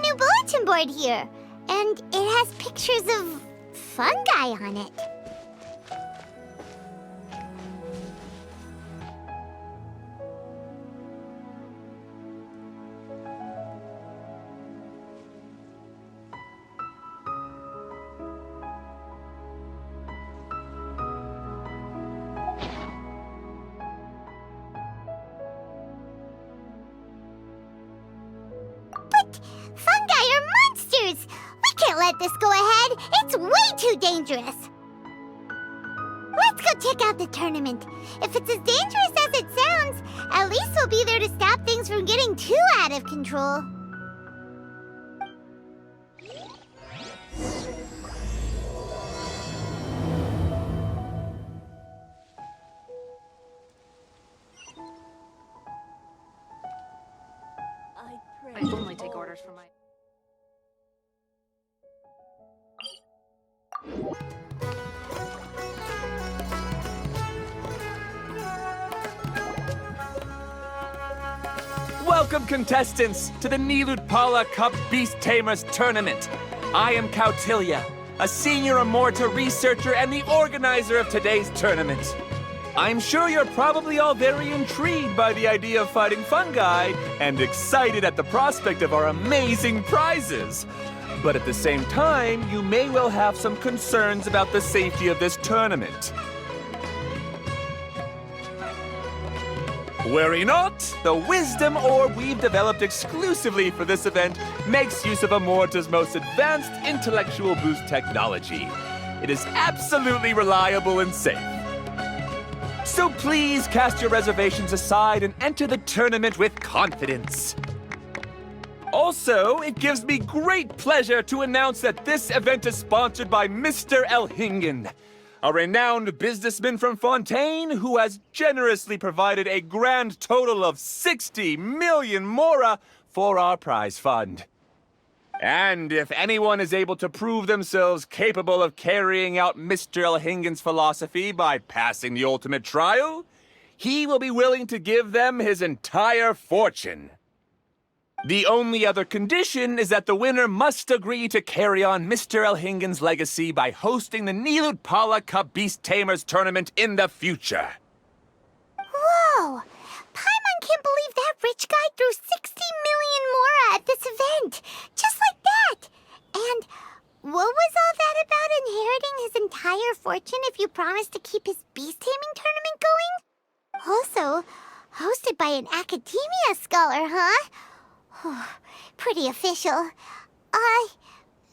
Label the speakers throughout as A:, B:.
A: new bulletin board here, and it has pictures of fungi on it. But fungi are monsters! We can't let this go ahead. It's way too dangerous. Let's go check out the tournament. If it's as dangerous as it sounds, at least we'll be there to stop things from getting too out of control.
B: I only take orders from my...
C: Welcome, contestants, to the Nilutpala Cup Beast Tamers Tournament. I am Cautilia, a senior Amorta researcher and the organizer of today's tournament. I'm sure you're probably all very intrigued by the idea of fighting fungi and excited at the prospect of our amazing prizes. But at the same time, you may well have some concerns about the safety of this tournament. Worry not! The wisdom orb we've developed exclusively for this event makes use of Amorta's most advanced intellectual boost technology. It is absolutely reliable and safe. So please cast your reservations aside and enter the tournament with confidence. Also, it gives me great pleasure to announce that this event is sponsored by Mr. Elhingen, a renowned businessman from Fontaine who has generously provided a grand total of 60 million mora for our prize fund. And if anyone is able to prove themselves capable of carrying out Mr. Elhingen's philosophy by passing the ultimate trial, he will be willing to give them his entire fortune. The only other condition is that the winner must agree to carry on Mr. Elhingen's legacy by hosting the Nilutpala Cup Beast Tamers Tournament in the future.
A: Whoa! Paimon can't believe that rich guy threw 60 million mora at this event! Just like that! And what was all that about inheriting his entire fortune if you promised to keep his beast taming tournament going? Also, hosted by an academia scholar, huh? Pretty official.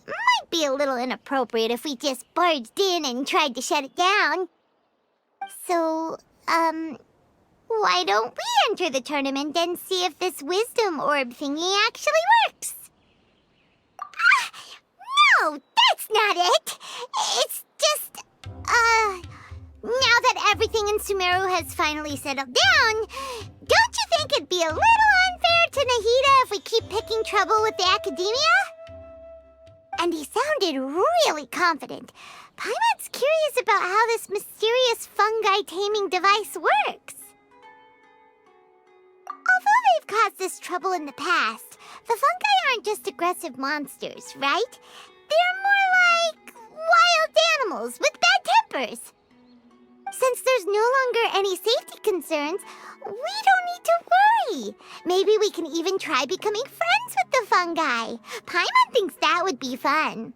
A: Might be a little inappropriate if we just barged in and tried to shut it down. So, why don't we enter the tournament and see if this wisdom orb thingy actually works? No, that's not it! It's just, now that everything in Sumeru has finally settled down, don't you think it'd be a little unfair to Nahida if we keep picking trouble with the academia? And he sounded really confident. Paimon's curious about how this mysterious fungi taming device works. Although they've caused us trouble in the past, the fungi aren't just aggressive monsters, right? They're more like wild animals with bad tempers. Since there's no longer any safety concerns, we don't need to worry. Maybe we can even try becoming friends with the fungi. Paimon thinks that would be fun.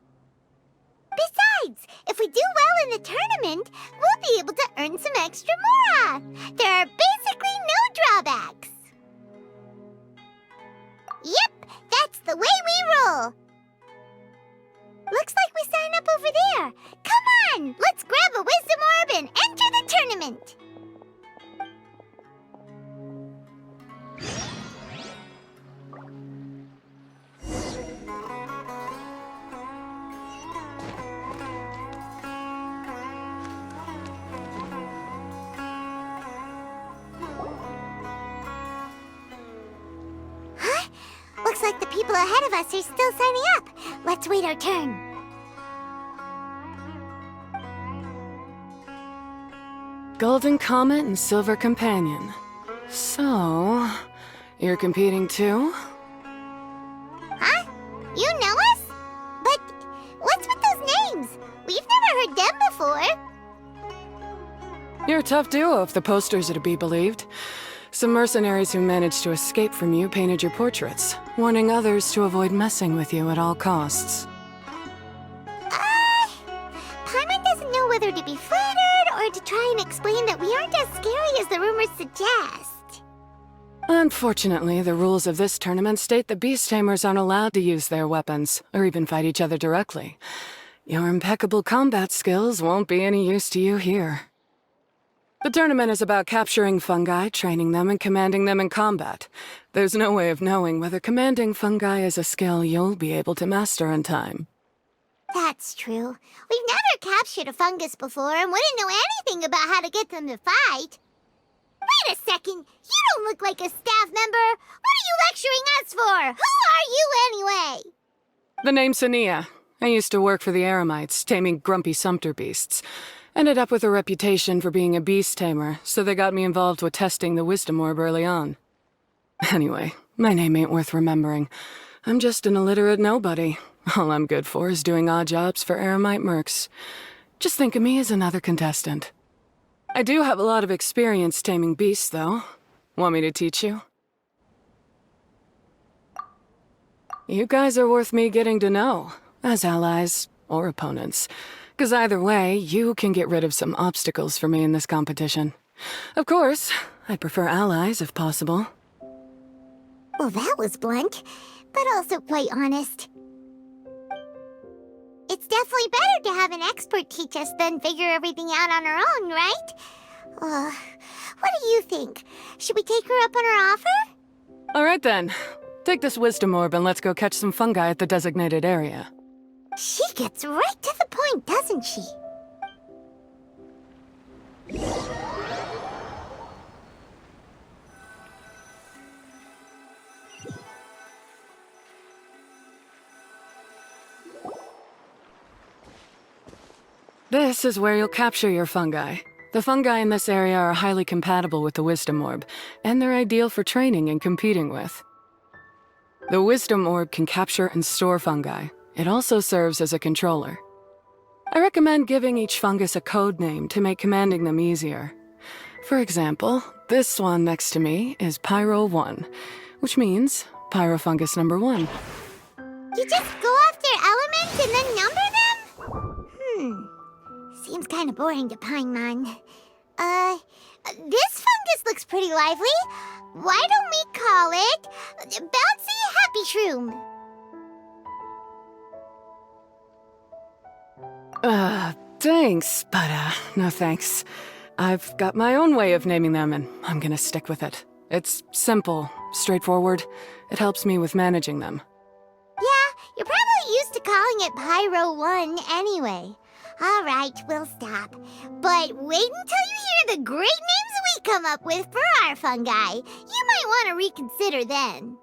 A: Besides, if we do well in the tournament, we'll be able to earn some extra mora. There are basically no drawbacks. Yep, that's the way we roll. Looks like we sign up over there. Come on, let's grab a wisdom orb and enter the tournament. Huh? Looks like the people ahead of us are still signing up. Let's wait our turn.
B: Golden Comet and Silver Companion. So, you're competing too?
A: Huh? You know us? But what's with those names? We've never heard them before.
B: You're a tough duo if the posters are to be believed. Some mercenaries who managed to escape from you painted your portraits, warning others to avoid messing with you at all costs.
A: Paimon doesn't know whether to be flattered or to try and explain that we aren't as scary as the rumors suggest.
B: Unfortunately, the rules of this tournament state that beast tamers aren't allowed to use their weapons, or even fight each other directly. Your impeccable combat skills won't be any use to you here. The tournament is about capturing fungi, training them, and commanding them in combat. There's no way of knowing whether commanding fungi is a skill you'll be able to master in time.
A: That's true. We've never captured a fungus before and wouldn't know anything about how to get them to fight. Wait a second! You don't look like a staff member! What are you lecturing us for? Who are you anyway?
B: The name's Sania. I used to work for the Eremites, taming grumpy sumpter beasts. Ended up with a reputation for being a beast tamer, so they got me involved with testing the wisdom orb early on. Anyway, my name ain't worth remembering. I'm just an illiterate nobody. All I'm good for is doing odd jobs for Eremite mercs. Just think of me as another contestant. I do have a lot of experience taming beasts, though. Want me to teach you? You guys are worth me getting to know, as allies or opponents. 'Cause either way, you can get rid of some obstacles for me in this competition. Of course, I prefer allies if possible.
A: Well, that was blunt, but also quite honest. It's definitely better to have an expert teach us than figure everything out on our own, right? What do you think? Should we take her up on her offer?
B: All right then. Take this wisdom orb and let's go catch some fungi at the designated area.
A: She gets right to the point, doesn't she?
B: This is where you'll capture your fungi. The fungi in this area are highly compatible with the wisdom orb, and they're ideal for training and competing with. The wisdom orb can capture and store fungi. It also serves as a controller. I recommend giving each fungus a code name to make commanding them easier. For example, this one next to me is Pyro 1, which means Pyrofungus number 1.
A: You just go off their elements and then number them? Seems kind of boring to Paimon. This fungus looks pretty lively. Why don't we call it Bouncy Happy Shroom?
B: Thanks, but no thanks. I've got my own way of naming them, and I'm gonna stick with it. It's simple, straightforward. It helps me with managing them.
A: Yeah, you're probably used to calling it Pyro 1 anyway. All right, we'll stop. But wait until you hear the great names we come up with for our fungi. You might want to reconsider then.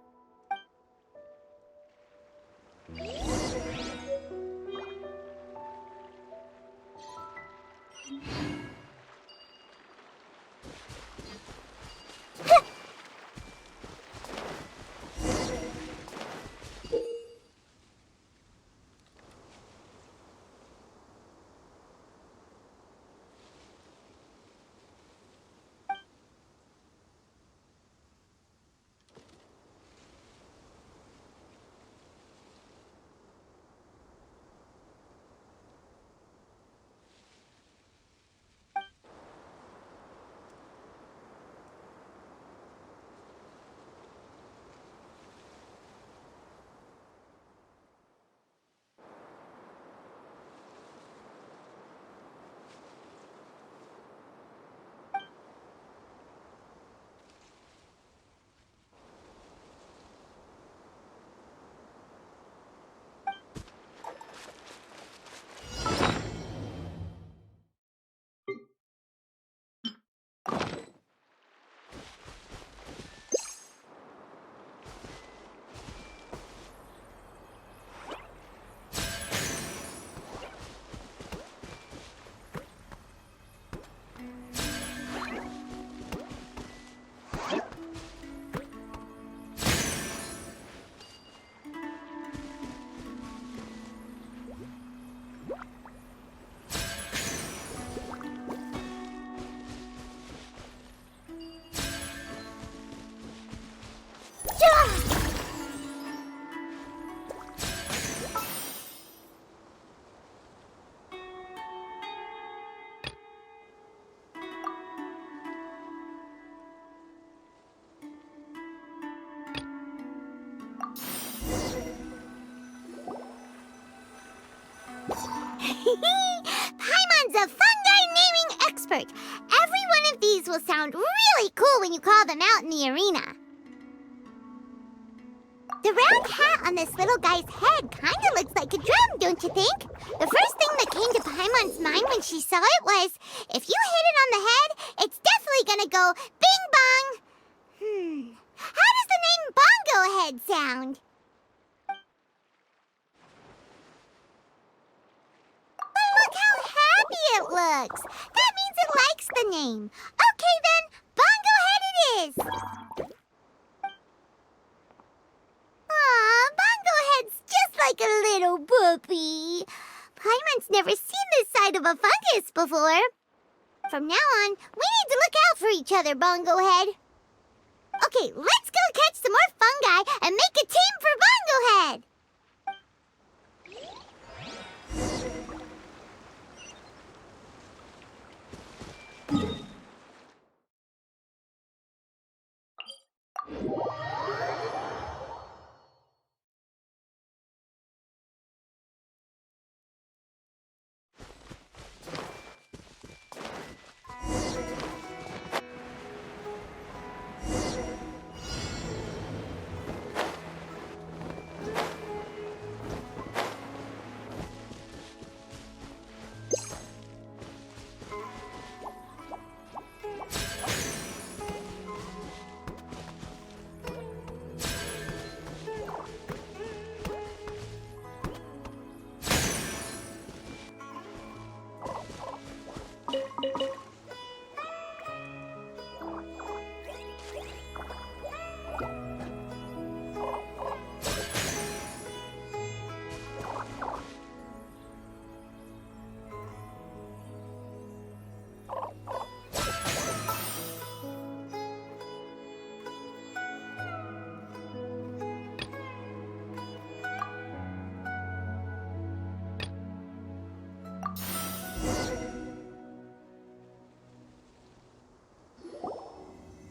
A: Paimon's a fungi naming expert. Every one of these will sound really cool when you call them out in the arena. The round hat on this little guy's head kinda looks like a drum, don't you think? The first thing that came to Paimon's mind when she saw it was, if you hit it on the head, it's definitely gonna go bing bong. How does the name Bongo Head sound? But look how happy it looks. That means it likes the name. Okay then, Bongo Head it is. Aw, Bongo Head's just like a little puppy. Paimon's never seen this side of a fungus before. From now on, we need to look out for each other, Bongo Head. Okay, let's go catch some more fungi and make a team for Bongo Head.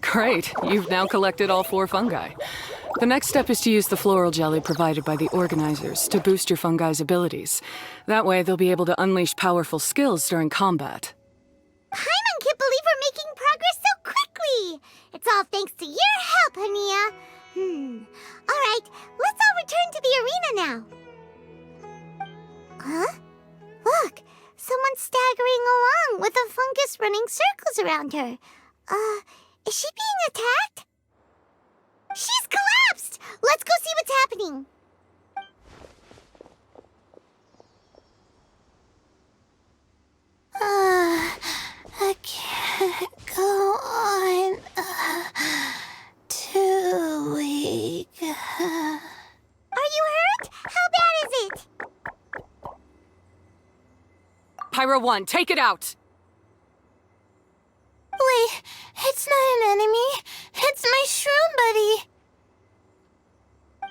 B: Great, you've now collected all 4 fungi. The next step is to use the floral jelly provided by the organizers to boost your fungi's abilities. That way, they'll be able to unleash powerful skills during combat.
A: Paimon can't believe we're making progress so quickly. It's all thanks to your help, Hania. All right, let's all return to the arena now. Huh? Look, someone's staggering along with a fungus running circles around her. Is she being attacked? She's collapsed! Let's go see what's happening. I can't go on. Too weak. Are you hurt? How bad is it?
B: Pyro 1, take it out!
A: Wait, it's not an enemy. It's my shroom buddy.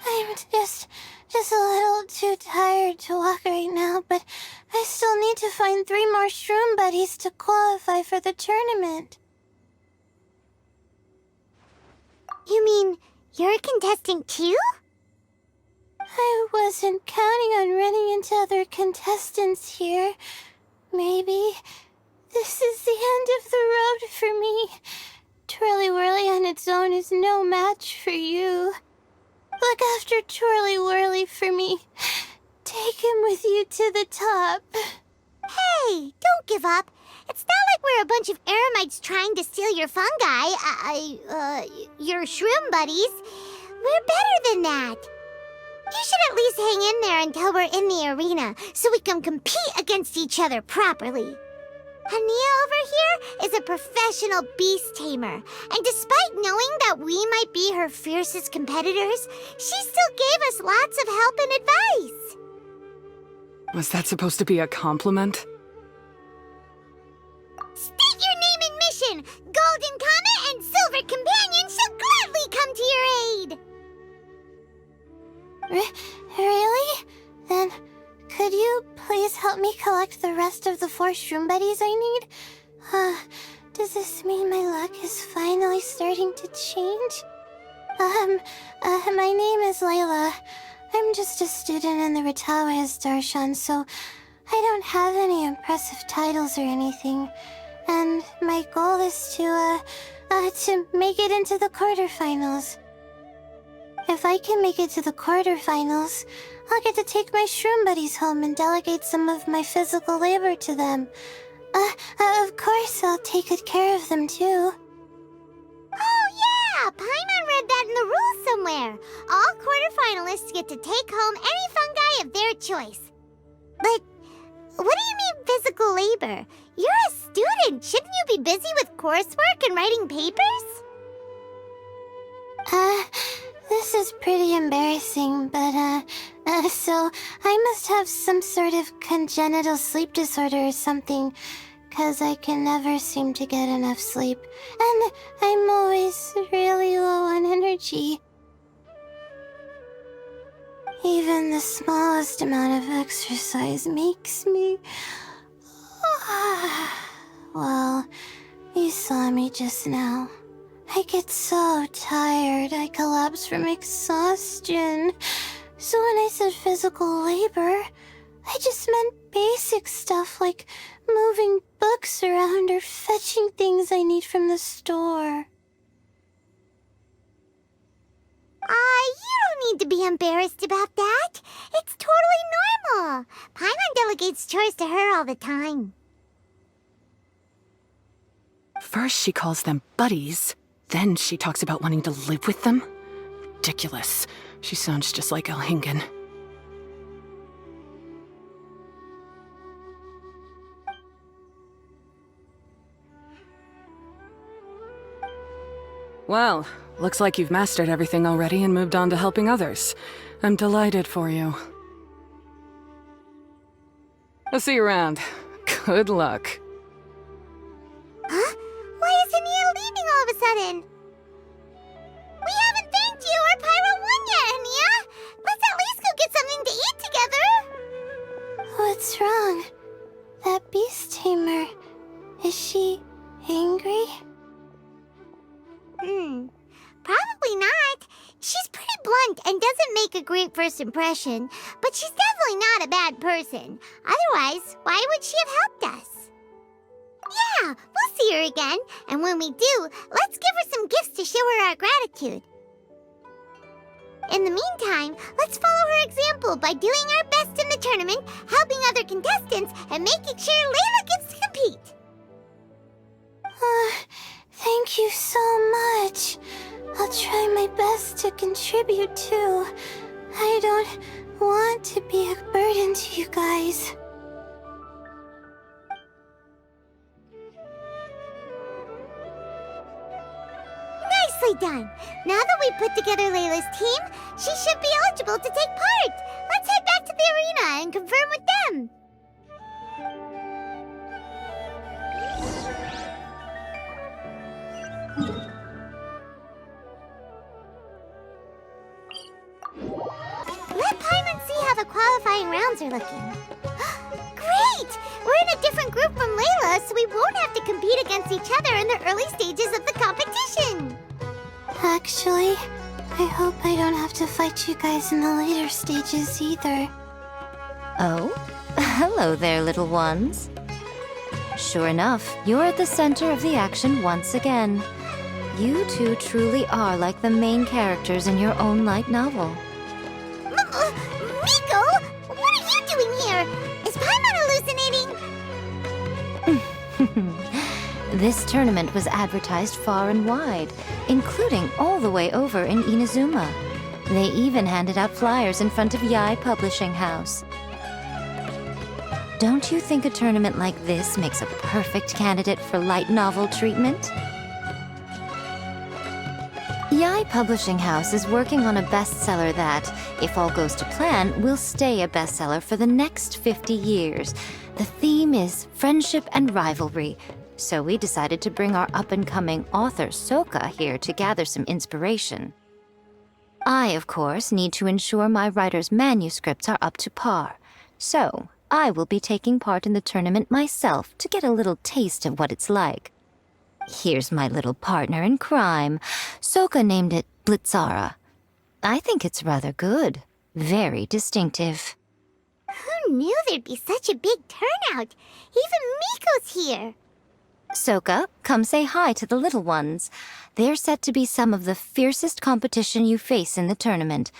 A: I'm just a little too tired to walk right now, but I still need to find 3 more shroom buddies to qualify for the tournament. You mean you're a contestant too? I wasn't counting on running into other contestants here. Maybe this is the end of the road for me. Twirly Whirly on its own is no match for you. Look after Twirly Whirly for me. Take him with you to the top. Hey, don't give up. It's not like we're a bunch of eremites trying to steal your fungi. Your shroom buddies. We're better than that. You should at least hang in there until we're in the arena, so we can compete against each other properly. Hania over here is a professional beast tamer, and despite knowing that we might be her fiercest competitors, she still gave us lots of help and advice.
B: Was that supposed to be a compliment?
A: State your name and mission! Golden Comet and Silver Companion shall gladly come to your aid! Really? Then could you please help me collect the rest of the 4 shroom buddies I need? Does this mean my luck is finally starting to change? My name is Layla. I'm just a student in the Ratawa's Darshan, so I don't have any impressive titles or anything, and my goal is to make it into the quarterfinals. If I can make it to the quarterfinals, I'll get to take my shroom buddies home and delegate some of my physical labor to them. Of course, I'll take good care of them, too. Oh, yeah! Paimon read that in the rules somewhere. All quarterfinalists get to take home any fungi of their choice. But what do you mean physical labor? You're a student. Shouldn't you be busy with coursework and writing papers? This is pretty embarrassing, but, so I must have some sort of congenital sleep disorder or something, 'cause I can never seem to get enough sleep, and I'm always really low on energy. Even the smallest amount of exercise makes me... Well, you saw me just now. I get so tired, I collapse from exhaustion. So when I said physical labor, I just meant basic stuff like moving books around or fetching things I need from the store. You don't need to be embarrassed about that. It's totally normal. Paimon delegates chores to her all the time.
B: First she calls them buddies, then she talks about wanting to live with them? Ridiculous. She sounds just like Elhingen. Well, looks like you've mastered everything already and moved on to helping others. I'm delighted for you. I'll see you around. Good luck.
A: Huh? Why is Ania leaving all of a sudden? We haven't thanked you or Pyro won yet, Ania! Let's at least go get something to eat together! What's wrong? That beast tamer... Is she... angry? Probably not. She's pretty blunt and doesn't make a great first impression, but she's definitely not a bad person. Otherwise, why would she have helped us? Yeah, we'll see her again, and when we do, let's give her some gifts to show her our gratitude. In the meantime, let's follow her example by doing our best in the tournament, helping other contestants, and making sure Layla gets to compete. Thank you so much. I'll try my best to contribute too. I don't want to be a burden to you guys. Nicely done! Now that we put together Layla's team, she should be eligible to take part! Let's head back to the arena and confirm with them! Let Paimon see how the qualifying rounds are looking. Great! We're in a different group from Layla, so we won't have to compete against each other in the early stages of the competition! Actually, I hope I don't have to fight you guys in the later stages either.
D: Oh? Hello there, little ones. Sure enough, you're at the center of the action once again. You two truly are like the main characters in your own light novel.
A: Miko! What are you doing here? Is Paimon hallucinating?
D: This tournament was advertised far and wide, including all the way over in Inazuma. They even handed out flyers in front of Yai Publishing House. Don't you think a tournament like this makes a perfect candidate for light novel treatment? Yai Publishing House is working on a bestseller that, if all goes to plan, will stay a bestseller for the next 50 years. The theme is friendship and rivalry, so we decided to bring our up-and-coming author Soka here to gather some inspiration. I, of course, need to ensure my writer's manuscripts are up to par, so I will be taking part in the tournament myself to get a little taste of what it's like. Here's my little partner in crime. Soka named it Blitzara. I think it's rather good. Very distinctive.
A: Who knew there'd be such a big turnout? Even Miko's here.
D: Soka, come say hi to the little ones. They're set to be some of the fiercest competition you face in the tournament.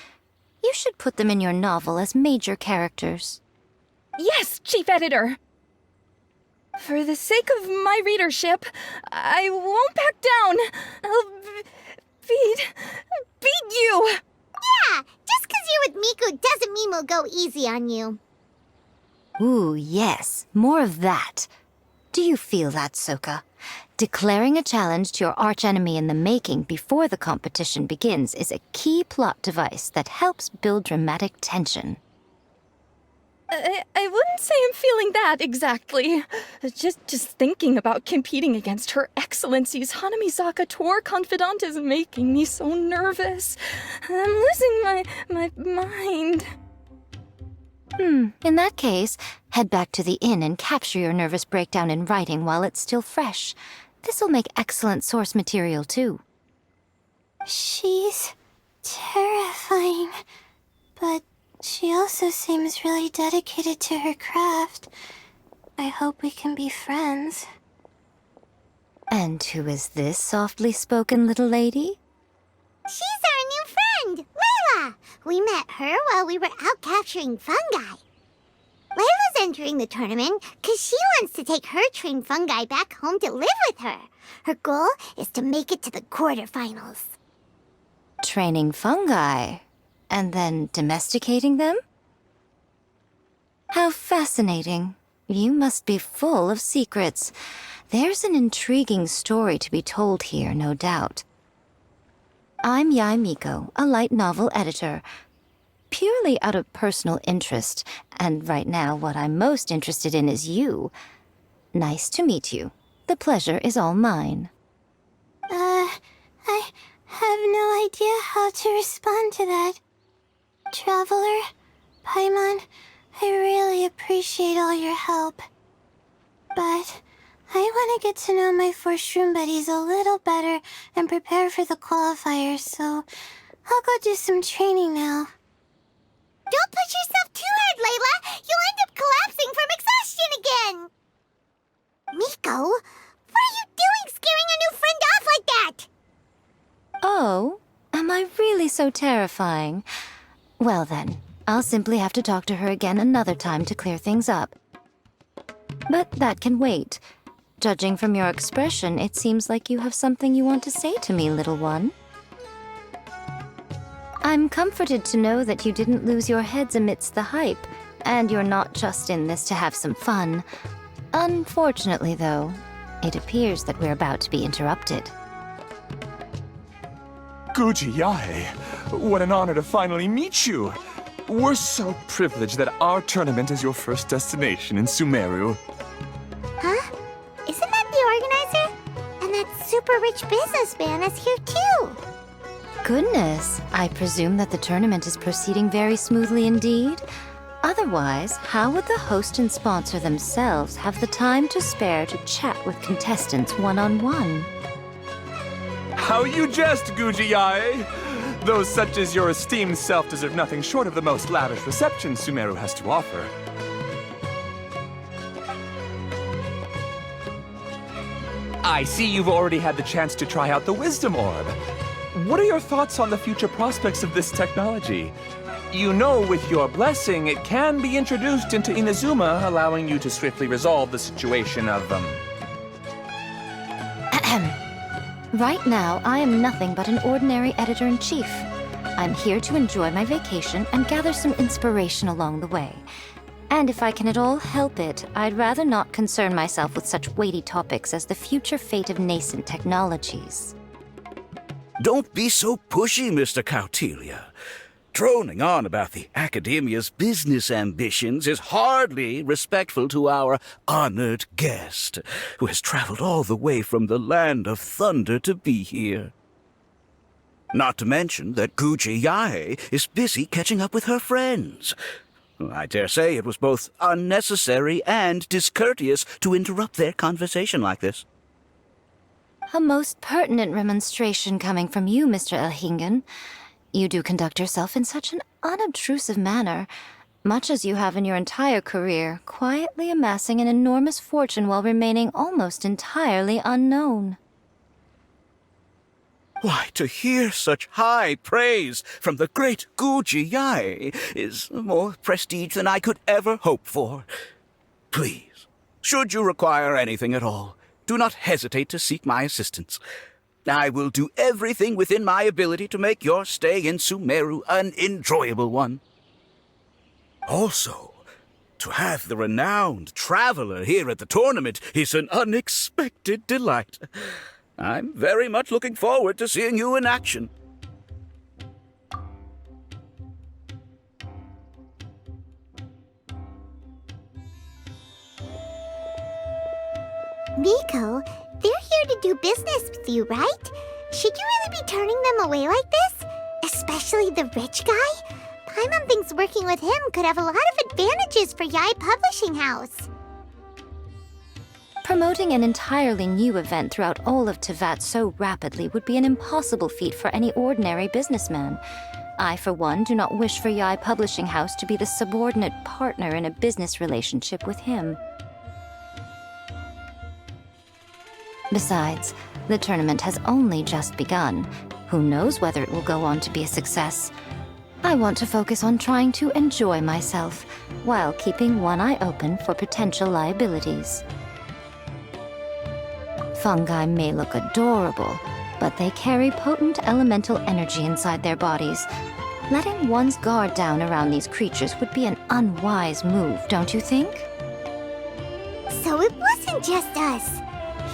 D: You should put them in your novel as major characters.
E: Yes, Chief Editor! For the sake of my readership, I won't back down. I'll beat you!
A: Yeah, just 'cause you're with Miko doesn't mean we'll go easy on you.
D: Ooh, yes, more of that. Do you feel that, Soka? Declaring a challenge to your archenemy in the making before the competition begins is a key plot device that helps build dramatic tension.
E: I wouldn't say I'm feeling that exactly. Just thinking about competing against Her Excellency's Hanamizaka tour confidant is making me so nervous. I'm losing my mind.
D: In that case, head back to the inn and capture your nervous breakdown in writing while it's still fresh. This'll make excellent source material, too.
F: She's terrifying, but she also seems really dedicated to her craft. I hope we can be friends.
D: And who is this softly spoken little lady?
A: She's our new friend, Layla. We met her while we were out capturing fungi. Layla's entering the tournament because she wants to take her trained fungi back home to live with her. Her goal is to make it to the quarterfinals.
D: Training fungi, and then domesticating them? How fascinating. You must be full of secrets. There's an intriguing story to be told here, no doubt. I'm Yae Miko, a light novel editor. Purely out of personal interest, and right now what I'm most interested in is you. Nice to meet you. The pleasure is all mine.
F: I have no idea how to respond to that. Traveler, Paimon, I really appreciate all your help. But I want to get to know my 4 shroom buddies a little better and prepare for the qualifiers, so I'll go do some training now.
A: Don't push yourself too hard, Layla. You'll end up collapsing from exhaustion again. Miko, what are you doing scaring a new friend off like that?
D: Oh, am I really so terrifying? Well then, I'll simply have to talk to her again another time to clear things up. But that can wait. Judging from your expression, it seems like you have something you want to say to me, little one. I'm comforted to know that you didn't lose your heads amidst the hype, and you're not just in this to have some fun. Unfortunately, though, it appears that we're about to be interrupted.
C: Guji Yae, what an honor to finally meet you. We're so privileged that our tournament is your first destination in Sumeru.
A: Huh? Isn't that the organizer? And that super rich businessman is here too.
D: Goodness, I presume that the tournament is proceeding very smoothly indeed. Otherwise, how would the host and sponsor themselves have the time to spare to chat with contestants one-on-one?
C: How you jest, Guji Yae! Those such as your esteemed self deserve nothing short of the most lavish reception Sumeru has to offer. I see you've already had the chance to try out the Wisdom Orb. What are your thoughts on the future prospects of this technology? You know, with your blessing, it can be introduced into Inazuma, allowing you to swiftly resolve the situation of,
D: Right now, I am nothing but an ordinary editor-in-chief. I'm here to enjoy my vacation and gather some inspiration along the way. And if I can at all help it, I'd rather not concern myself with such weighty topics as the future fate of nascent technologies.
G: Don't be so pushy, Mr. Cautelia. Droning on about the Academia's business ambitions is hardly respectful to our honored guest, who has traveled all the way from the land of thunder to be here. Not to mention that Guji Yae is busy catching up with her friends. I dare say it was both unnecessary and discourteous to interrupt their conversation like this.
D: A most pertinent remonstration coming from you, Mr. Elhingen. You do conduct yourself in such an unobtrusive manner. much as you have in your entire career, quietly amassing an enormous fortune while remaining almost entirely unknown.
G: Why, to hear such high praise from the great Guji Yai is more prestige than I could ever hope for. Please, should you require anything at all, do not hesitate to seek my assistance. I will do everything within my ability to make your stay in Sumeru an enjoyable one. Also, to have the renowned traveler here at the tournament is an unexpected delight. I'm very much looking forward to seeing you in action.
A: Miko, they're here to do business with you, right? Should you really be turning them away like this? Especially the rich guy? Paimon thinks working with him could have a lot of advantages for Yai Publishing House.
D: Promoting an entirely new event throughout all of Teyvat so rapidly would be an impossible feat for any ordinary businessman. I, for one, do not wish for Yai Publishing House to be the subordinate partner in a business relationship with him. Besides, the tournament has only just begun. Who knows whether it will go on to be a success? I want to focus on trying to enjoy myself, while keeping one eye open for potential liabilities. Fungi may look adorable, but they carry potent elemental energy inside their bodies. Letting one's guard down around these creatures would be an unwise move, don't you think?
A: So it wasn't just us.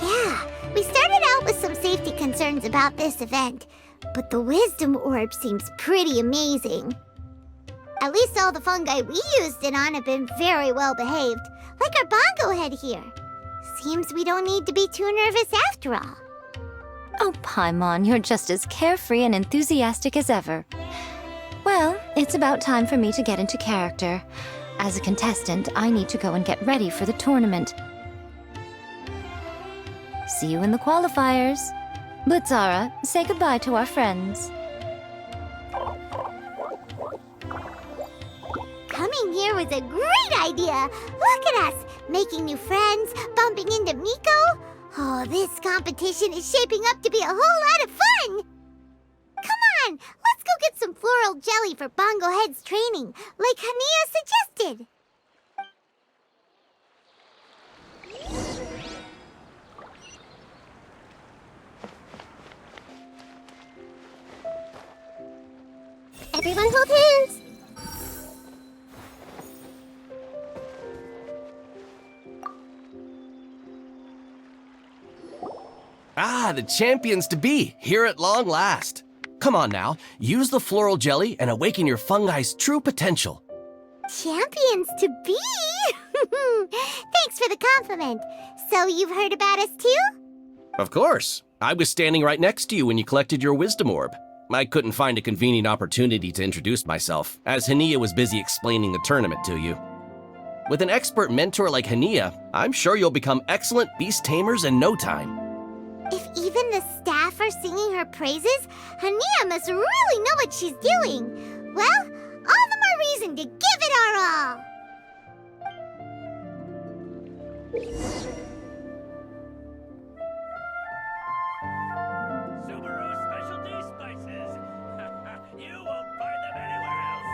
A: Yeah, we started out with some safety concerns about this event, but the wisdom orb seems pretty amazing. At least all the fungi we used it on have been very well behaved, like our bongo head here. Seems we don't need to be too nervous after all.
D: Oh, Paimon, you're just as carefree and enthusiastic as ever. Well, it's about time for me to get into character. As a contestant, I need to go and get ready for the tournament. See you in the qualifiers. Blitzara, say goodbye to our friends.
A: Coming here was a great idea. Look at us, making new friends, bumping into Miko. Oh, this competition is shaping up to be a whole lot of fun. Come on, let's go get some floral jelly for Bongo Head's training, like Hania suggested. Everyone hold hands.
H: Ah, the champions to be, here at long last. Come on now, use the floral jelly and awaken your fungi's true potential.
A: Champions to be? Thanks for the compliment. So you've heard about us too?
H: Of course. I was standing right next to you when you collected your wisdom orb. I couldn't find a convenient opportunity to introduce myself, as Hania was busy explaining the tournament to you. With an expert mentor like Hania, I'm sure you'll become excellent beast tamers in no time.
A: If even the staff are singing her praises, Hania must really know what she's doing. Well, all the more reason to give it our all.
I: Subaru Specialty Spices. You won't find them anywhere else.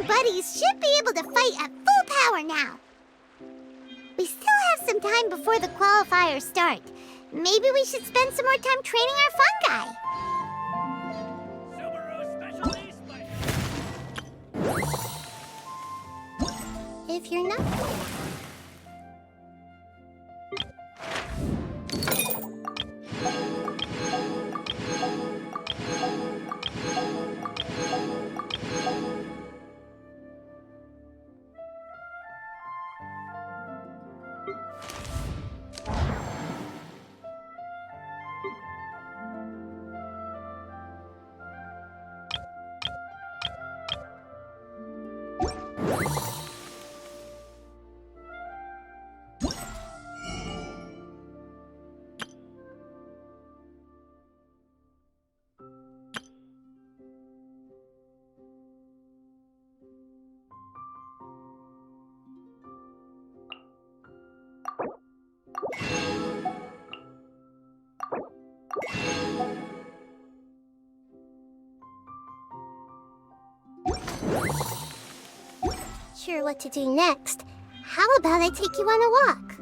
A: Buddies should be able to fight at full power now. We still have some time before the qualifiers start. Maybe we should spend some more time training our fungi.
I: Subaru Specialty Spice.
A: If you're not... Sure what to do next. How about I take you on a walk?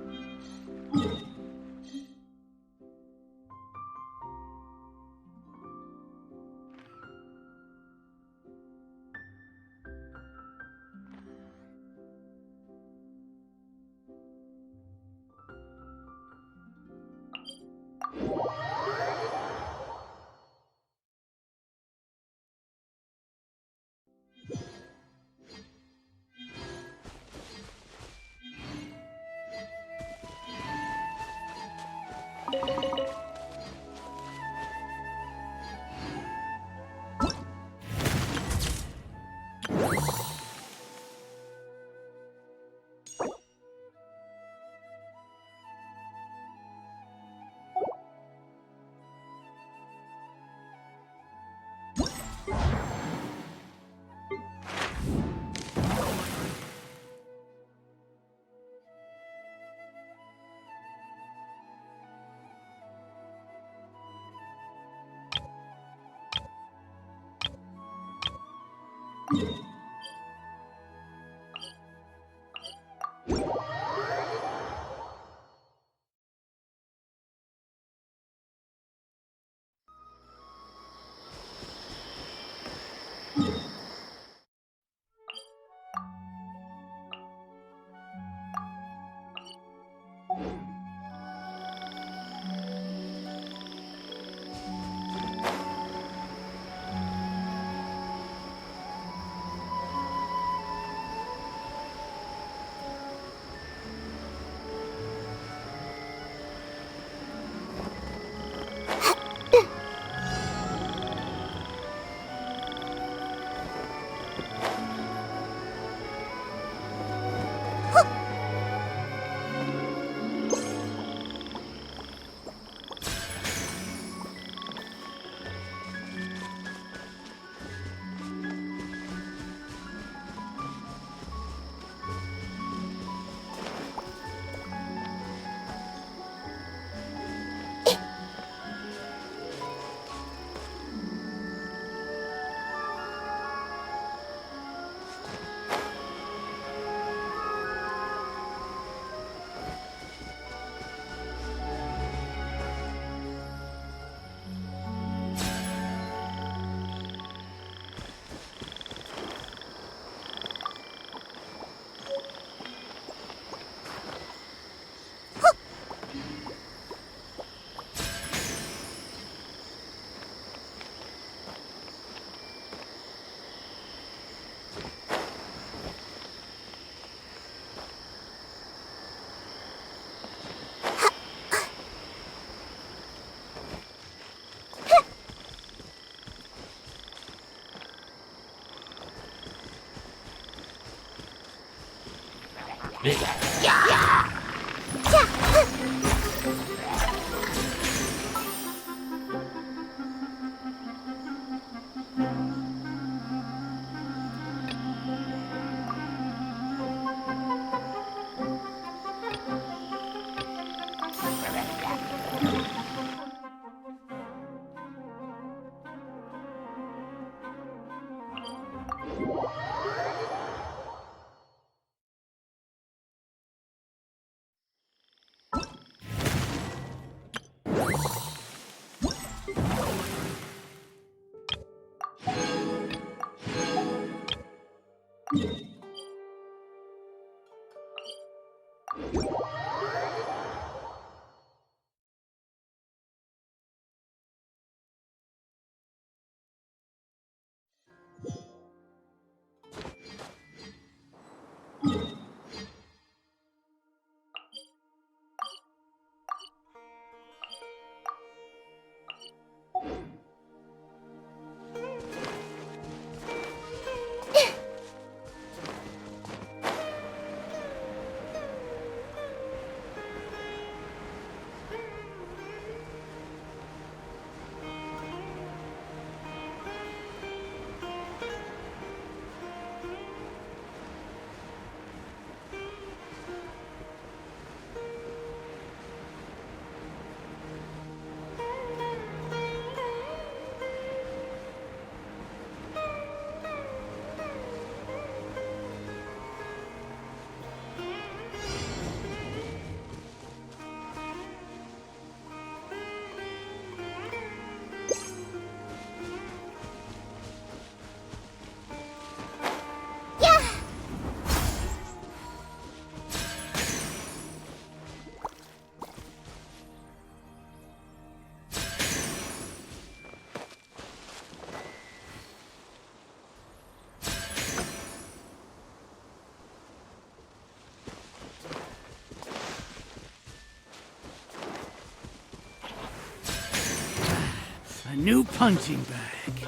I: A new punching bag.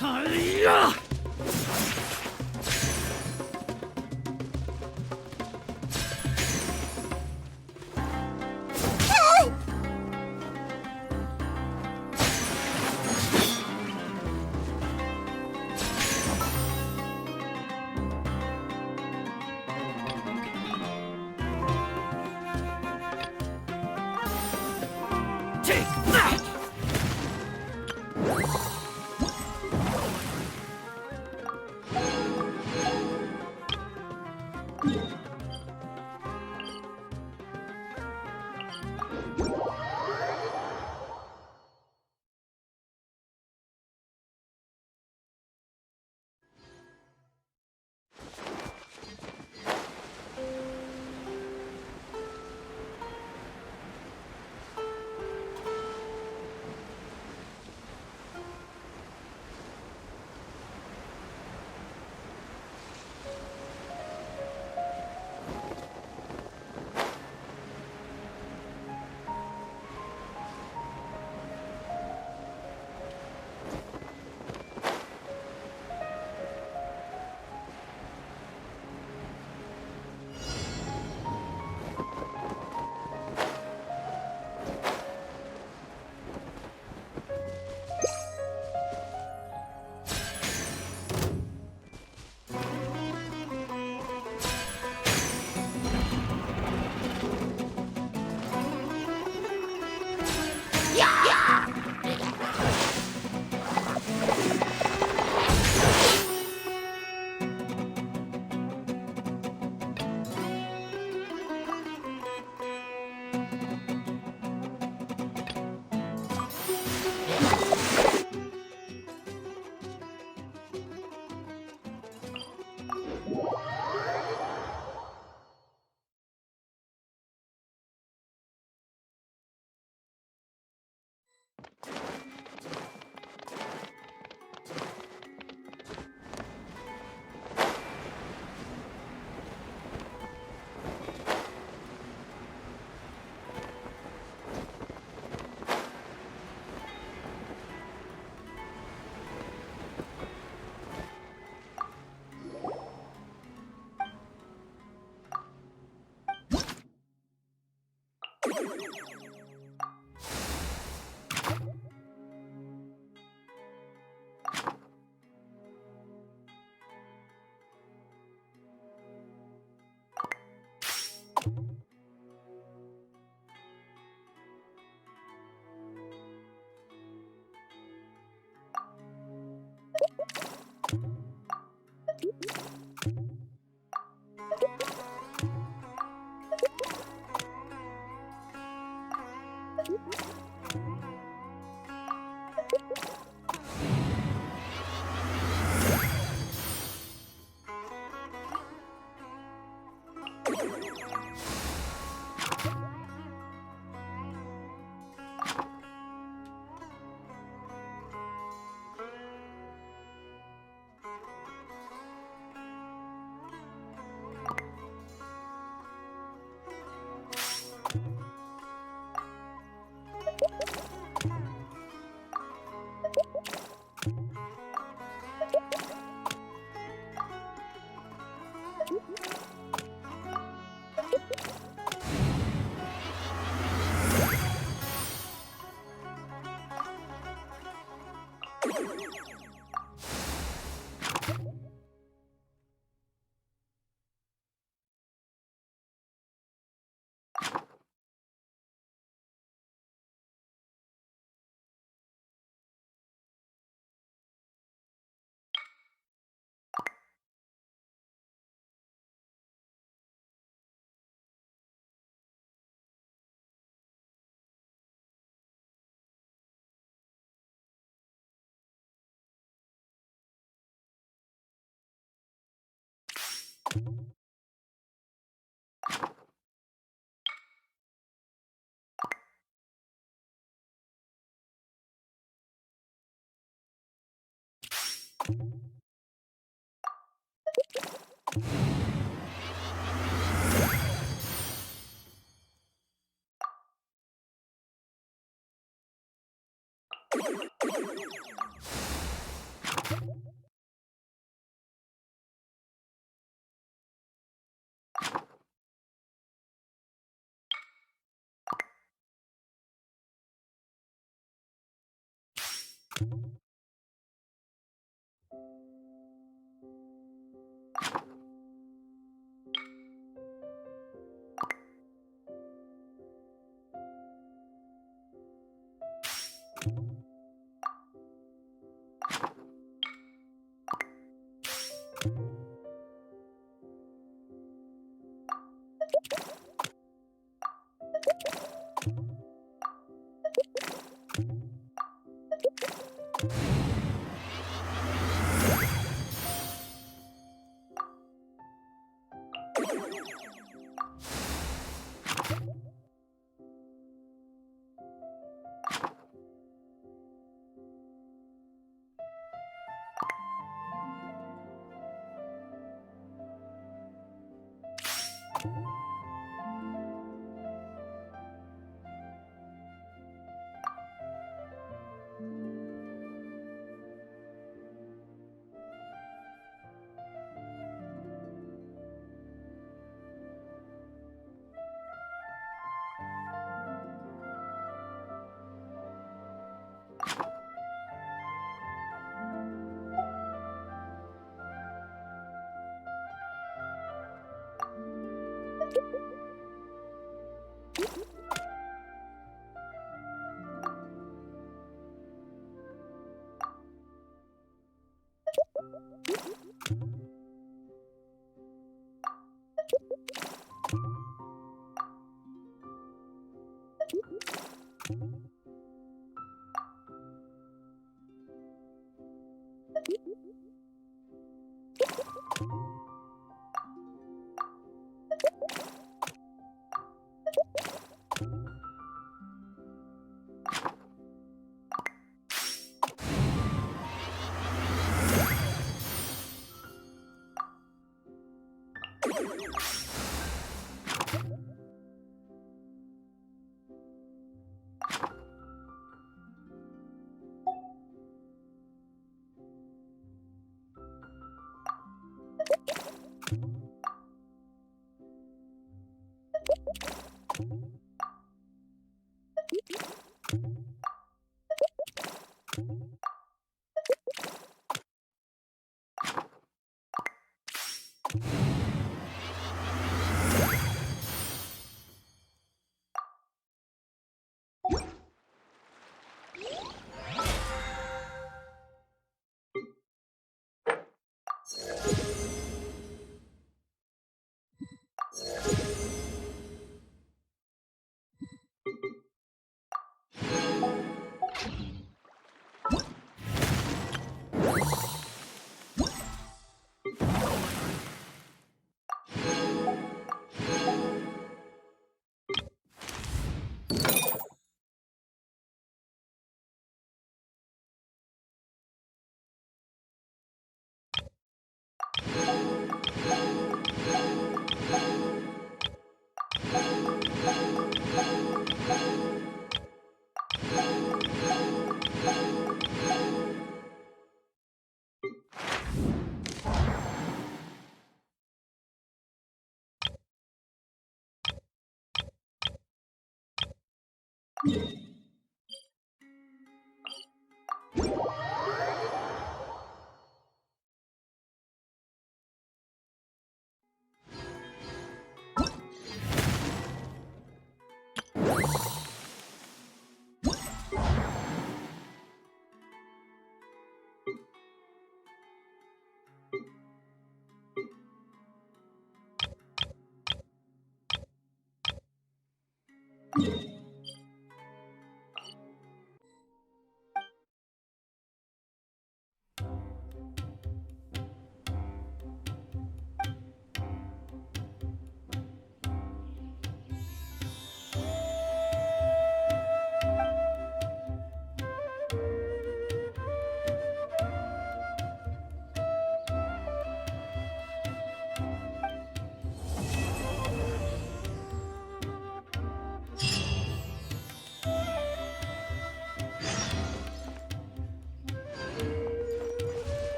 I: Hi-ya! Take that!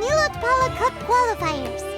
A: Milot Pala Cup qualifiers.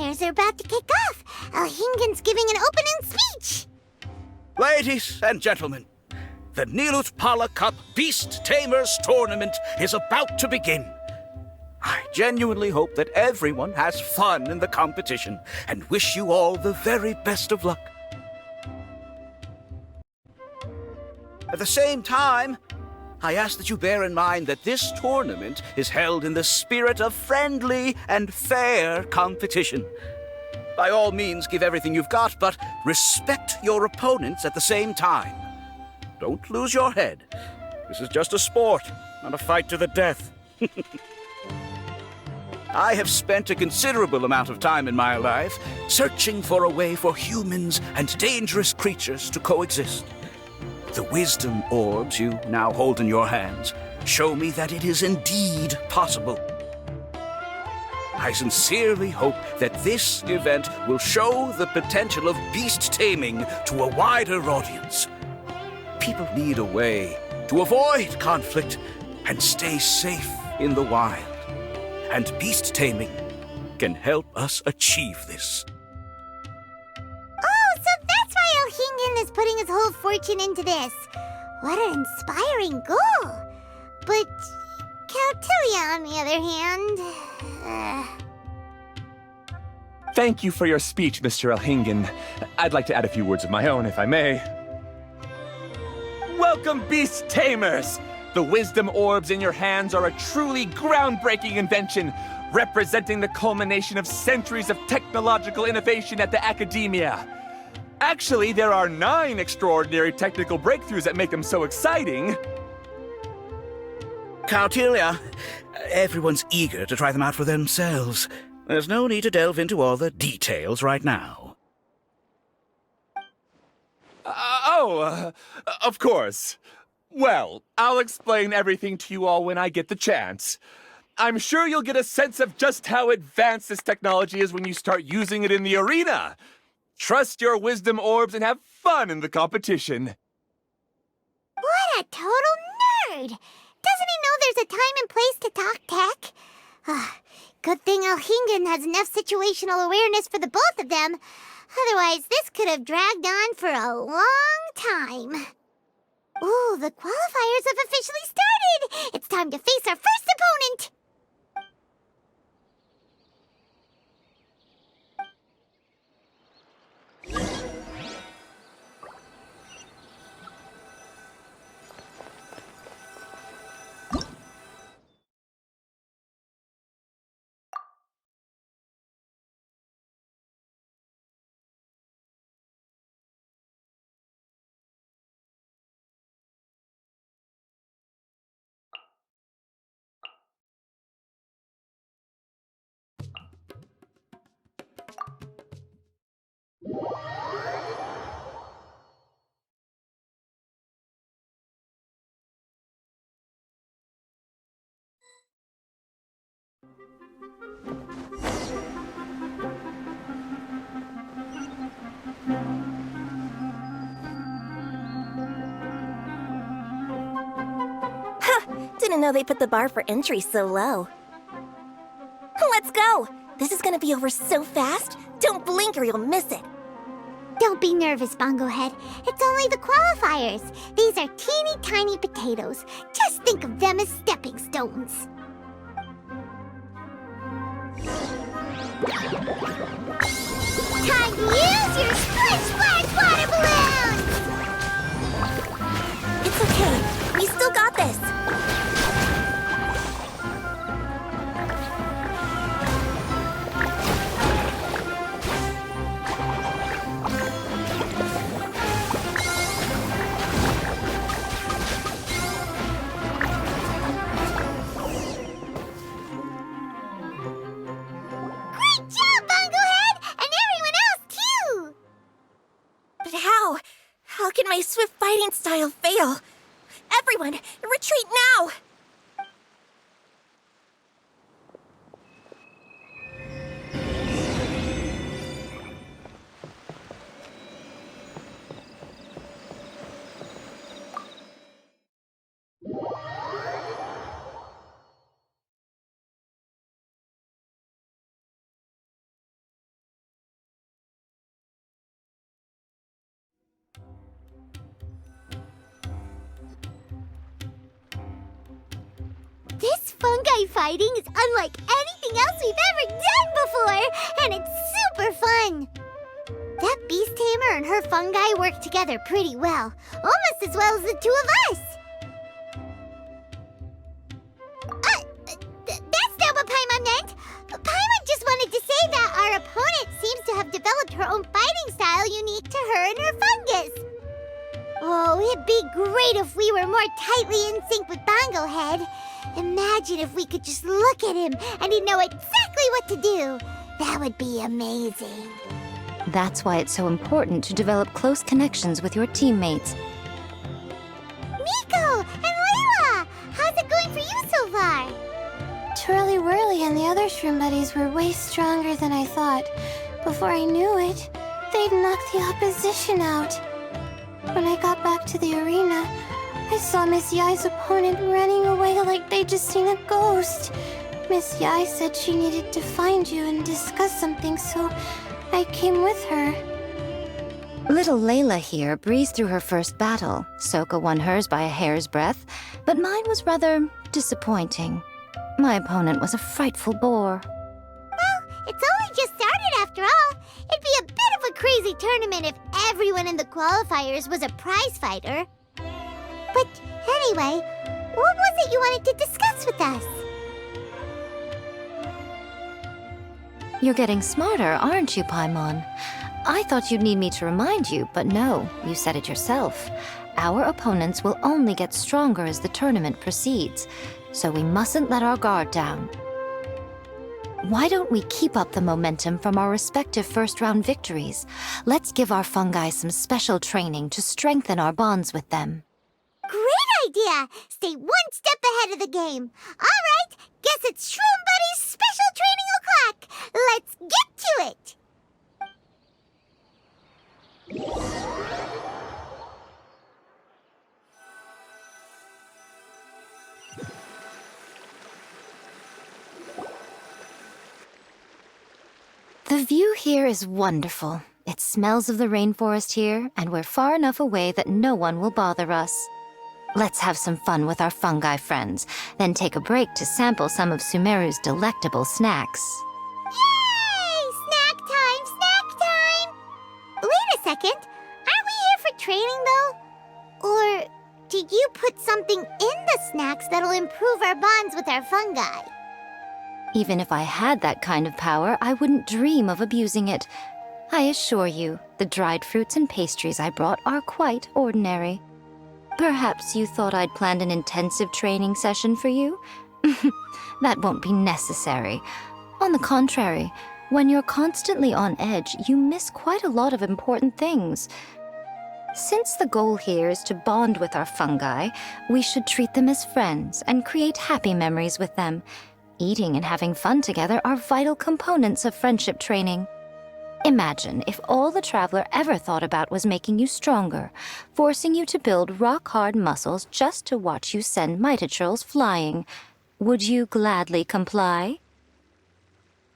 A: Qualifiers are about to kick off. Alhingen's giving an opening speech.
G: Ladies and gentlemen, the Nilut Pala Cup Beast Tamers Tournament is about to begin. I genuinely hope that everyone has fun in the competition and wish you all the very best of luck. At the same time, I ask that you bear in mind that this tournament is held in the spirit of friendly and fair competition. By all means, give everything you've got, but respect your opponents at the same time. Don't lose your head. This is just a sport, not a fight to the death. I have spent a considerable amount of time in my life searching for a way for humans and dangerous creatures to coexist. The wisdom orbs you now hold in your hands show me that it is indeed possible. I sincerely hope that this event will show the potential of beast taming to a wider audience. People need a way to avoid conflict and stay safe in the wild. And beast taming can help us achieve this.
A: Oh, so that's why Alhingen is putting his whole fortune into this. What an inspiring goal. But Cautilia, on the other hand...
C: Thank you for your speech, Mr. Alhingen. I'd like to add a few words of my own, if I may. Welcome, Beast Tamers! The wisdom orbs in your hands are a truly groundbreaking invention, representing the culmination of centuries of technological innovation at the academia. Actually, there are 9 extraordinary technical breakthroughs that make them so exciting.
G: Cautilia, everyone's eager to try them out for themselves. There's no need to delve into all the details right now.
C: Of course. Well, I'll explain everything to you all when I get the chance. I'm sure you'll get a sense of just how advanced this technology is when you start using it in the arena. Trust your wisdom orbs and have fun in the competition.
A: What a total nerd! Doesn't he know there's a time and place to talk tech? Good thing Alhingen has enough situational awareness for the both of them. Otherwise, this could have dragged on for a long time. Ooh, the qualifiers have officially started! It's time to face our first opponent!
J: Didn't know they put the bar for entry so low. Let's go! This is gonna be over so fast. Don't blink or you'll miss it.
A: Don't be nervous, Bongo Head. It's only the qualifiers. These are teeny tiny potatoes. Just think of them as stepping stones. Time to use your splish splash water balloons!
J: It's okay. We still got this.
A: Great job, Bongo Head! And everyone else, too!
J: But how? How can my swift fighting style fail? Everyone, retreat now!
A: fungi fighting is unlike anything else we've ever done before, and it's super fun. That beast tamer and her fungi work together pretty well, almost as well as the two of us. That's not what Paimon meant. Paimon just wanted to say that our opponent seems to have developed her own fighting style unique to her and her fungus. Oh, it'd be great if we were more tightly in sync with Bongo Head. Imagine if we could just look at him and he'd know exactly what to do. That would be amazing.
D: That's why it's so important to develop close connections with your teammates.
A: Miko and Layla! How's it going for you so far?
F: Twirly Whirly and the other shroom buddies were way stronger than I thought. Before I knew it, they'd knocked the opposition out. When I got back to the arena, I saw Miss Yai's opponent running away like they'd just seen a ghost. Miss Yai said she needed to find you and discuss something, so I came with her.
D: Little Layla here breezed through her first battle. Soka won hers by a hair's breadth, but mine was rather disappointing. My opponent was a frightful bore.
A: Well, it's only just started after all. It'd be a bit of a crazy tournament if everyone in the qualifiers was a prize fighter. But anyway, what was it you wanted to discuss with us?
D: You're getting smarter, aren't you, Paimon? I thought you'd need me to remind you, but no, you said it yourself. Our opponents will only get stronger as the tournament proceeds, so we mustn't let our guard down. Why don't we keep up the momentum from our respective first-round victories? Let's give our fungi some special training to strengthen our bonds with them.
A: Great idea! Stay one step ahead of the game. All right, guess it's Shroom Buddy's special training o'clock. Let's get to it!
D: The view here is wonderful. It smells of the rainforest here, and we're far enough away that no one will bother us. Let's have some fun with our fungi friends, then take a break to sample some of Sumeru's delectable snacks.
A: Yay! Snack time! Snack time! Wait a second. Aren't we here for training, though? Or did you put something in the snacks that'll improve our bonds with our fungi?
D: Even if I had that kind of power, I wouldn't dream of abusing it. I assure you, the dried fruits and pastries I brought are quite ordinary. Perhaps you thought I'd planned an intensive training session for you? That won't be necessary. On the contrary, when you're constantly on edge, you miss quite a lot of important things. Since the goal here is to bond with our fungi, we should treat them as friends and create happy memories with them. Eating and having fun together are vital components of friendship training. Imagine if all the Traveler ever thought about was making you stronger, forcing you to build rock-hard muscles just to watch you send Mitachurls flying. Would you gladly comply?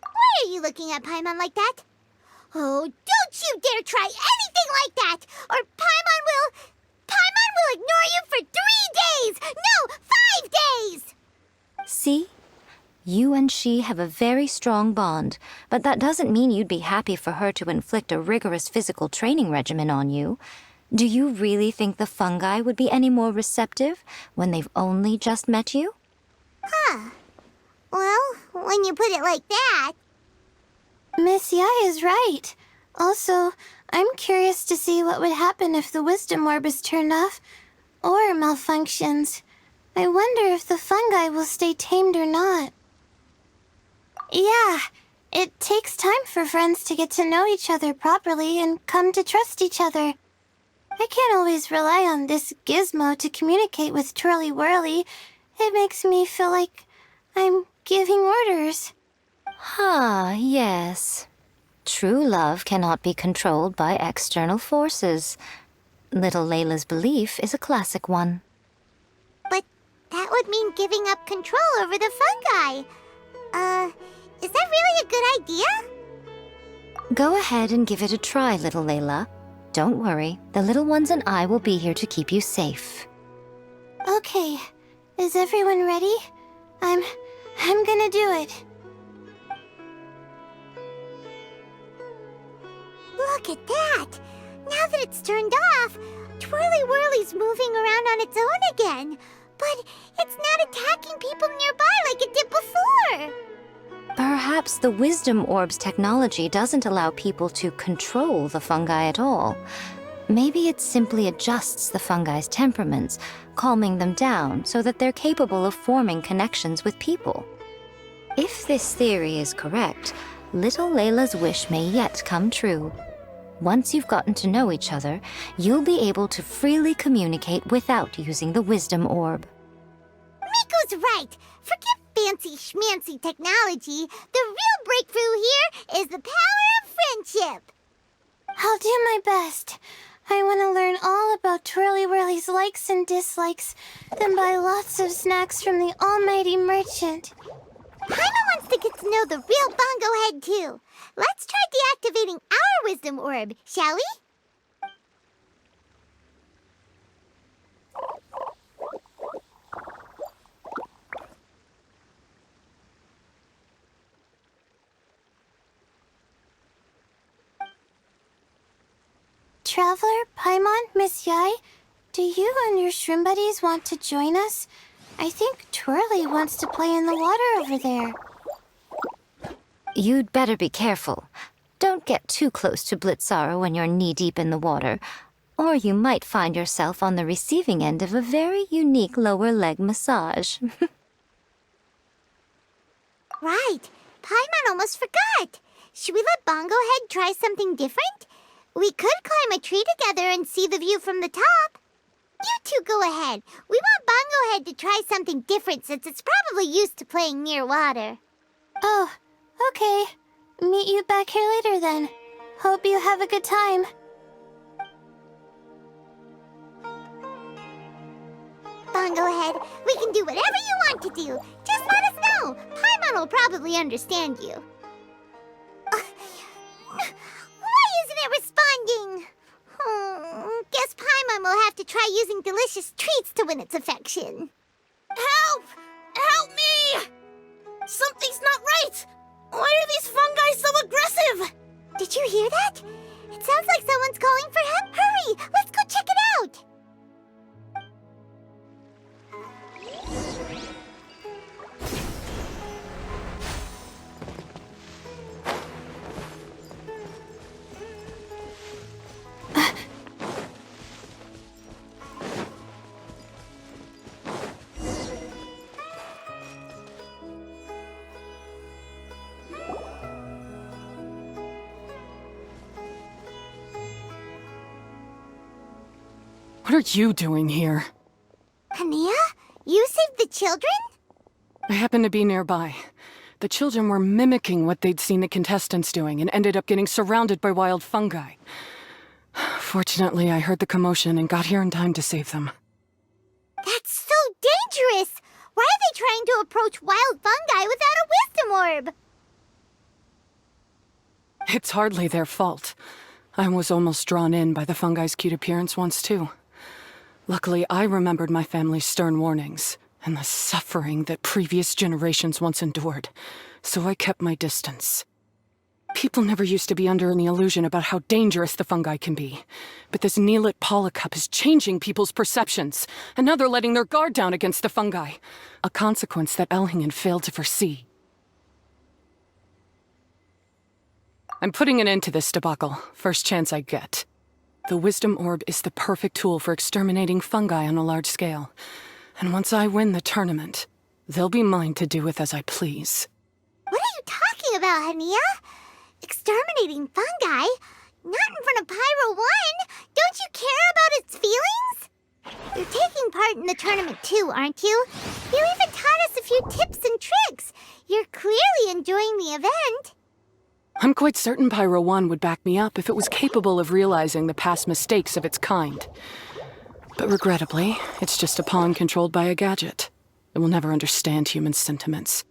A: Why are you looking at Paimon like that? Oh, don't you dare try anything like that, or Paimon will ignore you for 3 days! No, 5 days!
D: See? You and she have a very strong bond, but that doesn't mean you'd be happy for her to inflict a rigorous physical training regimen on you. Do you really think the fungi would be any more receptive when they've only just met you?
A: Huh. Well, when you put it like that...
F: Miss Yai is right. Also, I'm curious to see what would happen if the wisdom orb is turned off or malfunctions. I wonder if the fungi will stay tamed or not. Yeah, it takes time for friends to get to know each other properly and come to trust each other. I can't always rely on this gizmo to communicate with Twirly Whirly. It makes me feel like I'm giving orders.
D: Ah, yes. True love cannot be controlled by external forces. Little Layla's belief is a classic one.
A: But that would mean giving up control over the fungi. Is that really a good idea?
D: Go ahead and give it a try, little Layla. Don't worry, the little ones and I will be here to keep you safe.
F: Okay, is everyone ready? I'm gonna do it.
A: Look at that! Now that it's turned off, Twirly Whirly's moving around on its own again. But it's not attacking people nearby like it did before!
D: Perhaps the Wisdom Orb's technology doesn't allow people to control the fungi at all. Maybe it simply adjusts the fungi's temperaments, calming them down so that they're capable of forming connections with people. If this theory is correct, little Layla's wish may yet come true. Once you've gotten to know each other, you'll be able to freely communicate without using the Wisdom Orb.
A: Miko's right! Forget fancy schmancy technology. The real breakthrough here is the power of friendship!
F: I'll do my best. I want to learn all about Twirly Whirly's likes and dislikes, then buy lots of snacks from the almighty merchant.
A: Paimon wants to get to know the real Bongo Head, too. Let's try deactivating our Wisdom Orb, shall we?
F: Traveler, Paimon, Miss Yai, do you and your shrimp buddies want to join us? I think Twirly wants to play in the water over there.
D: You'd better be careful. Don't get too close to Blitzara when you're knee-deep in the water, or you might find yourself on the receiving end of a very unique lower leg massage.
A: Right. Paimon almost forgot. Should we let Bongo Head try something different? We could climb a tree together and see the view from the top. You two go ahead. We want Bongo Head to try something different since it's probably used to playing near water.
F: Oh, okay. Meet you back here later then. Hope you have a good time.
A: Bongo Head, we can do whatever you want to do. Just let us know. Paimon will probably understand you. Why isn't it responding? Guess Paimon will have to try using delicious treats to win its affection.
J: Help! Help me! Something's not right! Why are these fungi so aggressive?
A: Did you hear that? It sounds like someone's calling for help. Hurry! Let's go check it out!
B: What are you doing here?
A: Hania? You saved the children?
B: I happened to be nearby. The children were mimicking what they'd seen the contestants doing and ended up getting surrounded by wild fungi. Fortunately, I heard the commotion and got here in time to save them.
A: That's so dangerous! Why are they trying to approach wild fungi without a wisdom orb?
B: It's hardly their fault. I was almost drawn in by the fungi's cute appearance once, too. Luckily, I remembered my family's stern warnings and the suffering that previous generations once endured, so I kept my distance. People never used to be under any illusion about how dangerous the fungi can be, but this Neelit polycup is changing people's perceptions, and now they're letting their guard down against the fungi, a consequence that Elhingen failed to foresee. I'm putting an end to this debacle, first chance I get. The Wisdom Orb is the perfect tool for exterminating fungi on a large scale. And once I win the tournament, they'll be mine to do with as I please.
A: What are you talking about, Hania? Exterminating fungi? Not in front of Pyro 1! Don't you care about its feelings? You're taking part in the tournament too, aren't you? You even taught us a few tips and tricks. You're clearly enjoying the event.
B: I'm quite certain Pyro 1 would back me up if it was capable of realizing the past mistakes of its kind. But regrettably, it's just a pawn controlled by a gadget. It will never understand human sentiments.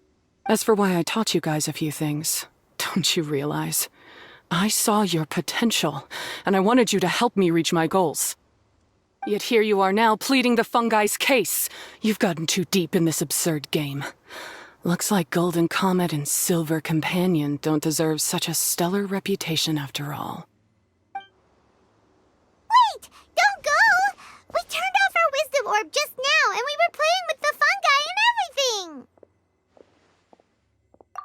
B: As for why I taught you guys a few things, don't you realize? I saw your potential, and I wanted you to help me reach my goals. Yet here you are now pleading the fungi's case. You've gotten too deep in this absurd game. Looks like Golden Comet and Silver Companion don't deserve such a stellar reputation after all.
A: Wait! Don't go! We turned off our wisdom orb just now, and we were playing with the fungi and everything!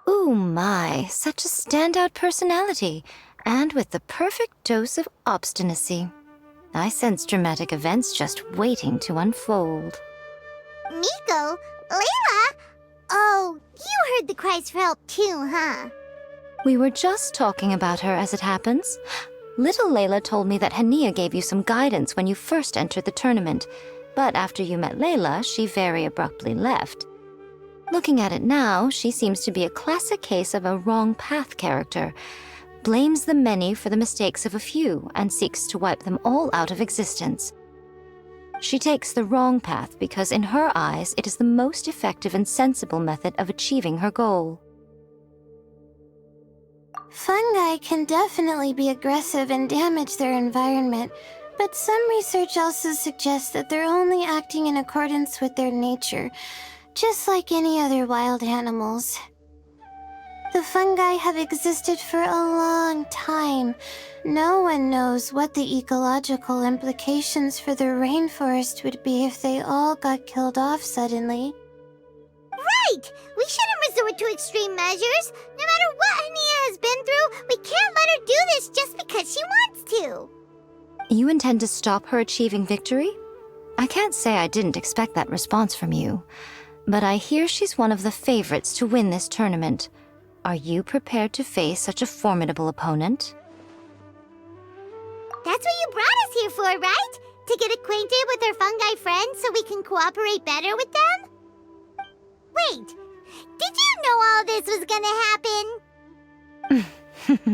D: Ooh my, such a standout personality, and with the perfect dose of obstinacy. I sense dramatic events just waiting to unfold.
A: Miko? Layla? Oh, you heard the cries for help too, huh?
D: We were just talking about her as it happens. Little Layla told me that Hania gave you some guidance when you first entered the tournament, but after you met Layla, she very abruptly left. Looking at it now, she seems to be a classic case of a wrong path character. Blames the many for the mistakes of a few and seeks to wipe them all out of existence. She takes the wrong path because in her eyes it is the most effective and sensible method of achieving her goal.
F: Fungi can definitely be aggressive and damage their environment, but some research also suggests that they're only acting in accordance with their nature, just like any other wild animals. The fungi have existed for a long time. No one knows what the ecological implications for the rainforest would be if they all got killed off suddenly.
A: Right! We shouldn't resort to extreme measures. No matter what Hania has been through, we can't let her do this just because she wants to.
D: You intend to stop her achieving victory? I can't say I didn't expect that response from you, but I hear she's one of the favorites to win this tournament. Are you prepared to face such a formidable opponent?
A: That's what you brought us here for, right? To get acquainted with our fungi friends so we can cooperate better with them? Wait, did you know all this was gonna happen?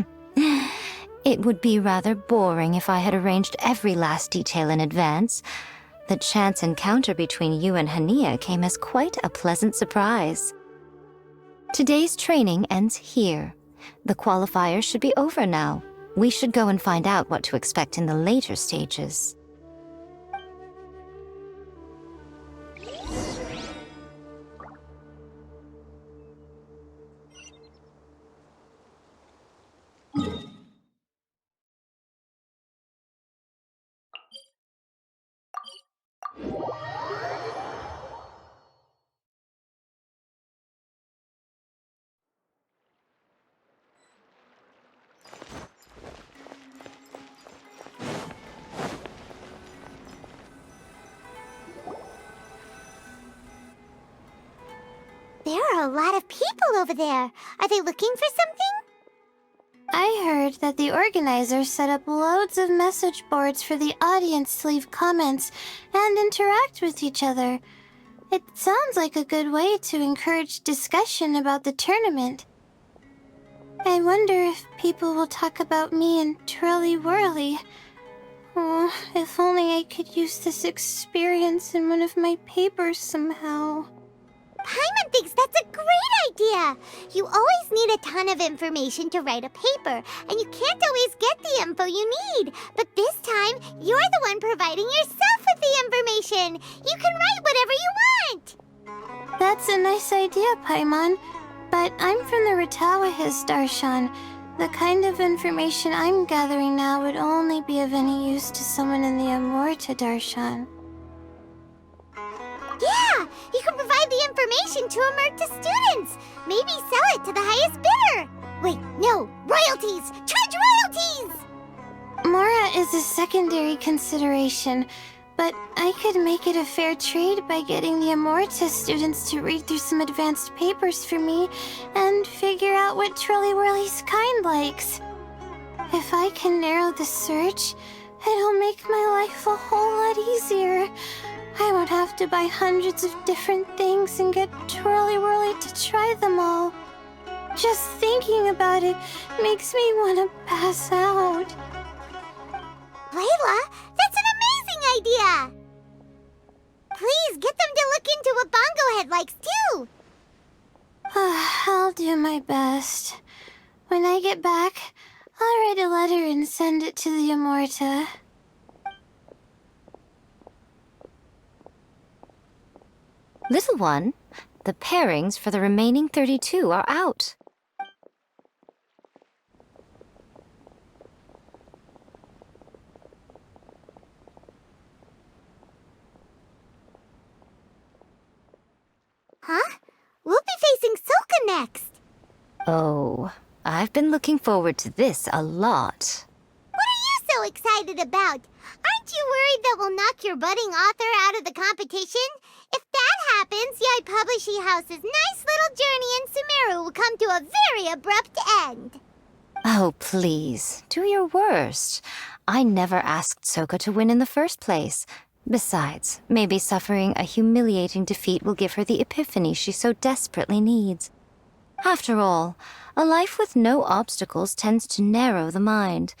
D: It would be rather boring if I had arranged every last detail in advance. The chance encounter between you and Hania came as quite a pleasant surprise. Today's training ends here. The qualifiers should be over now. We should go and find out what to expect in the later stages.
A: There are a lot of people over there. Are they looking for something?
F: I heard that the organizers set up loads of message boards for the audience to leave comments and interact with each other. It sounds like a good way to encourage discussion about the tournament. I wonder if people will talk about me and Twirly Whirly. Oh, if only I could use this experience in one of my papers somehow.
A: Paimon thinks that's a great idea! You always need a ton of information to write a paper, and you can't always get the info you need. But this time, you're the one providing yourself with the information! You can write whatever you want!
F: That's a nice idea, Paimon. But I'm from the Ratawahis, Darshan. The kind of information I'm gathering now would only be of any use to someone in the Amorta, Darshan.
A: Yeah! You can provide the information to Amurta students! Maybe sell it to the highest bidder! Wait, no! Royalties! Charge royalties!
F: Mora is a secondary consideration, but I could make it a fair trade by getting the Amorta students to read through some advanced papers for me and figure out what Twirly Whirly's kind likes. If I can narrow the search, it'll make my life a whole lot easier. I won't have to buy hundreds of different things and get Twirly Whirly to try them all. Just thinking about it makes me want to pass out.
A: Layla, that's an amazing idea! Please get them to look into what Bongo Head likes too!
F: I'll do my best. When I get back, I'll write a letter and send it to the Amorta.
D: Little one, the pairings for the remaining 32 are out.
A: Huh? We'll be facing Soka next.
D: Oh, I've been looking forward to this a lot.
A: What are you so excited about? Aren't you worried that we'll knock your budding author out of the competition? If that happens, Yai Publishing House's nice little journey in Sumeru will come to a very abrupt end.
D: Oh, please, do your worst. I never asked Soka to win in the first place. Besides, maybe suffering a humiliating defeat will give her the epiphany she so desperately needs. After all, a life with no obstacles tends to narrow the mind.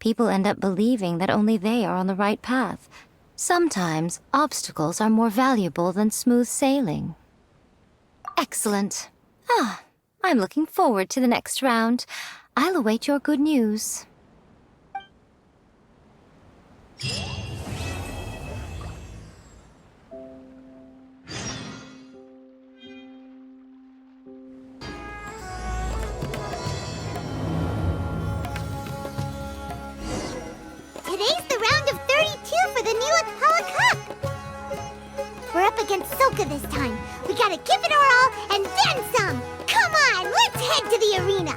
D: People end up believing that only they are on the right path. Sometimes, obstacles are more valuable than smooth sailing. Excellent. I'm looking forward to the next round. I'll await your good news.
A: Today's the round of 32 for the new Apollo Cup. We're up against Soka this time. We gotta give it our all and then some. Come on, let's head to the arena.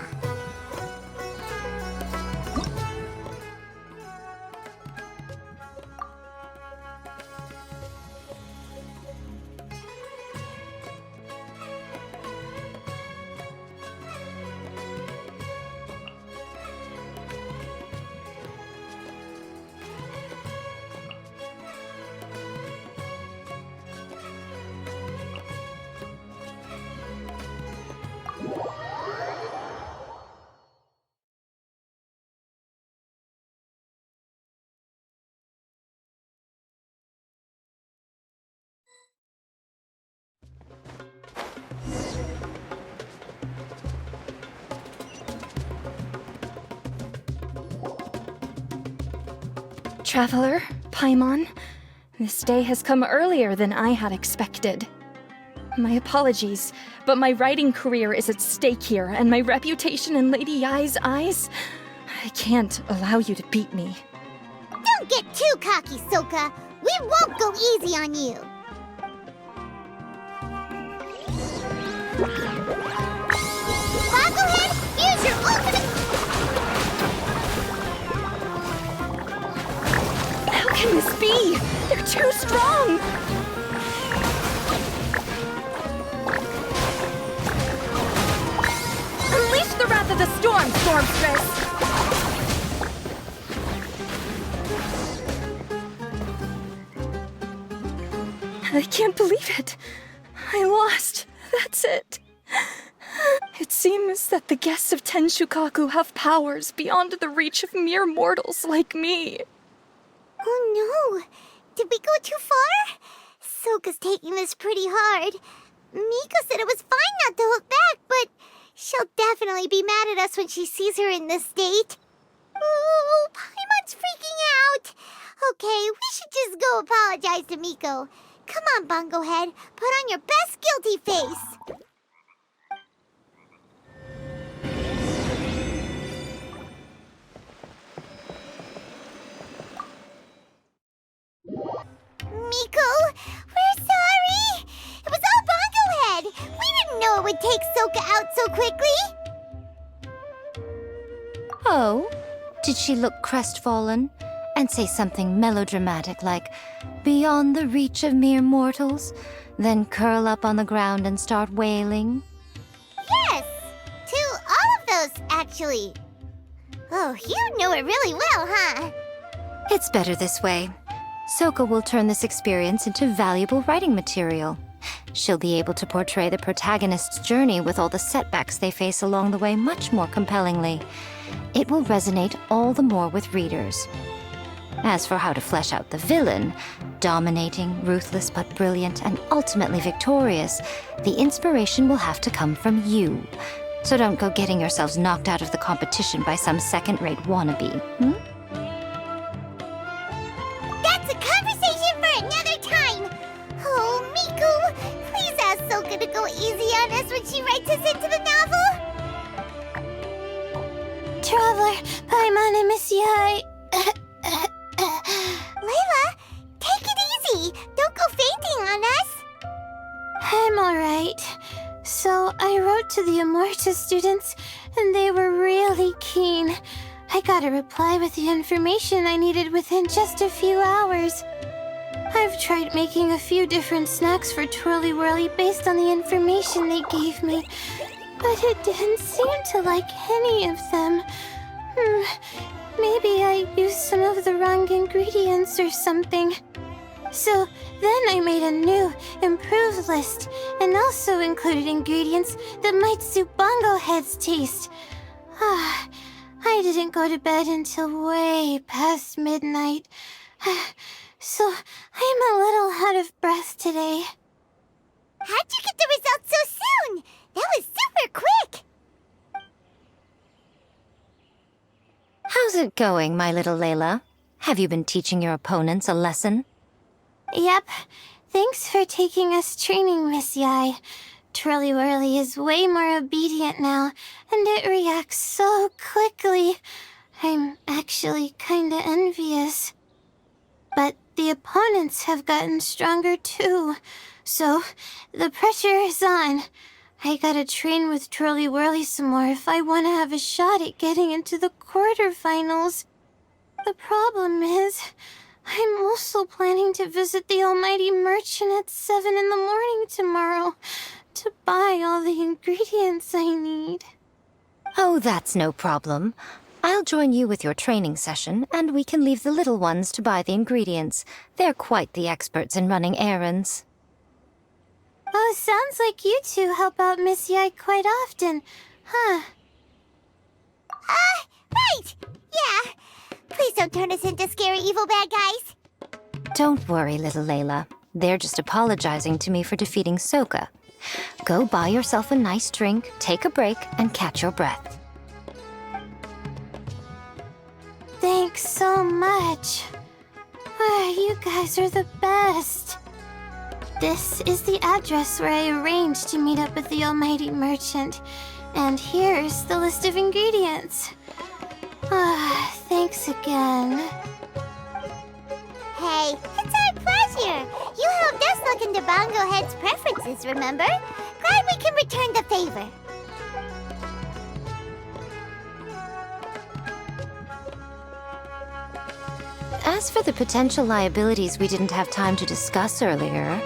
E: Traveler, Paimon, this day has come earlier than I had expected. My apologies, but my writing career is at stake here, and my reputation in Lady Yai's eyes, I can't allow you to beat me.
A: Don't get too cocky, Soka. We won't go easy on you. Bogglehead, use your ultimate...
E: How can this be? They're too strong! Unleash the wrath of the storm, Stormstress! I can't believe it. I lost. That's it. It seems that the guests of Tenshukaku have powers beyond the reach of mere mortals like me.
A: Oh no! Did we go too far? Soka's taking this pretty hard. Miko said it was fine not to look back, but she'll definitely be mad at us when she sees her in this state. Ooh, Paimon's freaking out! Okay, we should just go apologize to Miko. Come on, Bungo Head, put on your best guilty face! Miko, we're sorry! It was all Bungo Head! We didn't know it would take Soka out so quickly!
D: Oh, did she look crestfallen? And say something melodramatic like, beyond the reach of mere mortals? Then curl up on the ground and start wailing?
A: Yes! To all of those, actually. Oh, you know it really well, huh?
D: It's better this way. Soka will turn this experience into valuable writing material. She'll be able to portray the protagonist's journey with all the setbacks they face along the way much more compellingly. It will resonate all the more with readers. As for how to flesh out the villain, dominating, ruthless but brilliant, and ultimately victorious, the inspiration will have to come from you. So don't go getting yourselves knocked out of the competition by some second-rate wannabe,
A: That's a conversation for another time! Oh, Miku,
F: Traveler, Paimon, I miss you.
A: Layla, take it easy. Don't go fainting on us.
F: I'm alright. So, I wrote to the Immortus students, and they were really keen. I got a reply with the information I needed within just a few hours. I've tried making a few different snacks for Twirly Whirly based on the information they gave me, but it didn't seem to like any of them. Maybe I used some of the wrong ingredients or something. So then I made a new, improved list, and also included ingredients that might suit Bongo Head's taste. I didn't go to bed until way past midnight. So I'm a little out of breath today.
A: How'd you get the results so soon? That was super quick.
D: How's it going, my little Layla? Have you been teaching your opponents a lesson?
F: Yep. Thanks for taking us training, Miss Yai. Twirly Whirly is way more obedient now, and it reacts so quickly. I'm actually kinda envious. But the opponents have gotten stronger too, so the pressure is on. I gotta train with Twirly Whirly some more if I want to have a shot at getting into the quarterfinals. The problem is, I'm also planning to visit the Almighty Merchant at 7 in the morning tomorrow to buy all the ingredients I need.
D: Oh, that's no problem. I'll join you with your training session, and we can leave the little ones to buy the ingredients. They're quite the experts in running errands.
F: Oh, sounds like you two help out Miss Yai quite often, huh?
A: Right. Yeah. Please don't turn us into scary evil bad guys.
D: Don't worry, little Layla. They're just apologizing to me for defeating Sokka. Go buy yourself a nice drink, take a break, and catch your breath.
F: Thanks so much. You guys are the best. This is the address where I arranged to meet up with the Almighty Merchant. And here's the list of ingredients. Thanks again.
A: Hey, it's our pleasure. You helped us look into Bongo Head's preferences, remember? Glad we can return the favor.
D: As for the potential liabilities we didn't have time to discuss earlier,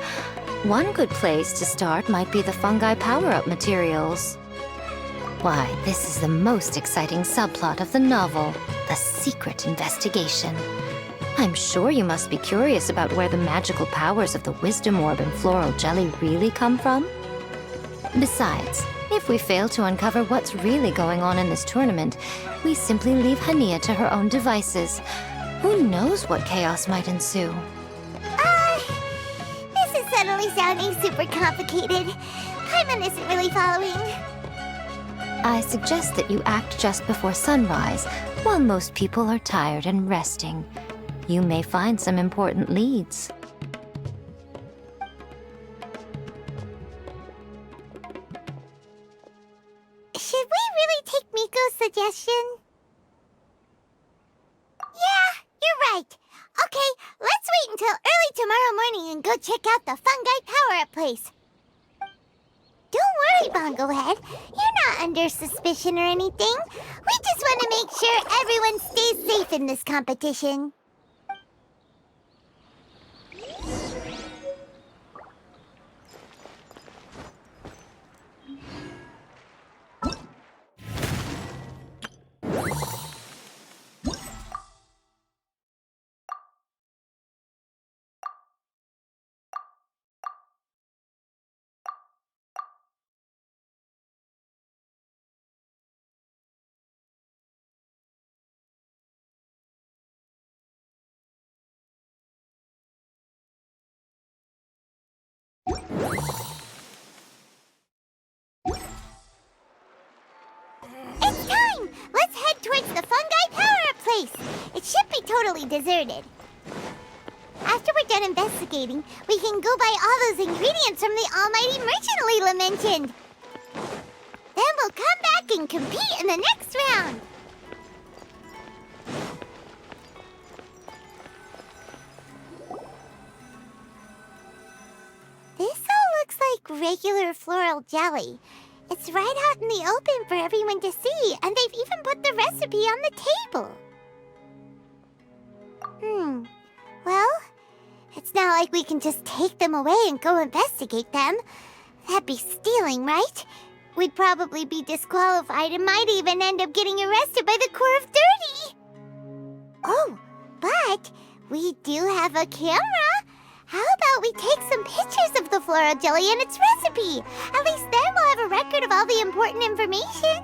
D: one good place to start might be the fungi power-up materials. Why, this is the most exciting subplot of the novel, the secret investigation. I'm sure you must be curious about where the magical powers of the Wisdom Orb and Floral Jelly really come from. Besides, if we fail to uncover what's really going on in this tournament, we simply leave Hania to her own devices. Who knows what chaos might ensue?
A: This is suddenly sounding super complicated. Paimon isn't really following.
D: I suggest that you act just before sunrise, while most people are tired and resting. You may find some important leads.
A: Should we really take Miko's suggestion? Yeah, you're right. Okay, let's wait until early tomorrow morning and go check out the fungi power-up place. Don't worry, Bongo Head. You're not under suspicion or anything. We just want to make sure everyone stays safe in this competition. It's time! Let's head towards the fungi power-up place. It should be totally deserted. After we're done investigating, we can go buy all those ingredients from the Almighty Merchant Leela mentioned. Then we'll come back and compete in the next round. regular floral jelly. It's right out in the open for everyone to see, and they've even put the recipe on the table. Well, it's not like we can just take them away and go investigate them. That'd be stealing, right? We'd probably be disqualified and might even end up getting arrested by the Corps of 30. Oh, but we do have a camera. How about we take some pictures of the floral jelly and its recipe? At least then we'll have a record of all the important information.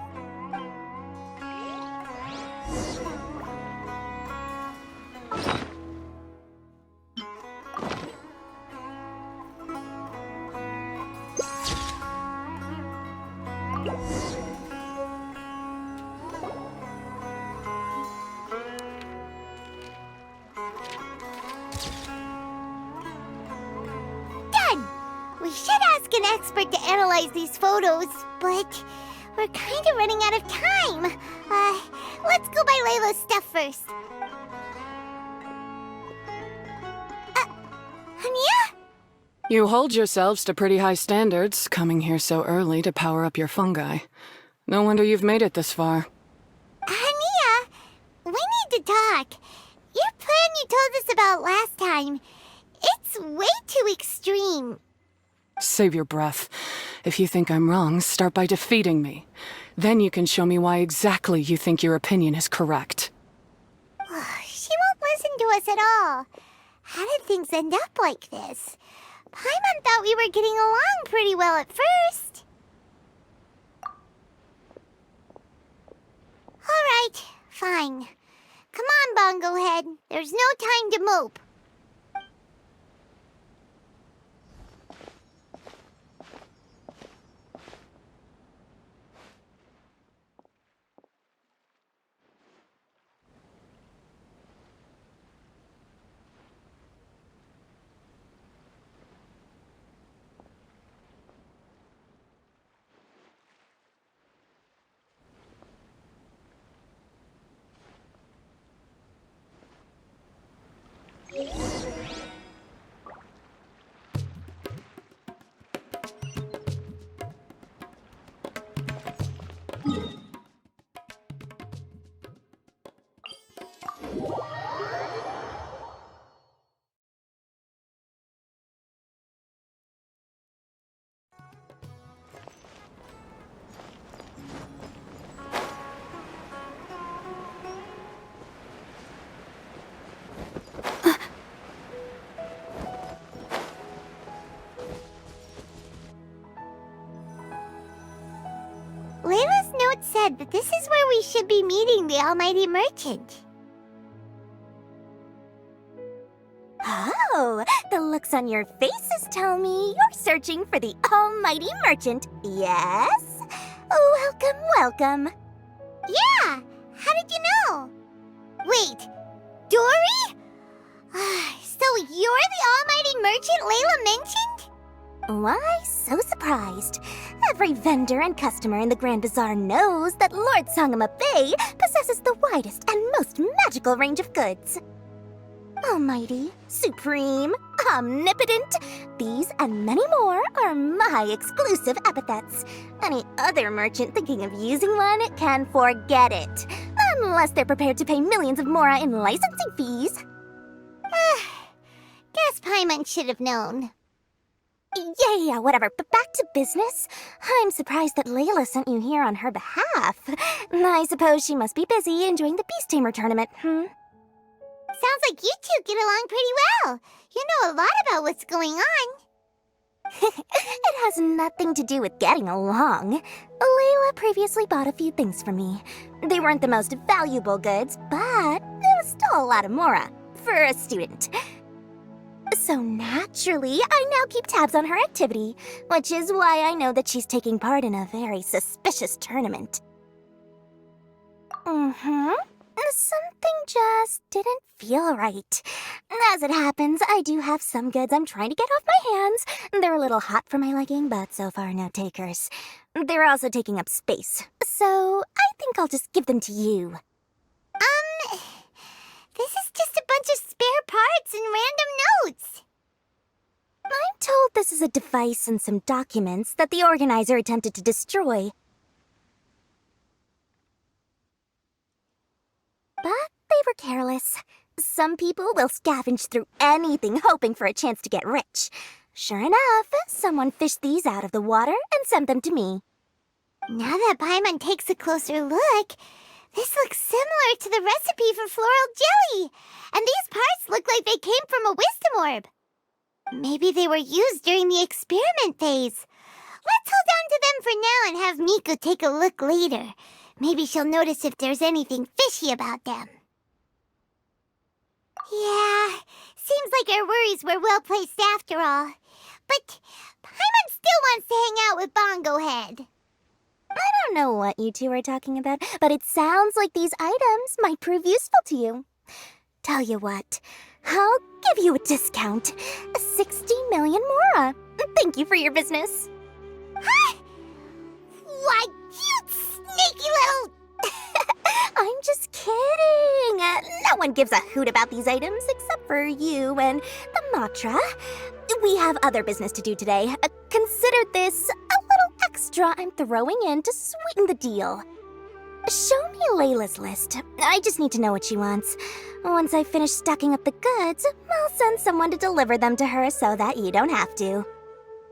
A: We should ask an expert to analyze these photos, but we're kind of running out of time. Let's go buy Layla's stuff first. Hania?
B: You hold yourselves to pretty high standards, coming here so early to power up your fungi. No wonder you've made it this far.
A: Hania, we need to talk. Your plan you told us about last time, it's way too extreme.
B: Save your breath. If you think I'm wrong, start by defeating me. Then you can show me why exactly you think your opinion is correct.
A: She won't listen to us at all. How did things end up like this? Paimon thought we were getting along pretty well at first. Alright, fine. Come on, Bongo Head. There's no time to mope. Layla's note said that this is where we should be meeting the Almighty Merchant.
J: Oh, the looks on your faces tell me you're searching for the Almighty Merchant, yes? Welcome, welcome.
A: Yeah! How did you know? Wait, Dory? So you're the Almighty Merchant Layla mentioned?
J: Why so surprised? Every vendor and customer in the Grand Bazaar knows that Lord Sangama Bay possesses the widest and most magical range of goods. Almighty, supreme, omnipotent, these and many more are my exclusive epithets. Any other merchant thinking of using one can forget it, unless they're prepared to pay millions of mora in licensing fees.
A: Guess Paimon should have known.
J: Yeah, whatever, but back to business. I'm surprised that Layla sent you here on her behalf. I suppose she must be busy enjoying the Beast Tamer tournament,
A: Sounds like you two get along pretty well. You know a lot about what's going on.
J: It has nothing to do with getting along. Layla previously bought a few things from me. They weren't the most valuable goods, but it was still a lot of mora for a student. So naturally, I now keep tabs on her activity, which is why I know that she's taking part in a very suspicious tournament. Something just didn't feel right. As it happens, I do have some goods I'm trying to get off my hands. They're a little hot for my liking, but so far no takers. They're also taking up space, so I think I'll just give them to you.
A: This is just a bunch of spare parts and random notes.
J: I'm told this is a device and some documents that the organizer attempted to destroy. But they were careless. Some people will scavenge through anything hoping for a chance to get rich. Sure enough, someone fished these out of the water and sent them to me.
A: Now that Paimon takes a closer look, this looks similar to the recipe for floral jelly. And these parts look like they came from a wisdom orb. Maybe they were used during the experiment phase. Let's hold on to them for now and have Miku take a look later. Maybe she'll notice if there's anything fishy about them. Yeah, seems like our worries were well placed after all. But Paimon still wants to hang out with Bongo Head.
J: I don't know what you two are talking about, but it sounds like these items might prove useful to you. Tell you what, I'll give you a discount. 60 million mora. Thank you for your business.
A: Huh? Why, you sneaky little...
J: I'm just kidding. No one gives a hoot about these items except for you and the Matra. We have other business to do today. Consider this a little extra I'm throwing in to sweeten the deal. Show me Layla's list. I just need to know what she wants. Once I finish stacking up the goods, I'll send someone to deliver them to her so that you don't have to.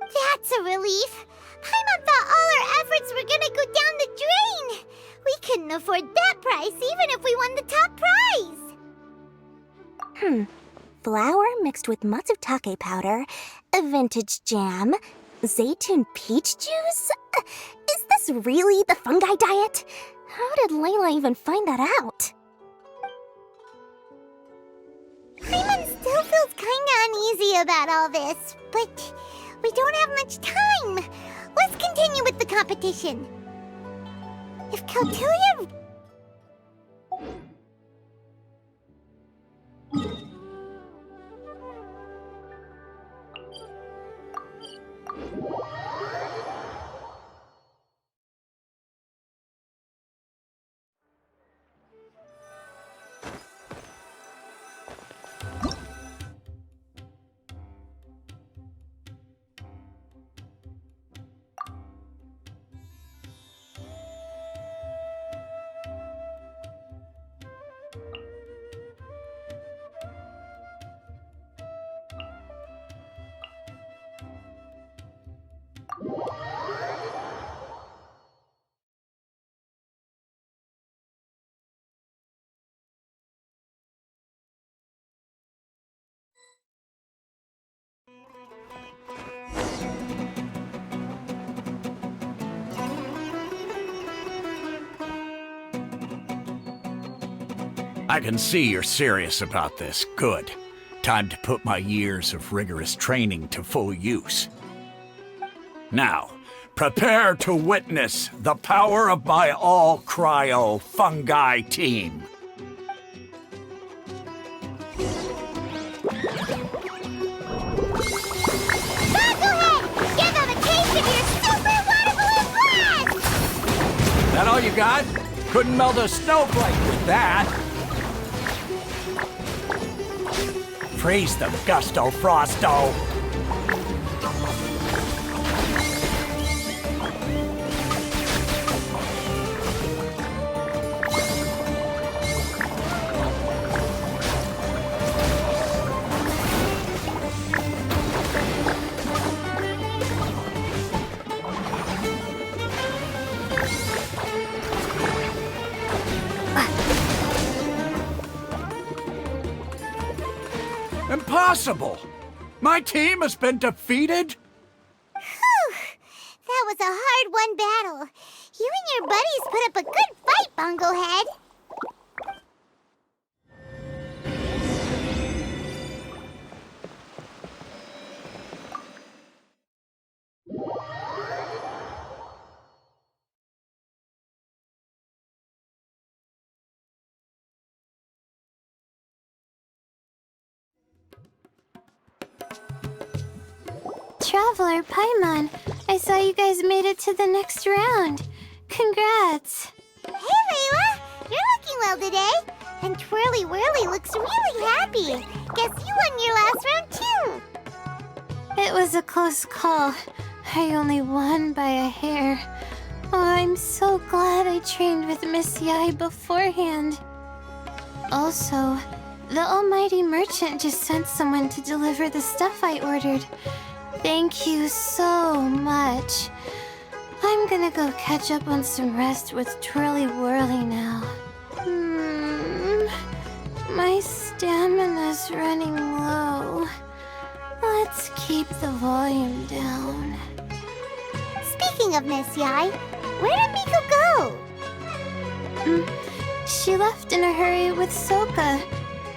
A: That's a relief. Paimon thought all our efforts were gonna go down the drain. We couldn't afford that price even if we won the top prize.
J: Flour mixed with matsutake powder, a vintage jam, zaytun peach juice? Is this really the fungi diet? How did Layla even find that out?
A: Paimon still feels kinda uneasy about all this, but we don't have much time. Let's continue with the competition. If Kautilya...
G: I can see you're serious about this. Good. Time to put my years of rigorous training to full use. Now, prepare to witness the power of my all-cryo fungi team.
A: Give them a taste of your super water balloon blast!
G: That all you got? Couldn't melt a snowflake with that. Freeze them, Gusto Frosto. Impossible! My team has been defeated?
A: Whew! That was a hard-won battle. You and your buddies put up a good fight, Bongo Head.
F: Traveler, Paimon, I saw you guys made it to the next round. Congrats.
A: Hey, Layla! You're looking well today. And Twirly Whirly looks really happy. Guess you won your last round, too.
F: It was a close call. I only won by a hair. Oh, I'm so glad I trained with Miss Yai beforehand. Also, the almighty merchant just sent someone to deliver the stuff I ordered. Thank you so much. I'm gonna go catch up on some rest with Twirly Whirly now. My stamina's running low. Let's keep the volume down.
A: Speaking of Miss Yai, where did Miko go?
F: She left in a hurry with Soka.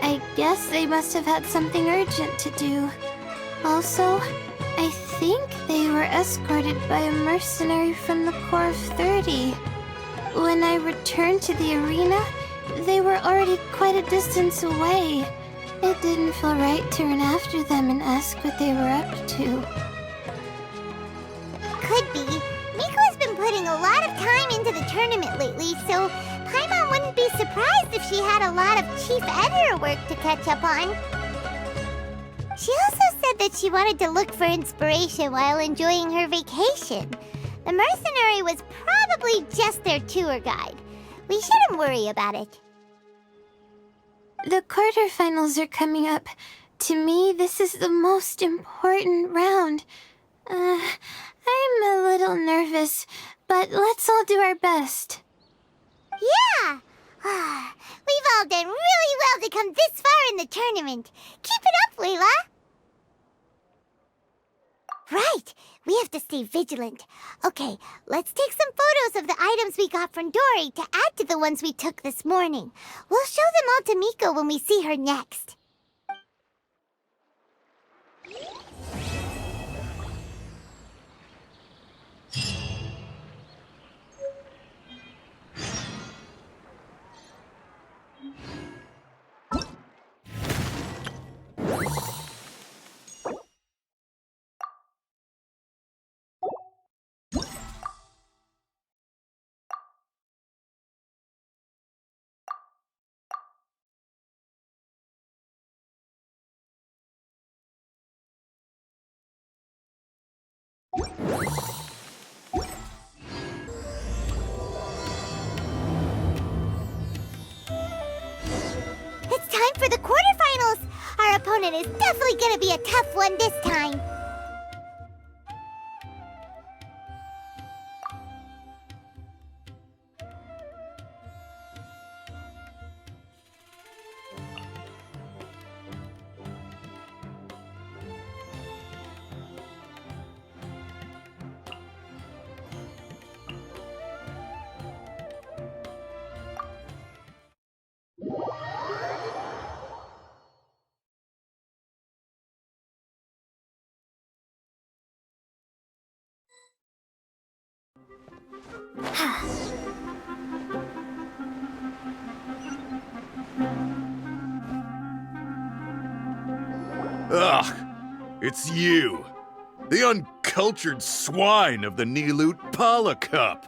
F: I guess they must have had something urgent to do. Also, I think they were escorted by a mercenary from the Corps of 30. When I returned to the arena, they were already quite a distance away. It didn't feel right to run after them and ask what they were up to.
A: Could be. Miko's been putting a lot of time into the tournament lately, so Paimon wouldn't be surprised if she had a lot of chief editor work to catch up on. She also said that she wanted to look for inspiration while enjoying her vacation. The mercenary was probably just their tour guide. We shouldn't worry about it.
F: The quarterfinals are coming up. To me, this is the most important round. I'm a little nervous, but let's all do our best.
A: Yeah! We've all done really well to come this far in the tournament. Keep it up, Layla! Right! We have to stay vigilant. Okay, let's take some photos of the items we got from Dory to add to the ones we took this morning. We'll show them all to Miko when we see her next. It's time for the quarterfinals! Our opponent is definitely gonna be a tough one this time.
K: Ugh, it's you. The uncultured swine of the Nilut Pala Cup.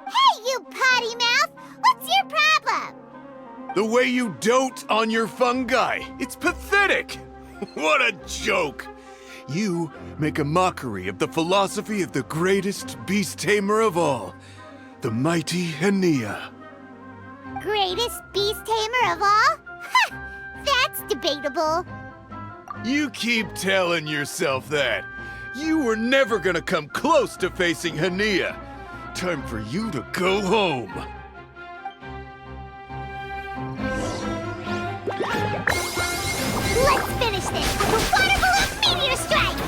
A: Hey, you potty mouth! What's your problem?
K: The way you dote on your fungi. It's pathetic. What a joke. You make a mockery of the philosophy of the greatest beast tamer of all, the mighty Hania.
A: Greatest beast tamer of all? Ha! That's debatable.
K: You keep telling yourself that. You were never gonna come close to facing Hania. Time for you to go home.
A: Let's finish this with a water balloon meteor strike!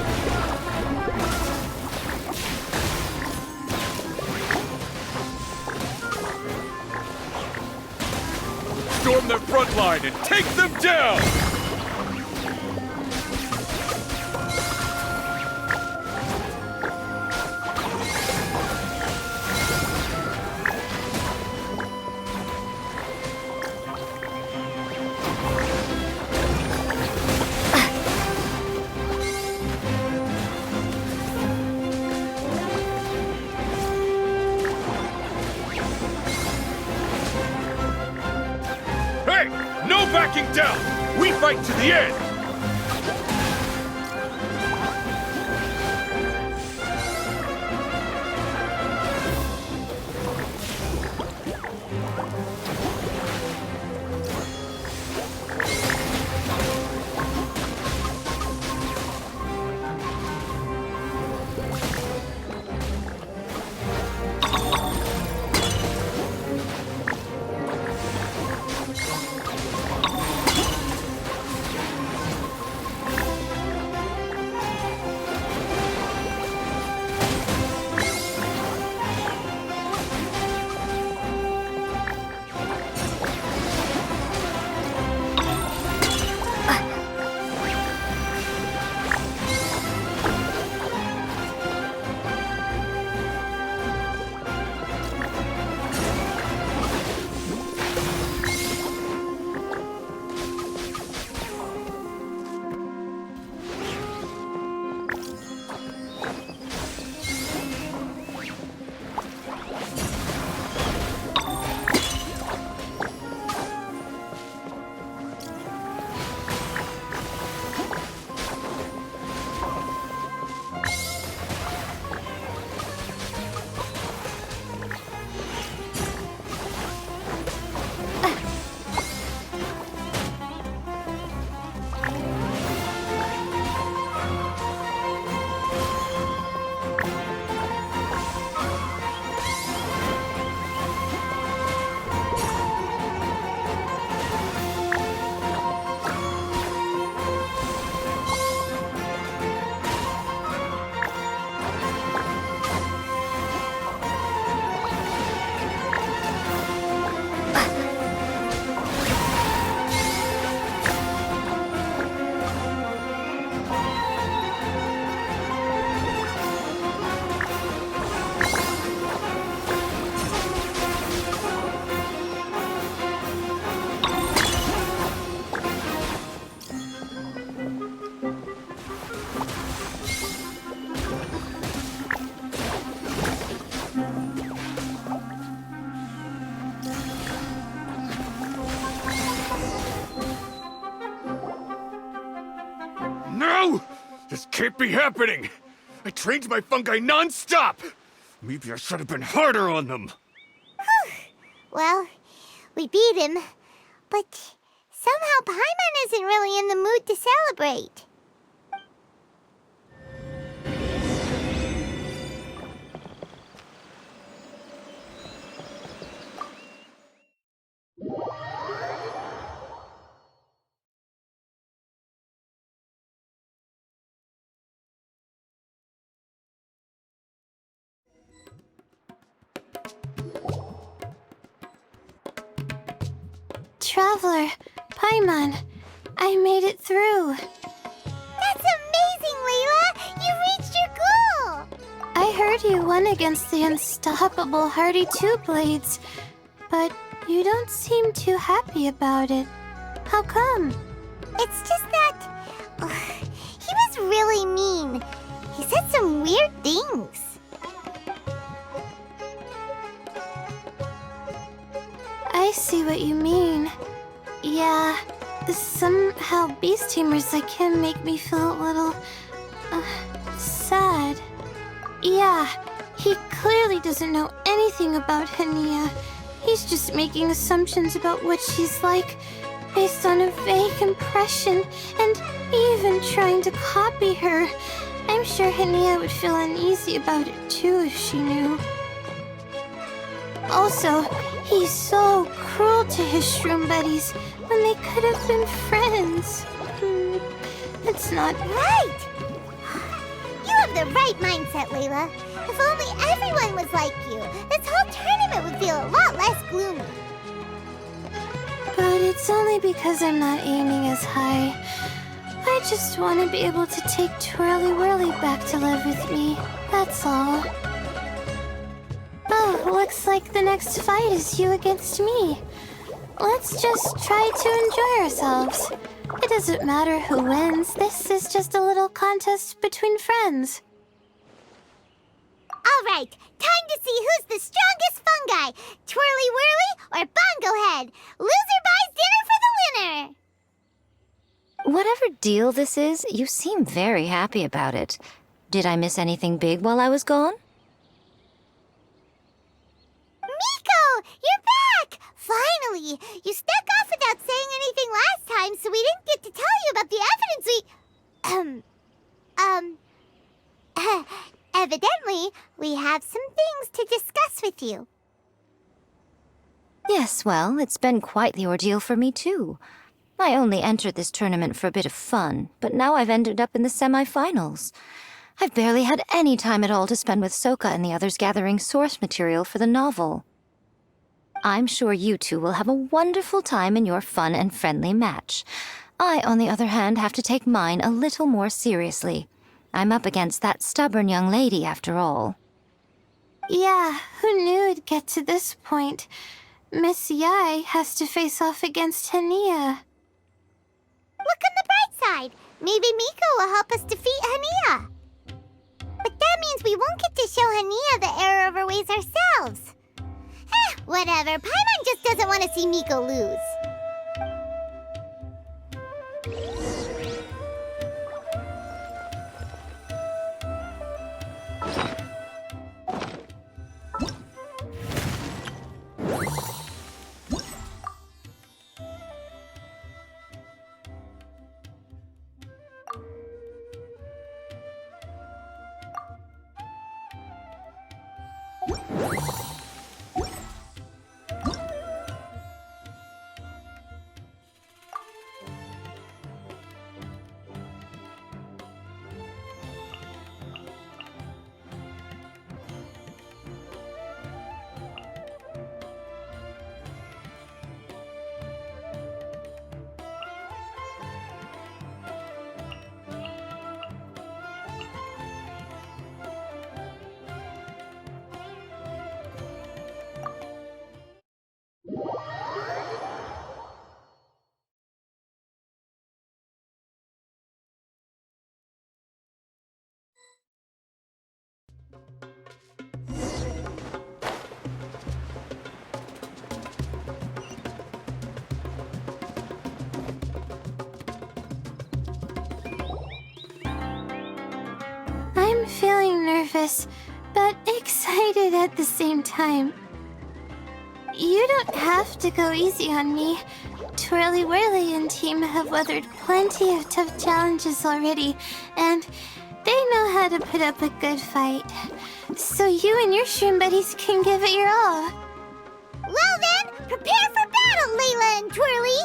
K: Storm their front line and take them down! Hey! No backing down! We fight to the end! No! This can't be happening! I trained my fungi non-stop! Maybe I should have been harder on them.
A: Well, we beat him, but somehow Paimon isn't really in the mood to celebrate.
F: Traveler, Paimon, I made it through.
A: That's amazing, Layla! You reached your goal!
F: I heard you won against the unstoppable Hardy Two-Blades, but you don't seem too happy about it. How come?
A: It's just that... he was really mean. He said some weird things.
F: I see what you mean. Yeah, somehow beast tamers like him make me feel a little... sad. Yeah, he clearly doesn't know anything about Hania. He's just making assumptions about what she's like, based on a vague impression, and even trying to copy her. I'm sure Hania would feel uneasy about it too if she knew. Also, he's so cruel to his shroom buddies when they could have been friends. It's not
A: right. You have the right mindset, Layla. If only everyone was like you, this whole tournament would feel a lot less gloomy.
F: But it's only because I'm not aiming as high. I just want to be able to take Twirly Whirly back to live with me. That's all. Oh, looks like the next fight is you against me. Let's just try to enjoy ourselves. It doesn't matter who wins. This is just a little contest between friends.
A: All right, time to see who's the strongest fungi, Twirly Whirly or Bongo Head. Loser buys dinner for the winner.
D: Whatever deal this is, you seem very happy about it. Did I miss anything big while I was gone?
A: Miko, you're back! Finally! You snuck off without saying anything last time, so we didn't get to tell you about the evidence evidently, we have some things to discuss with you.
D: Yes, well, it's been quite the ordeal for me, too. I only entered this tournament for a bit of fun, but now I've ended up in the semi-finals. I've barely had any time at all to spend with Soka and the others gathering source material for the novel. I'm sure you two will have a wonderful time in your fun and friendly match. I, on the other hand, have to take mine a little more seriously. I'm up against that stubborn young lady, after all.
F: Yeah, who knew it'd get to this point? Miss Yai has to face off against Hania.
A: Look on the bright side. Maybe Miko will help us defeat Hania. But that means we won't get to show Hania the error of our ways ourselves. Whatever. Paimon just doesn't want to see Miko lose.
F: feeling nervous, but excited at the same time. You don't have to go easy on me. Twirly Whirly and team have weathered plenty of tough challenges already, and they know how to put up a good fight. So you and your shroom buddies can give it your all.
A: Well then, prepare for battle, Layla and Twirly!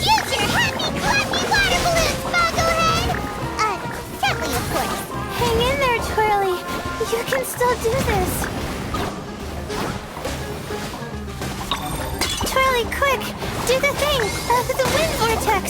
A: Use your happy, clappy water balloons, Bogglehead! Sadly, of course.
F: Hang in there, Twirly. You can still do this. Twirly, quick! Do the thing! The wind vortex!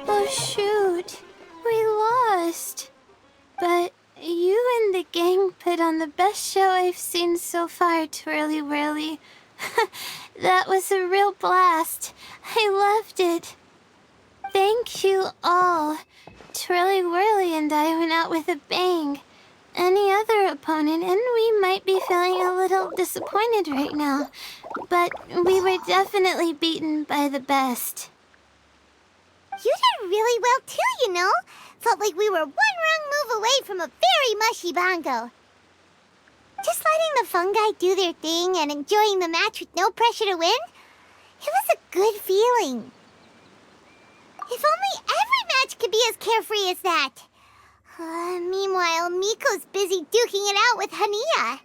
F: Oh shoot, we lost. But you and the gang put on the best show I've seen so far, Twirly Whirly. That was a real blast. I loved it. Thank you all. Twirly Whirly and I went out with a bang. Any other opponent, and we might be feeling a little disappointed right now, but we were definitely beaten by the best.
A: You did really well too, you know. Felt like we were one wrong move away from a very mushy bongo. Just letting the fungi do their thing and enjoying the match with no pressure to win, it was a good feeling. If only every match could be as carefree as that. Meanwhile, Miko's busy duking it out with Hania.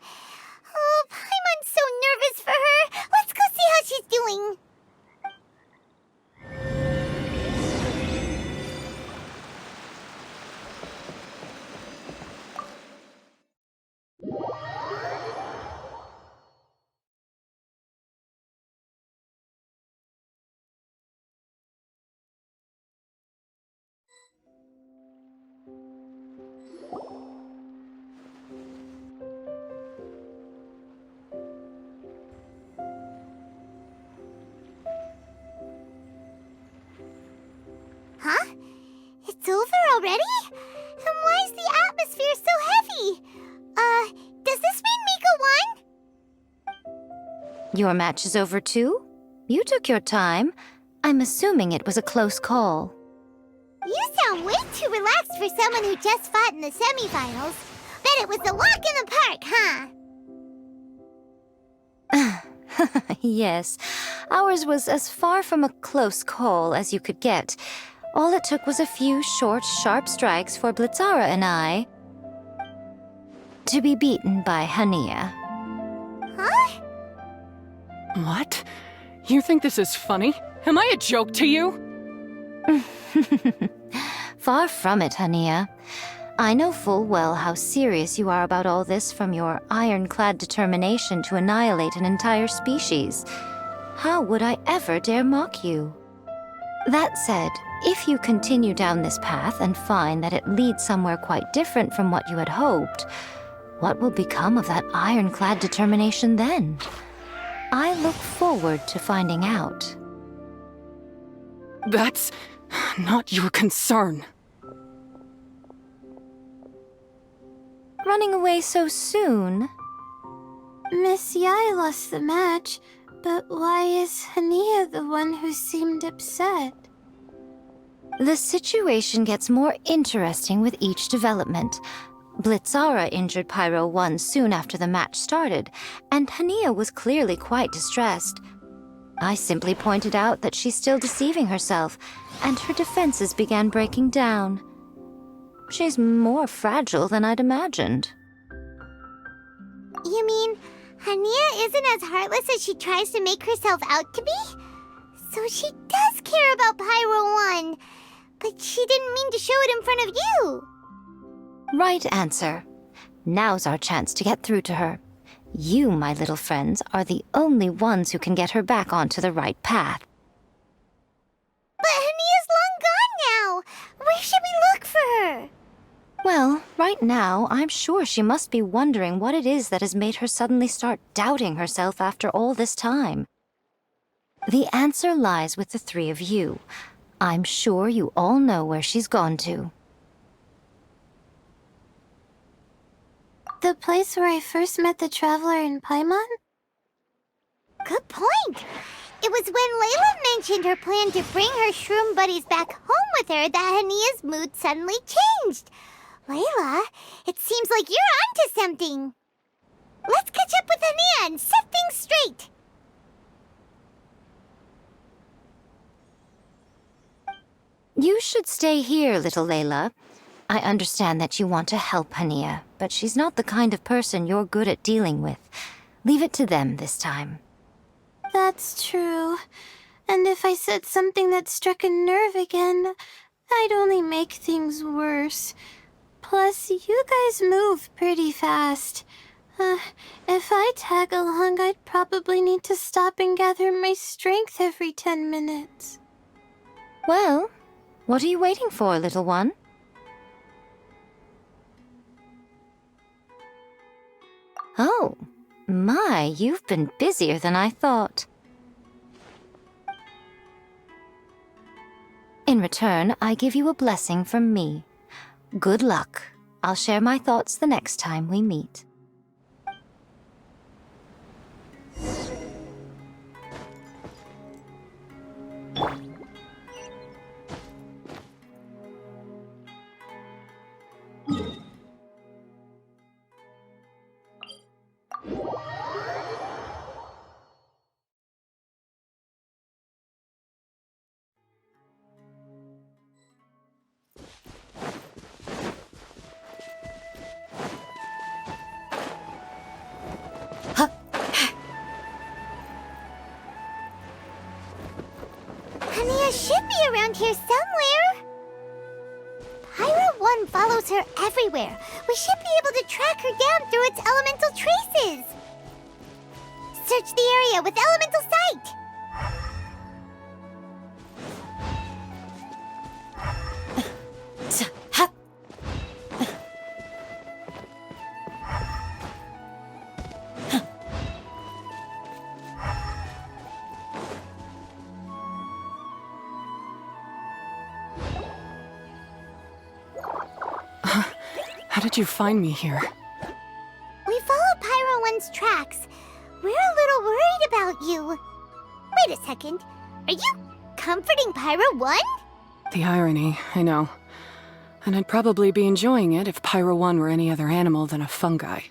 A: Oh, Paimon's so nervous for her. Let's go see how she's doing. Huh? It's over already? And why is the atmosphere so heavy? Does this mean Miko won?
D: Your match is over too? You took your time. I'm assuming it was a close call.
A: You sound way too relaxed for someone who just fought in the semifinals. Bet it was a walk in the park, huh?
D: Yes, ours was as far from a close call as you could get. All it took was a few short, sharp strikes for Blitzara and I to be beaten by Hania.
A: Huh?
B: What? You think this is funny? Am I a joke to you?
D: Far from it, Hania. I know full well how serious you are about all this from your ironclad determination to annihilate an entire species. How would I ever dare mock you? That said, if you continue down this path and find that it leads somewhere quite different from what you had hoped, what will become of that ironclad determination then? I look forward to finding out.
B: That's not your concern.
D: Running away so soon?
F: Miss Yai lost the match, but why is Hania the one who seemed upset?
D: The situation gets more interesting with each development. Blitzara injured Pyro 1 soon after the match started, and Hania was clearly quite distressed. I simply pointed out that she's still deceiving herself, and her defenses began breaking down. She's more fragile than I'd imagined.
A: You mean Hania isn't as heartless as she tries to make herself out to be? So she does care about Pyro 1, but she didn't mean to show it in front of you.
D: Right answer. Now's our chance to get through to her. You, my little friends, are the only ones who can get her back onto the right path.
A: But Hania's long gone now. Where should we look for her?
D: Well, right now, I'm sure she must be wondering what it is that has made her suddenly start doubting herself after all this time. The answer lies with the three of you. I'm sure you all know where she's gone to.
F: The place where I first met the traveler in Paimon?
A: Good point. It was when Layla mentioned her plan to bring her shroom buddies back home with her that Hania's mood suddenly changed. Layla, it seems like you're onto something. Let's catch up with Hania and set things straight.
D: You should stay here, little Layla. I understand that you want to help Hania, but she's not the kind of person you're good at dealing with. Leave it to them this time.
F: That's true. And if I said something that struck a nerve again, I'd only make things worse. Plus, you guys move pretty fast. If I tag along, I'd probably need to stop and gather my strength every 10 minutes.
D: Well, what are you waiting for, little one? Oh, my, you've been busier than I thought. In return, I give you a blessing from me. Good luck. I'll share my thoughts the next time we meet.
A: Hania should be around here somewhere. Pyro 1 follows her everywhere. We should be able to track her down through its elemental traces. Search the area with elemental sight.
B: How did you find me here?
A: We follow Pyro 1's tracks. We're a little worried about you. Wait a second. Are you comforting Pyro 1?
B: The irony, I know. And I'd probably be enjoying it if Pyro 1 were any other animal than a fungi.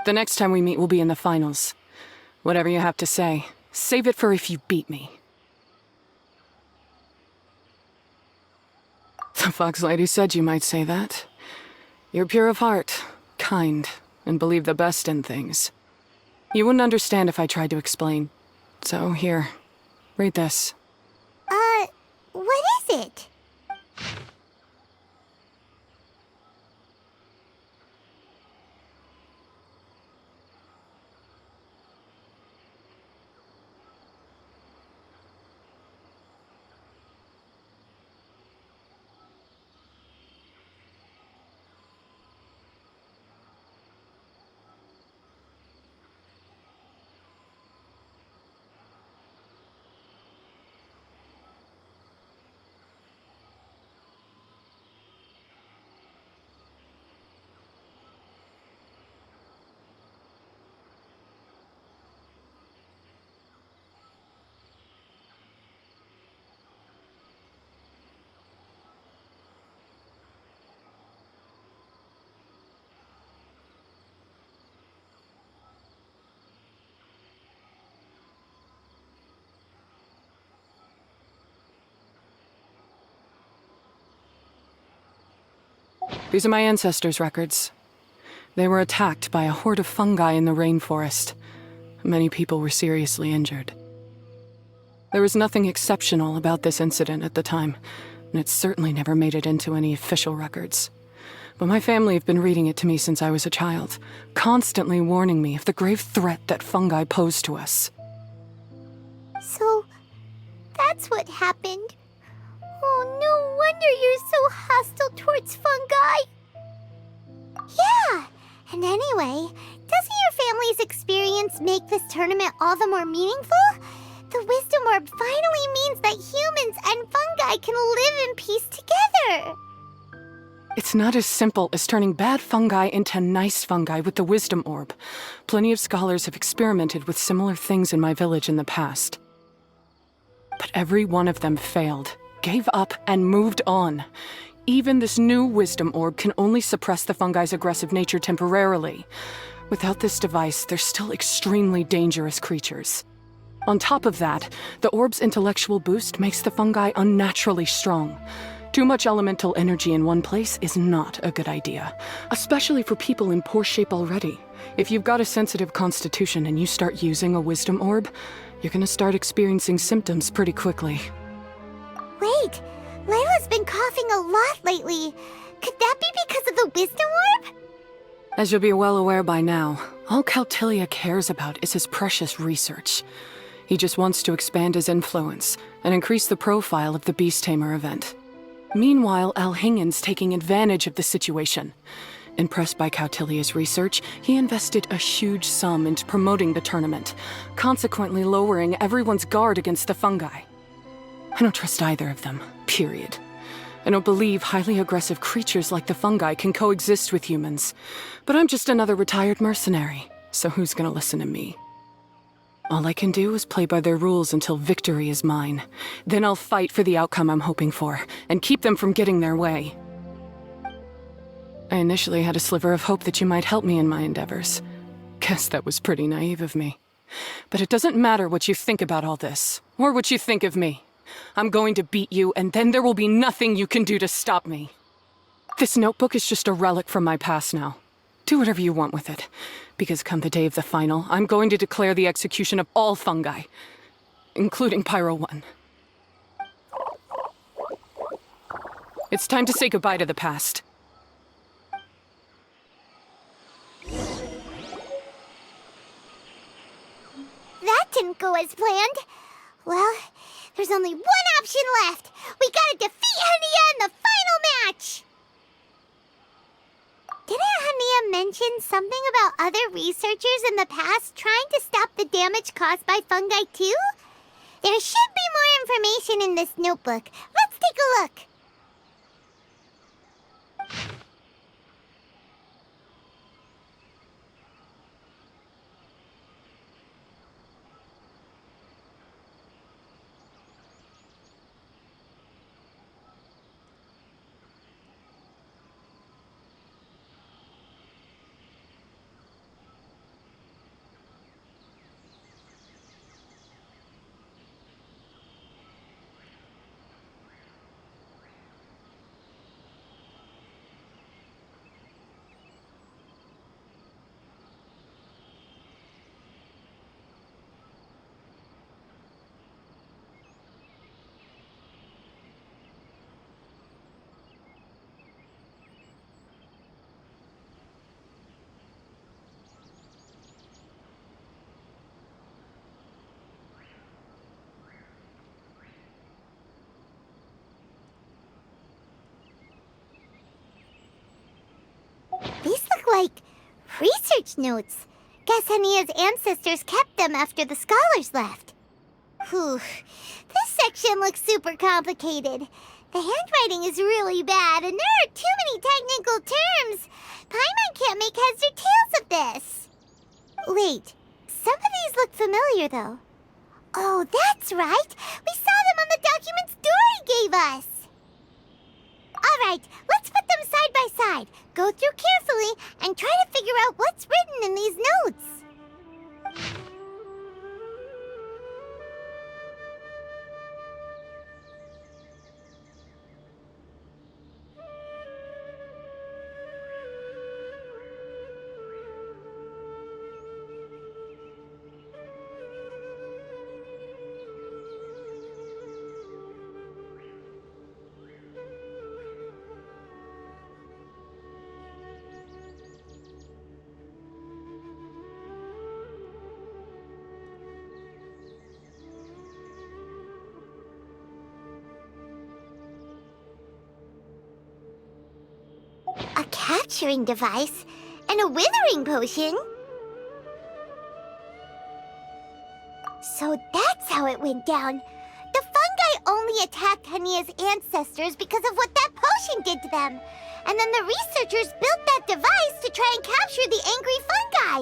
B: The next time we meet will be in the finals. Whatever you have to say, save it for if you beat me. The Fox Lady said you might say that. You're pure of heart, kind, and believe the best in things. You wouldn't understand if I tried to explain. So here, read this.
A: What is it?
B: These are my ancestors' records. They were attacked by a horde of fungi in the rainforest. Many people were seriously injured. There was nothing exceptional about this incident at the time, and it certainly never made it into any official records. but my family have been reading it to me since I was a child, constantly warning me of the grave threat that fungi pose to us.
A: So, that's what happened. Oh, no wonder you're so hostile towards fungi. Yeah, and anyway, doesn't your family's experience make this tournament all the more meaningful? The Wisdom Orb finally means that humans and fungi can live in peace together.
B: It's not as simple as turning bad fungi into nice fungi with the Wisdom Orb. Plenty of scholars have experimented with similar things in my village in the past. But every one of them failed, gave up, and moved on. Even this new Wisdom Orb can only suppress the fungi's aggressive nature temporarily. Without this device, they're still extremely dangerous creatures. On top of that, the orb's intellectual boost makes the fungi unnaturally strong. Too much elemental energy in one place is not a good idea, especially for people in poor shape already. If you've got a sensitive constitution and you start using a Wisdom Orb, you're gonna start experiencing symptoms pretty quickly.
A: Wait, Layla's been coughing a lot lately. Could that be because of the Wisdom Orb?
B: As you'll be well aware by now, all Cautilia cares about is his precious research. He just wants to expand his influence and increase the profile of the Beast Tamer event. Meanwhile, Alhingen's taking advantage of the situation. Impressed by Cautilia's research, he invested a huge sum into promoting the tournament, consequently lowering everyone's guard against the fungi. I don't trust either of them, period. I don't believe highly aggressive creatures like the fungi can coexist with humans. But I'm just another retired mercenary, so who's gonna listen to me? All I can do is play by their rules until victory is mine. Then I'll fight for the outcome I'm hoping for, and keep them from getting their way. I initially had a sliver of hope that you might help me in my endeavors. Guess that was pretty naive of me. But it doesn't matter what you think about all this, or what you think of me. I'm going to beat you, and then there will be nothing you can do to stop me. This notebook is just a relic from my past now. Do whatever you want with it, because come the day of the final, I'm going to declare the execution of all fungi, including Pyro 1. It's time to say goodbye to the past.
A: That didn't go as planned. Well, there's only one option left. We gotta defeat Hania in the final match! Didn't Hania mention something about other researchers in the past trying to stop the damage caused by fungi too? There should be more information in this notebook. Let's take a look. These look like research notes. Guess Hania's ancestors kept them after the scholars left. Whew. This section looks super complicated. The handwriting is really bad, and there are too many technical terms. Paimon can't make heads or tails of this. Wait, some of these look familiar, though. Oh, that's right. We saw them on the documents Dory gave us. All right, let's put them side by side, go through carefully, and try to figure out what's written in these notes. capturing device, and a withering potion. So that's how it went down. The fungi only attacked Hania's ancestors because of what that potion did to them. And then the researchers built that device to try and capture the angry fungi.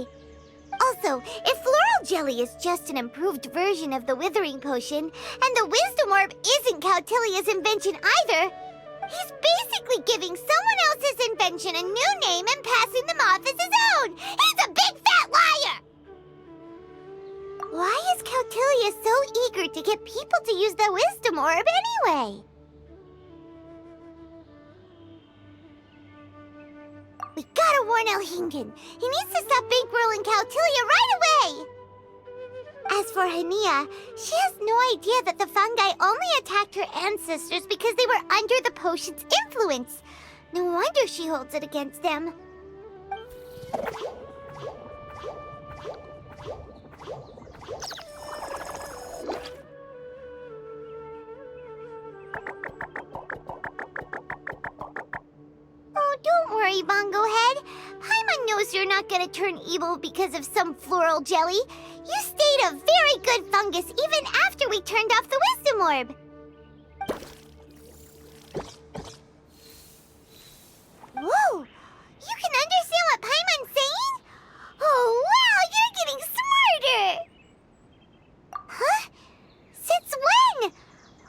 A: Also, if floral jelly is just an improved version of the withering potion, and the wisdom orb isn't Cautilia's invention either, he's basically giving someone else's invention a new name and passing them off as his own. He's a big fat liar! Why is Cautilia so eager to get people to use the wisdom orb anyway? We gotta warn Elhingen. He needs to stop bankrolling Cautilia right away! As for Hania, she has no idea that the fungi only attacked her ancestors because they were under the potion's influence. No wonder she holds it against them. Oh, don't worry, Bongo Head. Paimon knows you're not gonna turn evil because of some floral jelly. You stayed a very good fungus even after we turned off the wisdom orb. Whoa! You can understand what Paimon's saying? Oh, wow! You're getting smarter! Huh? Since when?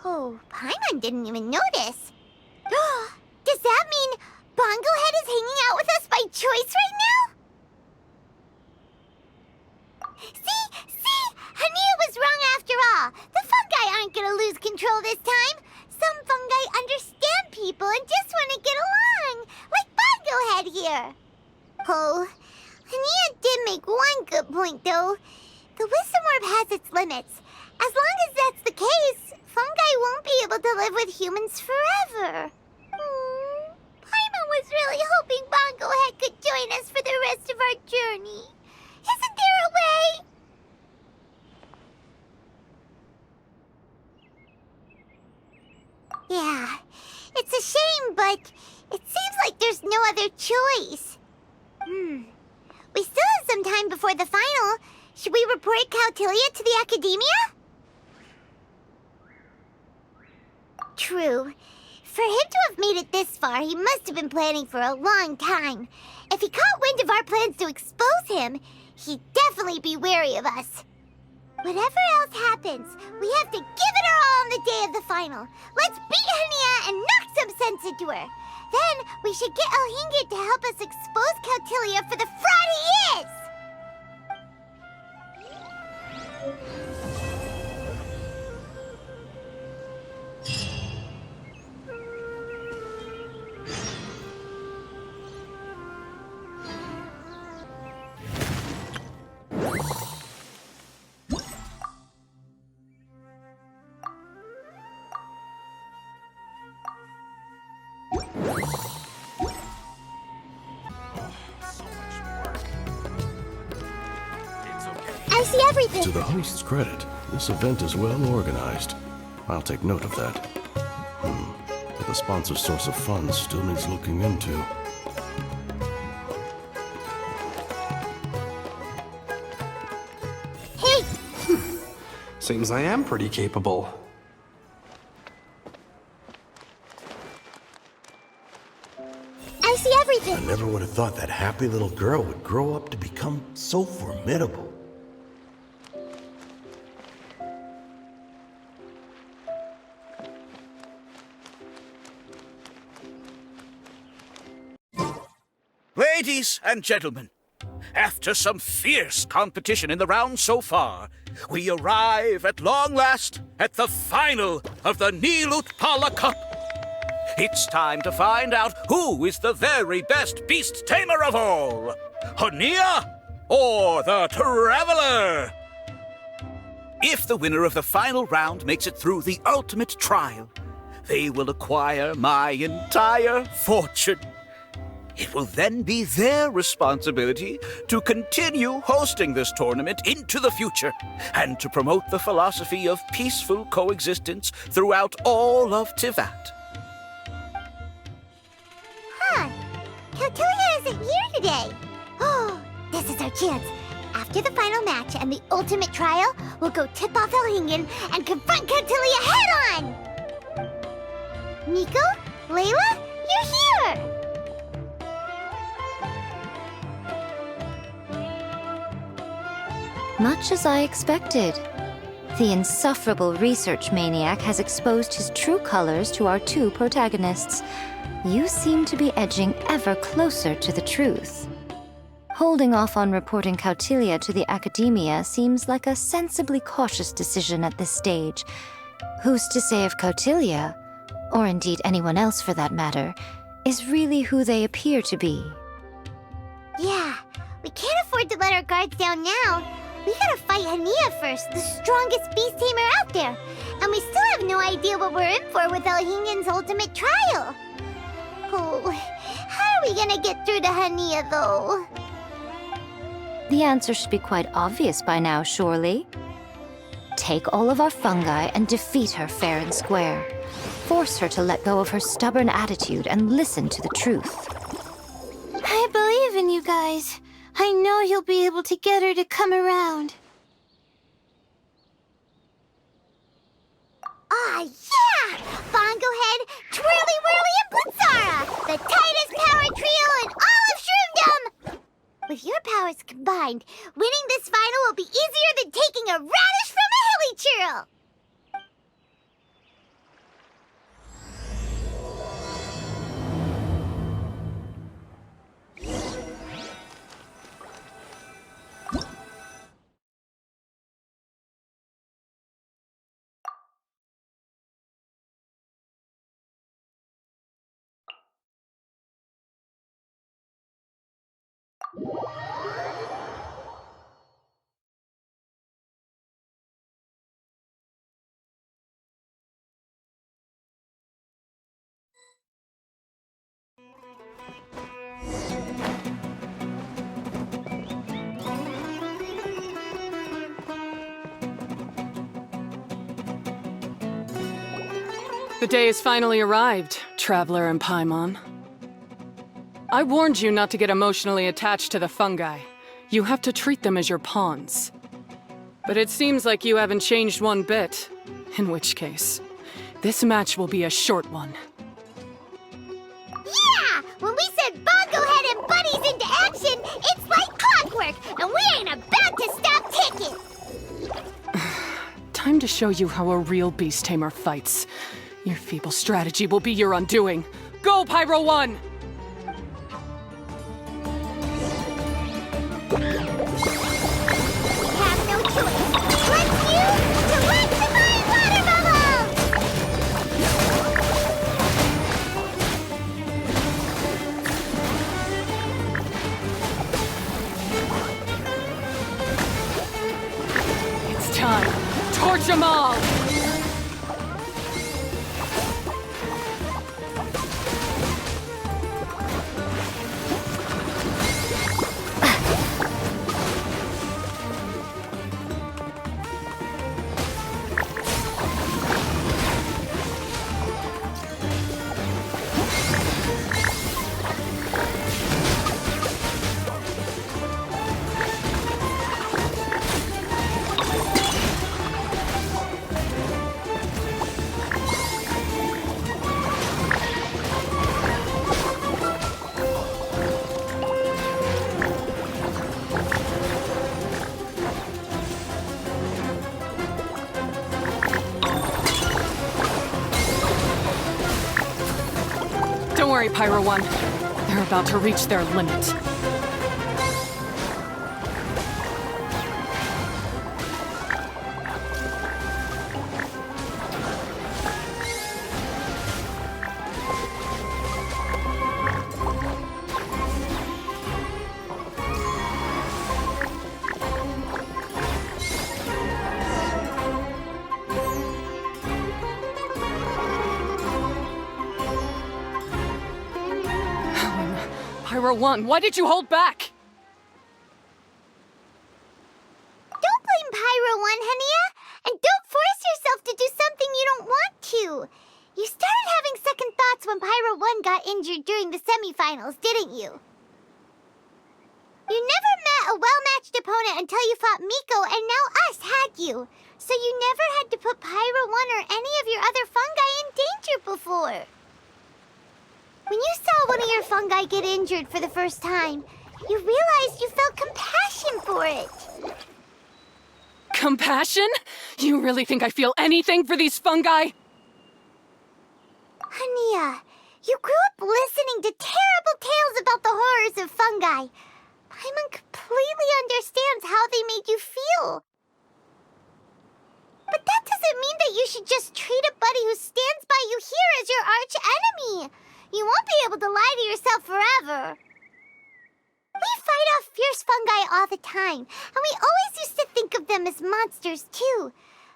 A: Oh, Paimon didn't even notice. Does that mean Bongo Head is hanging out with us by choice right now? See? Hania was wrong after all. The fungi aren't gonna lose control this time. Some fungi understand people and just want to get along, like Bongo Head here. Oh, Hania did make one good point, though. The wisdom orb has its limits. As long as that's the case, fungi won't be able to live with humans forever. Paimon was really hoping Bongo Head could join us for the rest of our journey. Isn't there a way? Yeah, it's a shame, but it seems like there's no other choice. We still have some time before the final. Should we report Cautilia to the academia? True. For him to have made it this far, he must have been planning for a long time. If he caught wind of our plans to expose him, he'd definitely be wary of us. Whatever else happens, we have to give it our all on the day of the final. Let's beat Hania and knock some sense into her. Then we should get Elhingen to help us expose Cautilia for the fraud he is! I see everything.
L: To the host's credit, this event is well organized. I'll take note of that. But the sponsor's source of funds still needs looking into.
A: Hey!
M: Seems I am pretty capable.
A: I see everything.
N: I never would have thought that happy little girl would grow up to become so formidable.
G: Ladies and gentlemen, after some fierce competition in the round so far, we arrive at long last at the final of the Nilut Pala Cup. It's time to find out who is the very best beast tamer of all, Hania or the Traveler. If the winner of the final round makes it through the ultimate trial, they will acquire my entire fortune. It will then be their responsibility to continue hosting this tournament into the future and to promote the philosophy of peaceful coexistence throughout all of Tivat.
A: Huh. Cautelia isn't here today. Oh, this is our chance. After the final match and the ultimate trial, we'll go tip off Elhingen and confront Cautelia head-on! Nico? Layla? You're here!
D: Much as I expected. The insufferable research maniac has exposed his true colors to our two protagonists. You seem to be edging ever closer to the truth. Holding off on reporting Cautelia to the Academia seems like a sensibly cautious decision at this stage. Who's to say if Cautelia, or indeed anyone else for that matter, is really who they appear to be?
A: Yeah, we can't afford to let our guards down now. We gotta fight Hania first, the strongest beast tamer out there. And we still have no idea what we're in for with Elhingen's ultimate trial. Oh, how are we gonna get through to Hania, though?
D: The answer should be quite obvious by now, surely. Take all of our fungi and defeat her fair and square. Force her to let go of her stubborn attitude and listen to the truth.
F: I believe in you guys. I know you'll be able to get her to come around.
A: Ah, yeah! Bongo Head, Twirly Whirly, and Blitzara! The tightest power trio in all of Shroomdom! With your powers combined, winning this final will be easier than taking a radish from a hilly churl!
B: The day has finally arrived, Traveler and Paimon. I warned you not to get emotionally attached to the fungi. You have to treat them as your pawns. But it seems like you haven't changed one bit. In which case, this match will be a short one.
A: Yeah! When we send Bongo Head and buddies into action, it's like clockwork, and we ain't about to stop ticking!
B: Time to show you how a real beast tamer fights. Your feeble strategy will be your undoing. Go, Pyro 1!
A: Have no choice. Let's use to let divine water bubbles!
B: It's time. Torch them all! Don't worry, Pyro 1. They're about to reach their limit. Pyro 1, why did you hold back?
A: Don't blame Pyro 1, Hania! And don't force yourself to do something you don't want to! You started having second thoughts when Pyro 1 got injured during the semifinals, didn't you? You never met a well-matched opponent until you fought Miko, and now us had you. So you never had to put Pyro 1 or any of your other fungi in danger before. When you saw one of your fungi get injured for the first time, you realized you felt compassion for it.
B: Compassion? You really think I feel anything for these fungi?
A: Hania, you grew up listening to terrible tales about the horrors of fungi. Paimon completely understands how they made you feel. But that doesn't mean that you should just treat a buddy who stands by you here as your arch enemy. You won't be able to lie to yourself forever. We fight off fierce fungi all the time, and we always used to think of them as monsters too.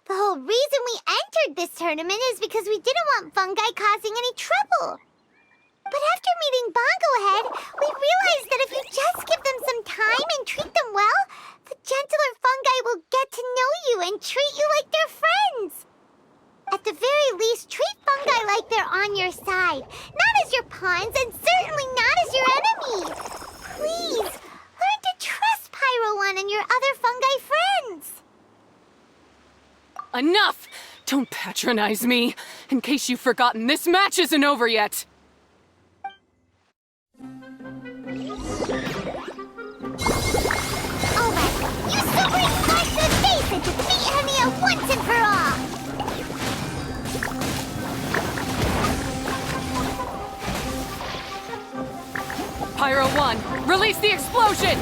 A: The whole reason we entered this tournament is because we didn't want fungi causing any trouble. But after meeting Bongo Head, we realized that if you just give them some time and treat them well, the gentler fungi will get to know you and treat you like they're friends. At the very least, treat fungi like they're on your side, not as your pawns and certainly not as your enemy. Please, learn to trust Pyro 1 and your other fungi friends.
B: Enough! Don't patronize me. In case you've forgotten, this match isn't over yet.
A: Alright, you super smash the face and defeat Hania once and for all!
B: Pyro 1, release the explosion!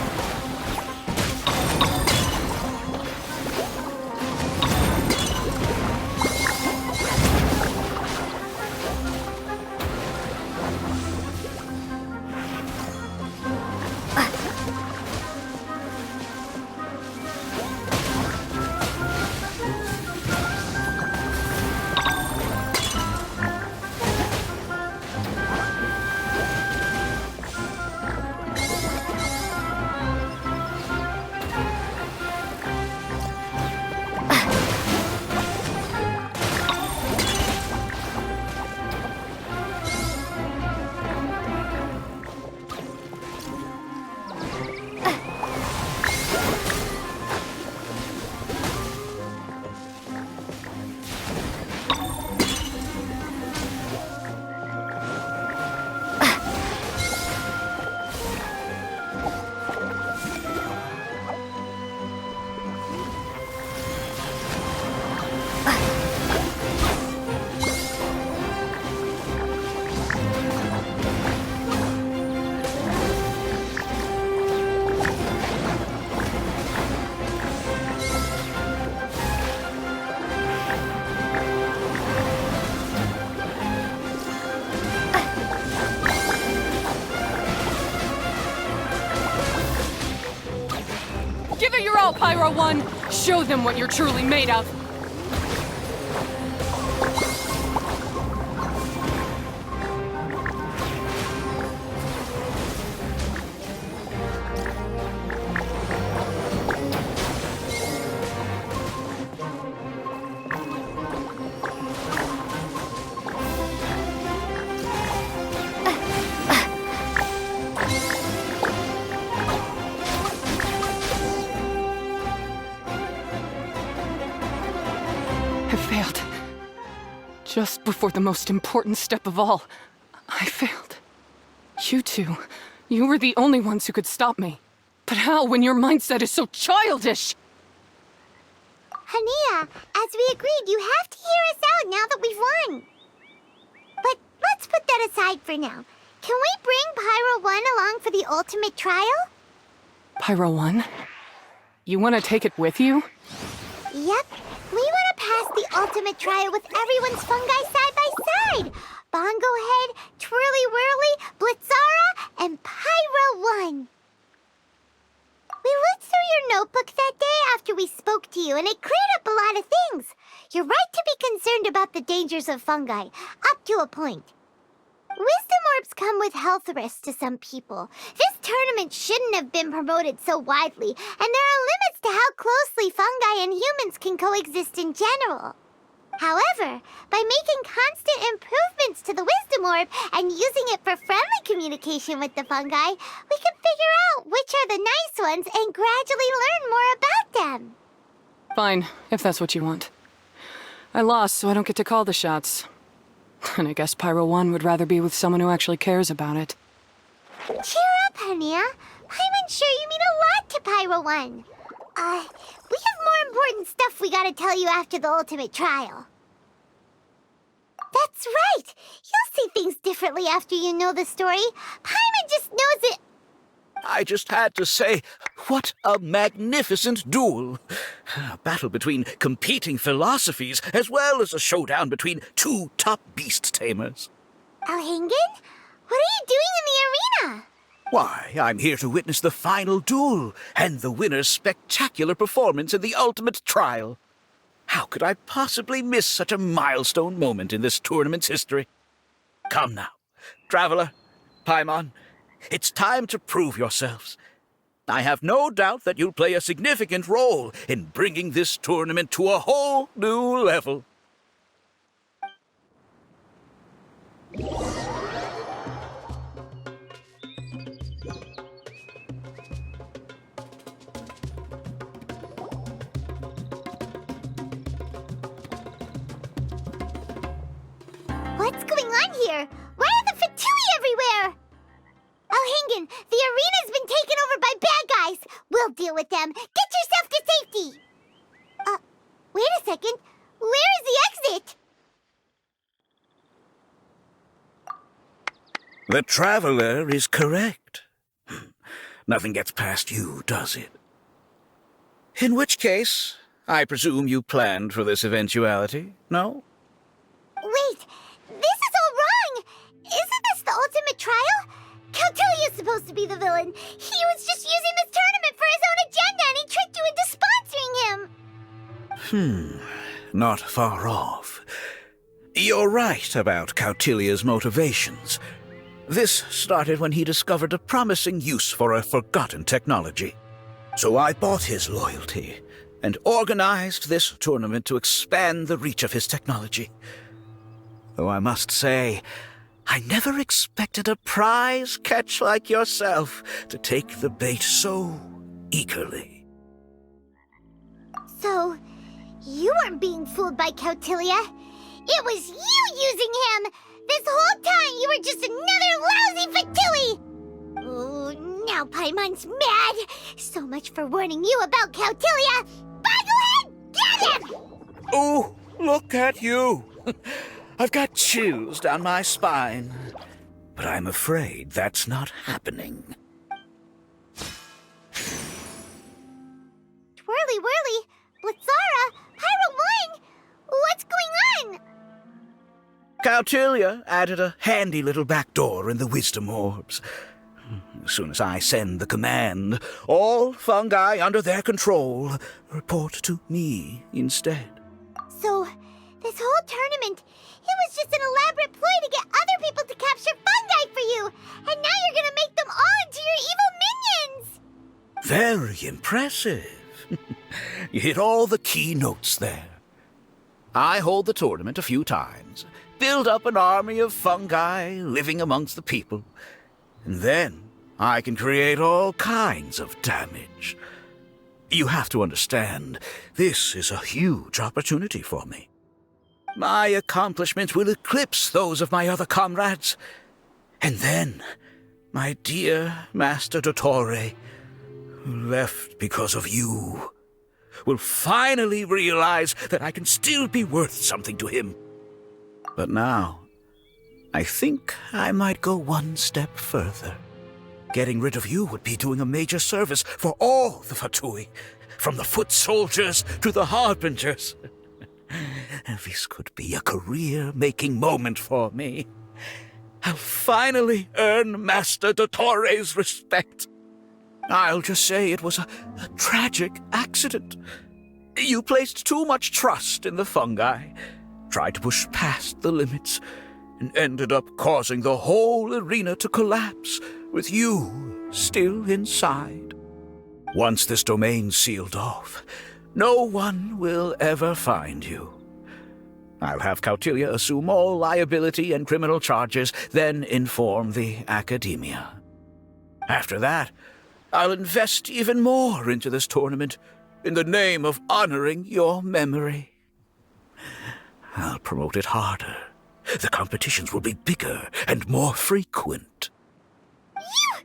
B: Give it your all, Pyro 1! Show them what you're truly made of! I failed. Just before the most important step of all, I failed. You two, you were the only ones who could stop me. But how when your mindset is so childish?
A: Hania, as we agreed, you have to hear us out now that we've won. But let's put that aside for now. Can we bring Pyro 1 along for the ultimate trial?
B: Pyro 1? You want to take it with you?
A: Yep. We want to pass the ultimate trial with everyone's fungi side by side. Bongo Head, Twirly Whirly, Blitzara, and Pyro 1. We looked through your notebook that day after we spoke to you, and it cleared up a lot of things. You're right to be concerned about the dangers of fungi, up to a point. Wisdom orbs come with health risks to some people. This tournament shouldn't have been promoted so widely, and there are limits to how closely fungi and humans can coexist in general. However, by making constant improvements to the wisdom wisdom orb and using it for friendly communication with the fungi, we can figure out which are the nice ones and gradually learn more about them.
B: Fine, if that's what you want. I lost, so I don't get to call the shots. And I guess Pyro 1 would rather be with someone who actually cares about it.
A: Cheer up, Hania. I'm sure you mean a lot to Pyro 1. We have more important stuff we gotta tell you after the ultimate trial. That's right! You'll see things differently after you know the story. Paimon just knows it.
G: I just had to say, what a magnificent duel. A battle between competing philosophies, as well as a showdown between two top beast tamers.
A: Alhingen? What are you doing in the arena?
G: Why, I'm here to witness the final duel and the winner's spectacular performance in the ultimate trial. How could I possibly miss such a milestone moment in this tournament's history? Come now, Traveler, Paimon, it's time to prove yourselves. I have no doubt that you'll play a significant role in bringing this tournament to a whole new level.
A: What's going on here? Why are the Fatui everywhere? Alhingen, the arena's been taken over by bad guys. We'll deal with them. Get yourself to safety. Wait a second. Where is the exit?
G: The Traveler is correct. Nothing gets past you, does it? In which case, I presume you planned for this eventuality, no?
A: Wait, this is all wrong. Isn't this the ultimate trial? Cautilia's supposed to be the villain. He was just using this tournament for his own agenda and he tricked you into sponsoring him.
G: Not far off. You're right about Cautilia's motivations. This started when he discovered a promising use for a forgotten technology. So I bought his loyalty and organized this tournament to expand the reach of his technology. Though I must say, I never expected a prize catch like yourself to take the bait so eagerly.
A: So, you weren't being fooled by Cautilia. It was you using him! This whole time you were just another lousy Fatui! Oh, now Paimon's mad! So much for warning you about Cautilia! Boglehead, get him!
G: Oh, look at you! I've got chills down my spine. But I'm afraid that's not happening.
A: Twirly whirly, Blitzara, Pyro 1! What's going on?
G: Cautilia added a handy little back door in the wisdom orbs. As soon as I send the command, all fungi under their control report to me instead.
A: So, this whole tournament, it was just an elaborate ploy to get other people to capture fungi for you! And now you're gonna make them all into your evil minions!
G: Very impressive. You hit all the key notes there. I hold the tournament a few times, build up an army of fungi living amongst the people, and then I can create all kinds of damage. You have to understand, this is a huge opportunity for me. My accomplishments will eclipse those of my other comrades. And then, my dear Master Dottore, who left because of you, will finally realize that I can still be worth something to him. But now, I think I might go one step further. Getting rid of you would be doing a major service for all the Fatui, from the foot soldiers to the harbingers. This could be a career-making moment for me. I'll finally earn Master Dottore's respect. I'll just say it was a tragic accident. You placed too much trust in the fungi, tried to push past the limits, and ended up causing the whole arena to collapse, with you still inside. Once this domain's sealed off, no one will ever find you. I'll have Cautilia assume all liability and criminal charges, then inform the Academia. After that, I'll invest even more into this tournament in the name of honoring your memory. I'll promote it harder. The competitions will be bigger and more frequent.
A: You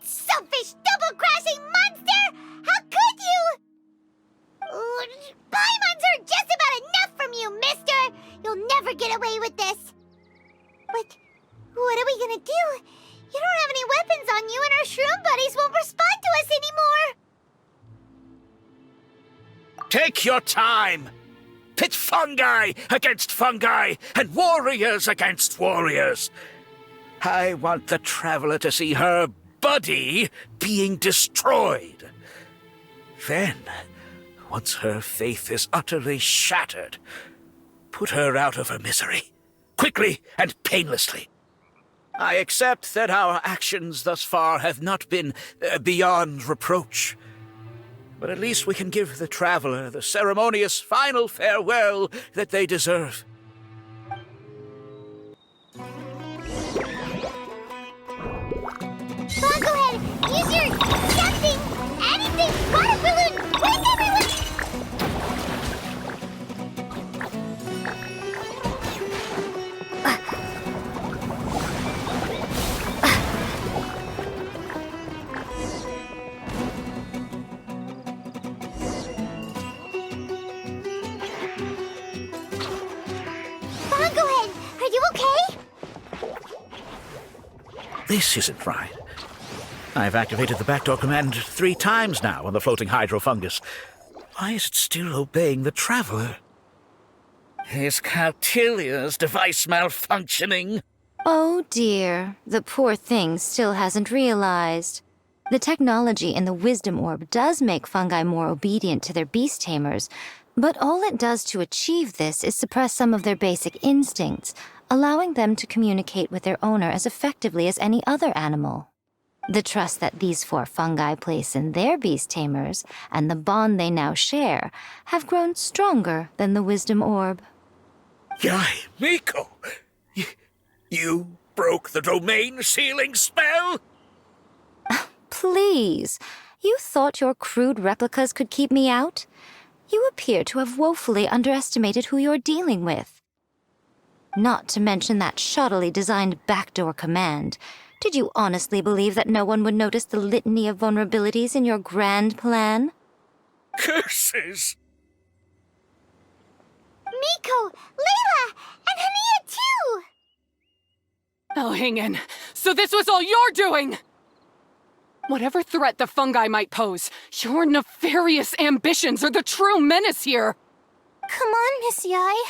A: selfish, double-crashing monster! How could you? Paimons are just about enough from you, mister! You'll never get away with this. But what are we gonna do? You don't have any weapons on you, and our shroom buddies won't respond to us anymore.
G: Take your time! Pit fungi against fungi, and warriors against warriors. I want the Traveler to see her buddy being destroyed. Then, once her faith is utterly shattered, put her out of her misery, quickly and painlessly. I accept that our actions thus far have not been beyond reproach. But at least we can give the Traveler the ceremonious final farewell that they deserve.
A: Well, go ahead. Use your something, anything, water balloon. Wake everyone! Bon, go ahead. Are you okay?
G: This isn't right. I've activated the backdoor command 3 times now on the floating hydrofungus. Why is it still obeying the Traveler? Is Cautilia's device malfunctioning?
D: Oh dear, the poor thing still hasn't realized. The technology in the Wisdom Orb does make fungi more obedient to their beast tamers, but all it does to achieve this is suppress some of their basic instincts, allowing them to communicate with their owner as effectively as any other animal. The trust that these 4 fungi place in their beast tamers, and the bond they now share, have grown stronger than the Wisdom Orb.
G: Yai, Miko! You broke the domain sealing spell?
D: Please, you thought your crude replicas could keep me out? You appear to have woefully underestimated who you're dealing with. Not to mention that shoddily designed backdoor command. Did you honestly believe that no one would notice the litany of vulnerabilities in your grand plan?
G: Curses!
A: Miko, Layla, and Hania too!
B: Oh, hang in. So this was all you're doing! Whatever threat the fungi might pose, your nefarious ambitions are the true menace here!
J: Come on, Miss Yai.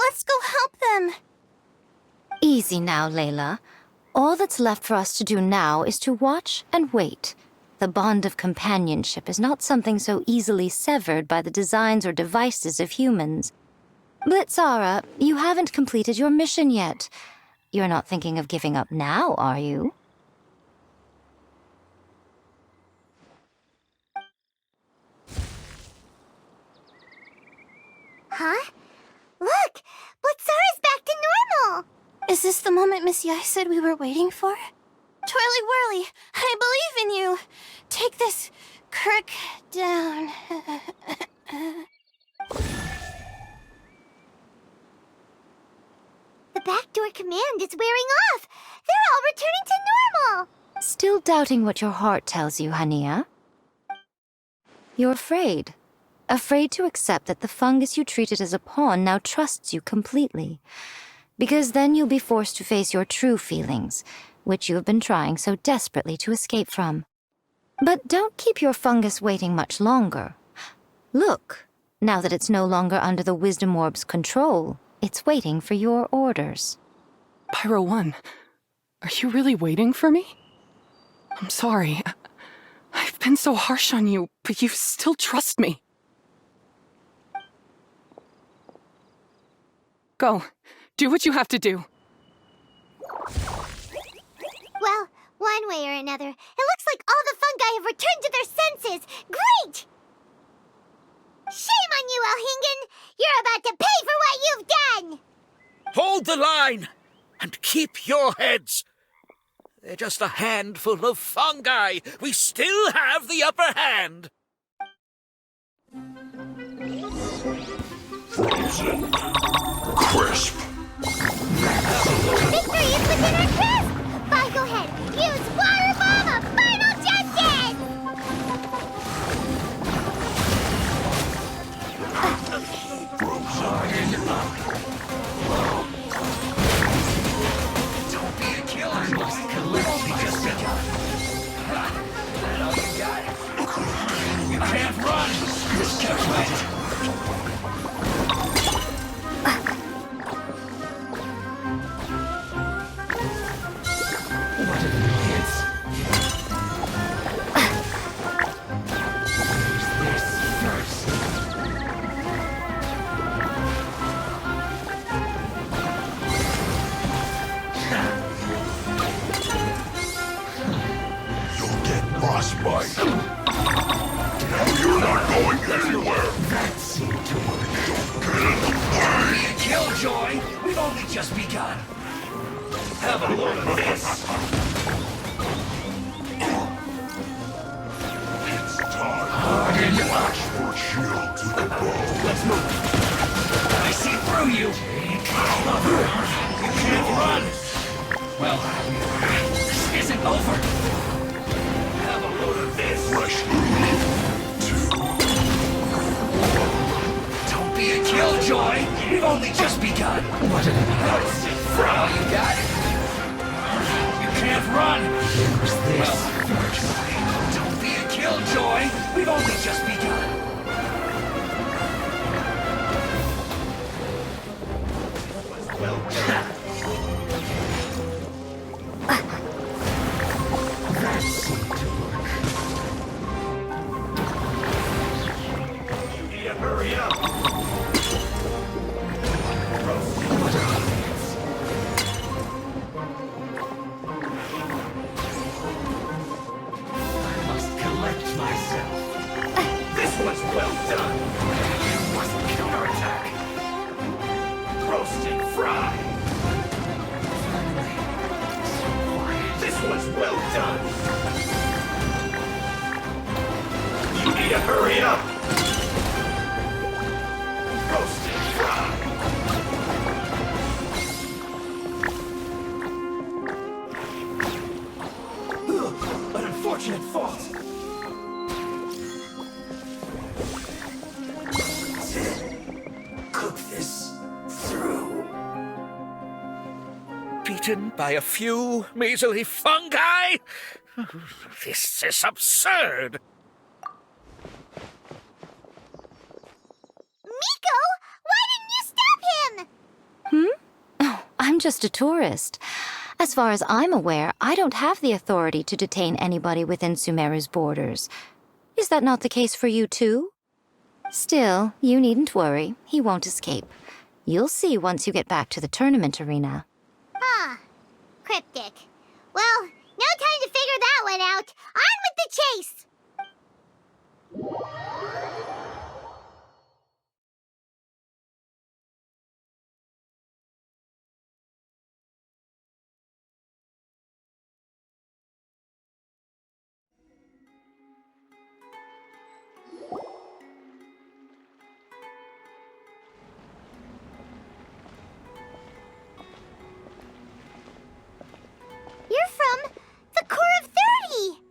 J: Let's go help them.
D: Easy now, Layla. All that's left for us to do now is to watch and wait. The bond of companionship is not something so easily severed by the designs or devices of humans. Blitzara, you haven't completed your mission yet. You're not thinking of giving up now, are you?
A: Huh? Look! Blitzara's back to normal!
J: Is this the moment Miss Yai said we were waiting for? Twirly Whirly, I believe in you! Take this crook down.
A: The backdoor command is wearing off! They're all returning to normal!
D: Still doubting what your heart tells you, Hania? You're afraid. Afraid to accept that the fungus you treated as a pawn now trusts you completely. Because then you'll be forced to face your true feelings, which you have been trying so desperately to escape from. But don't keep your fungus waiting much longer. Look, now that it's no longer under the Wisdom Orb's control, it's waiting for your orders.
B: Pyro 1, are you really waiting for me? I'm sorry. I've been so harsh on you, but you still trust me. Go. Do what you have to do.
A: Well, one way or another, it looks like all the fungi have returned to their senses! Great! Shame on you, Elhingen! You're about to pay for what you've done!
G: And keep your heads. They're just a handful of fungi. We still have the upper hand.
L: Frozen. Crisp.
A: Victory is within our grasp! Vi, go ahead! Use Water Bomb of Final Justice!
I: Don't be a killer. We've only just begun. That all you got? You can't run. Just kept right. What an idiots. This first.
L: You'll get frostbite. You're not going anywhere.
I: That seemed to work. Don't be a killjoy. We've only just begun. Have a load of this.
L: It's time.
I: Watch
L: for a shield to the bow.
I: Let's move. I see through you. You can't run. Well, this isn't over. Have a load of this.
L: Fresh.
I: Don't be a killjoy. We've only just begun. What an embarrassing fraud. You got it. You can't run. Who's this? Well, don't be a killjoy. We've only just begun. Well done. That seemed to work. You need to hurry up. I must collect myself. This was well done. You must counterattack. Roast and fry. This was well done. You need to hurry up. Roast and fry. An unfortunate fault. Cook this through.
G: Beaten by a few measly fungi? This is absurd.
A: Miko, why didn't you stop him?
D: Oh, I'm just a tourist. As far as I'm aware, I don't have the authority to detain anybody within Sumeru's borders. Is that not the case for you too? Still, you needn't worry. He won't escape. You'll see once you get back to the tournament arena.
A: Huh. Cryptic. Well, no time to figure that one out. On with the chase! You're from the Corps of 30!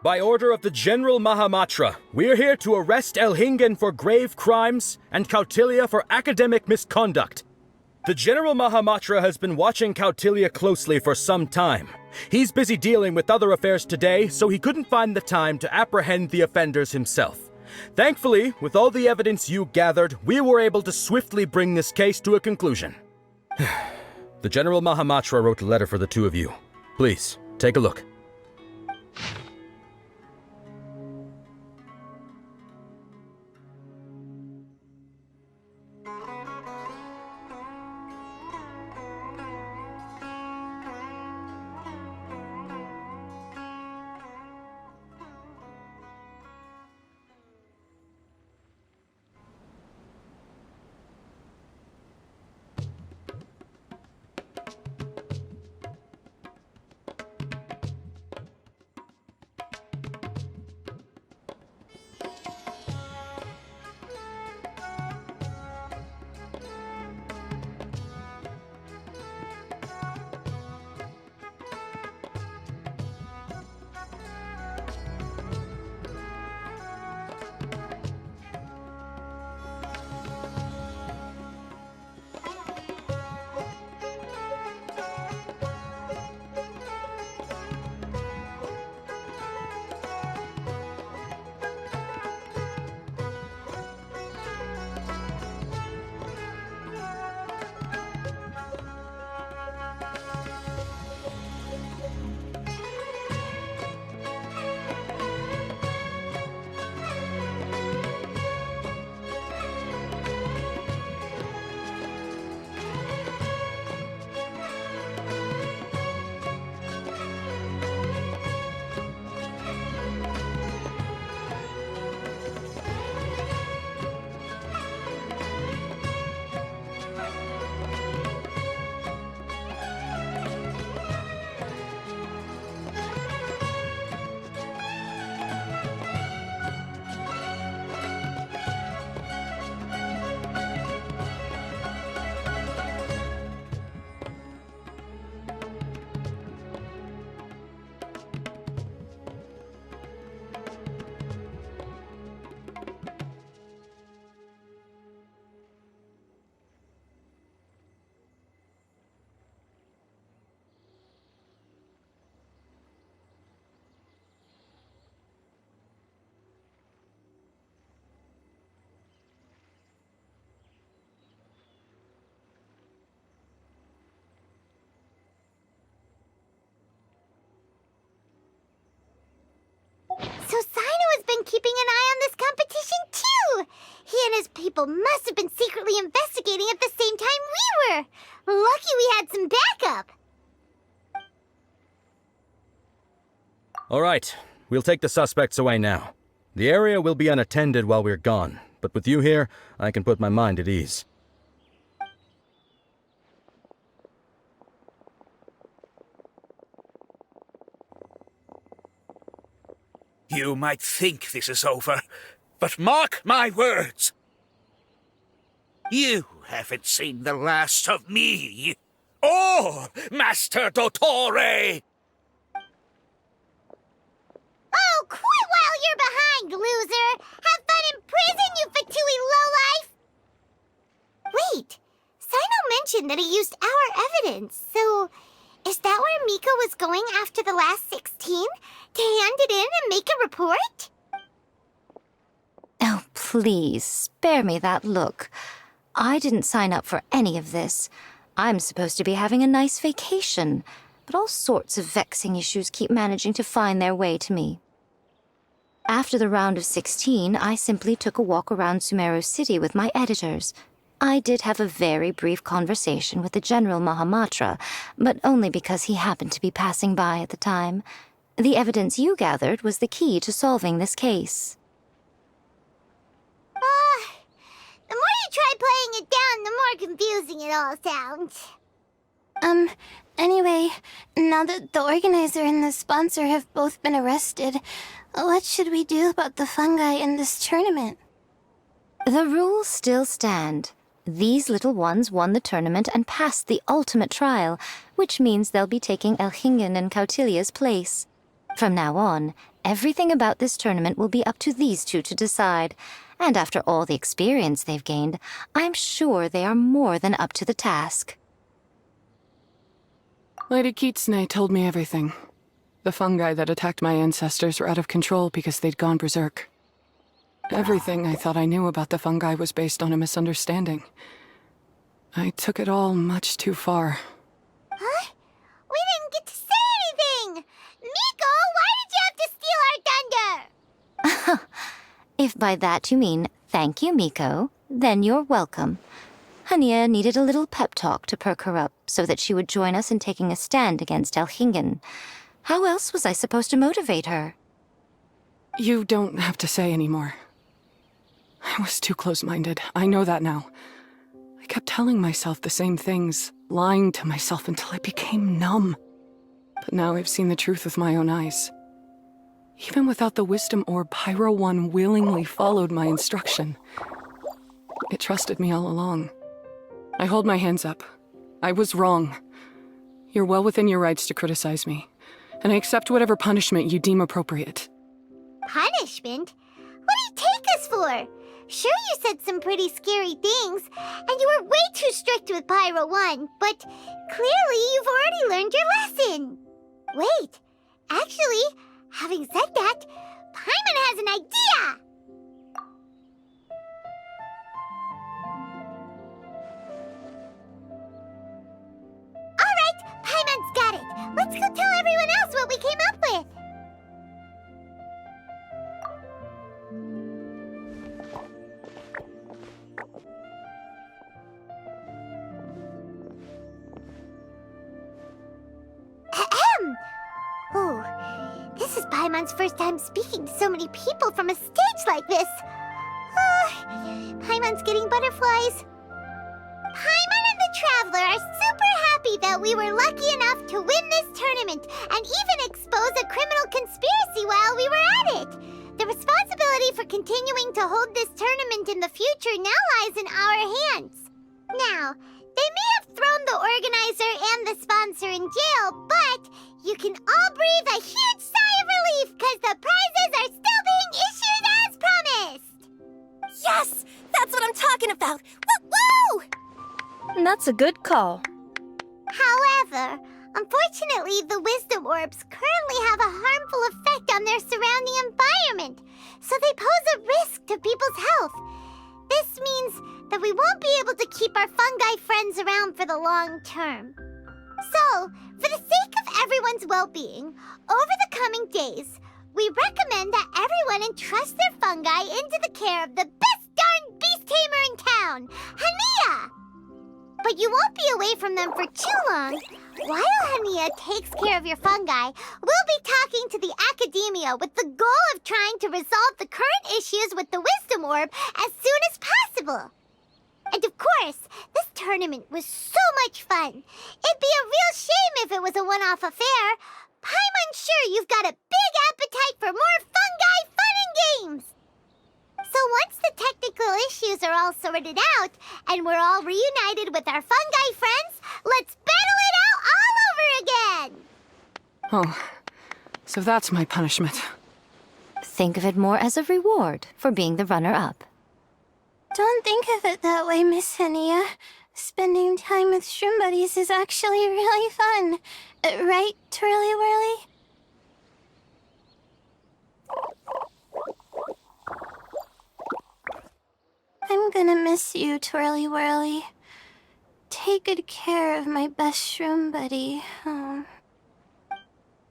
O: By order of the General Mahamatra, we're here to arrest Elhingen for grave crimes and Kautilya for academic misconduct. The General Mahamatra has been watching Kautilya closely for some time. He's busy dealing with other affairs today, so he couldn't find the time to apprehend the offenders himself. Thankfully, with all the evidence you gathered, we were able to swiftly bring this case to a conclusion. The General Mahamatra wrote a letter for the two of you. Please, take a look.
A: people must have been secretly investigating at the same time we were. Lucky we had some backup.
O: All right, we'll take the suspects away now. The area will be unattended while we're gone, but with you here, I can put my mind at ease.
G: You might think this is over, but mark my words. You haven't seen the last of me, or Master Dottore!
A: Oh, quit while you're behind, loser! Have fun in prison, you fatui lowlife! Wait, Sino mentioned that he used our evidence, so is that where Miko was going after the last 16? To hand it in and make a report?
D: Oh, please, spare me that look. I didn't sign up for any of this. I'm supposed to be having a nice vacation, but all sorts of vexing issues keep managing to find their way to me. After the round of 16, I simply took a walk around Sumeru City with my editors. I did have a very brief conversation with the General Mahamatra, but only because he happened to be passing by at the time. The evidence you gathered was the key to solving this case.
A: The more you try playing it down, the more confusing it all sounds.
F: Anyway, now that the organizer and the sponsor have both been arrested, what should we do about the fungi in this tournament?
D: The rules still stand. These little ones won the tournament and passed the ultimate trial, which means they'll be taking Elhingen and Cautilia's place. From now on, everything about this tournament will be up to these two to decide, and after all the experience they've gained, I'm sure they are more than up to the task.
B: Lady Kitsune told me everything. The fungi that attacked my ancestors were out of control because they'd gone berserk. Everything I thought I knew about the fungi was based on a misunderstanding. I took it all much too far.
A: Huh? We didn't get to say anything! Miko, why did you have to steal our thunder?
D: If by that you mean thank you, Miko, then you're welcome. Hania needed a little pep talk to perk her up so that she would join us in taking a stand against Elhingen. How else was I supposed to motivate her?
B: You don't have to say anymore. I was too close-minded. I know that now. I kept telling myself the same things, lying to myself until I became numb. But now I've seen the truth with my own eyes. Even without the wisdom orb, Pyro 1 willingly followed my instruction. It trusted me all along. I hold my hands up. I was wrong. You're well within your rights to criticize me, and I accept whatever punishment you deem appropriate.
A: Punishment? What do you take us for? Sure, you said some pretty scary things, and you were way too strict with Pyro 1, but clearly you've already learned your lesson. Wait, actually, having said that, Paimon has an idea! Alright, Paimon's got it. Let's go tell everyone else what we came up with. Ahem! Oh, this is Paimon's first time speaking to so many people from a stage like this. Paimon's getting butterflies. Paimon and the Traveler are super happy that we were lucky enough to win this tournament and even expose a criminal conspiracy while we were at it. The responsibility for continuing to hold this tournament in the future now lies in our hands. Now, they may have thrown the organizer and the sponsor in jail, but you can all breathe a huge sigh of relief because the prizes are still being issued as promised!
J: Yes! That's what I'm talking about! Woo-woo!
E: That's a good call.
A: However, unfortunately, the wisdom orbs currently have a harmful effect on their surrounding environment, so they pose a risk to people's health. This means that we won't be able to keep our fungi friends around for the long term. So, for the sake of everyone's well-being, over the coming days, we recommend that everyone entrust their fungi into the care of the best darn beast beast tamer in town, Hania! But you won't be away from them for too long. While Hania takes care of your fungi, we'll be talking to the academia with the goal of trying to resolve the current issues with the wisdom orb as soon as possible. And of course, this tournament was so much fun. It'd be a real shame if it was a one-off affair. I'm sure you've got a big appetite for more fungi fun and games. So once the technical issues are all sorted out, and we're all reunited with our fungi friends, let's battle it out all over again!
B: Oh, so that's my punishment.
D: Think of it more as a reward for being the runner-up.
F: Don't think of it that way, Miss Hania. Spending time with shroom buddies is actually really fun. Right, Twirly Whirly? I'm gonna miss you, Twirly Whirly. Take good care of my best shroom buddy. Oh.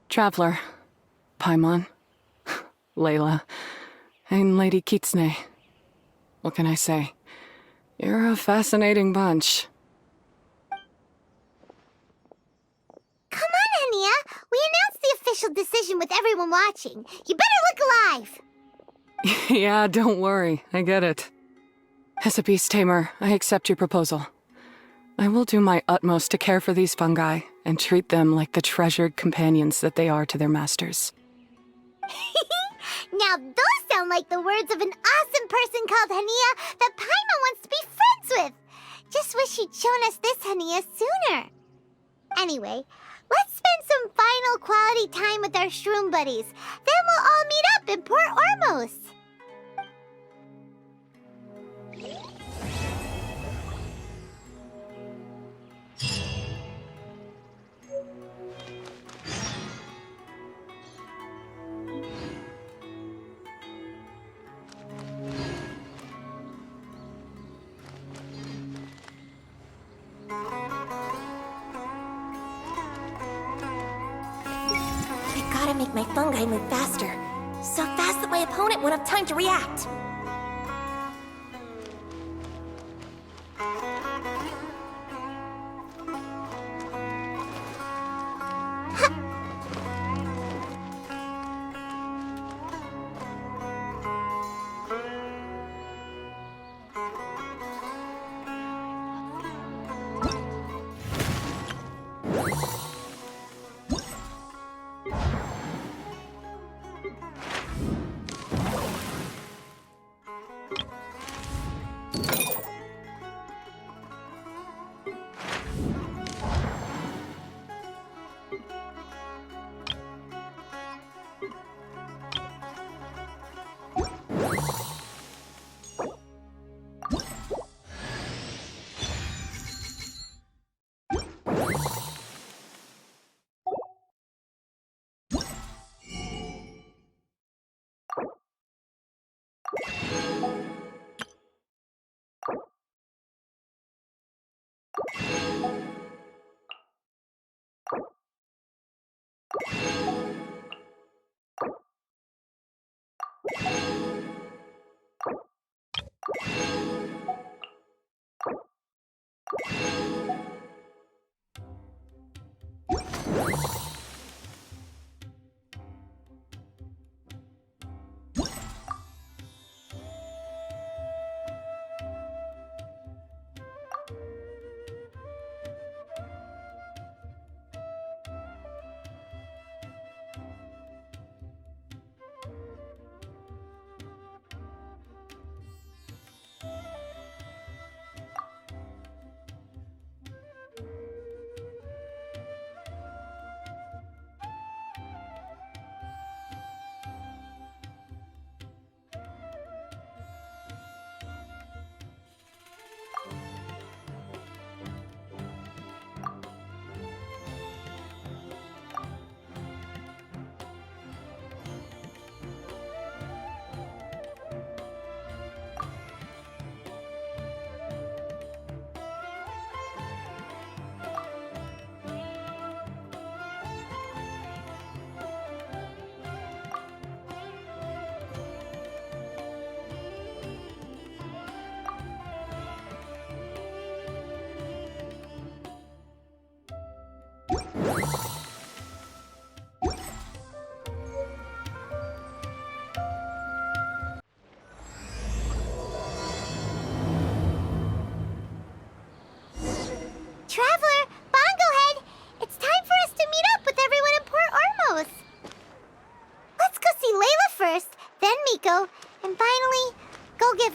B: Traveler, Paimon, Layla, and Lady Kitsune. What can I say? You're a fascinating bunch.
A: Come on, Hania! We announced the official decision with everyone watching. You better look alive!
B: Yeah, don't worry. I get it. As a beast tamer, I accept your proposal. I will do my utmost to care for these fungi and treat them like the treasured companions that they are to their masters.
A: Now those sound like the words of an awesome person called Hania that Paimon wants to be friends with. Just wish you'd shown us this Hania sooner. Anyway, let's spend some final quality time with our shroom buddies. Then we'll all meet up in Port Ormos.
J: I gotta make my fungi move faster. So fast that my opponent won't have time to react.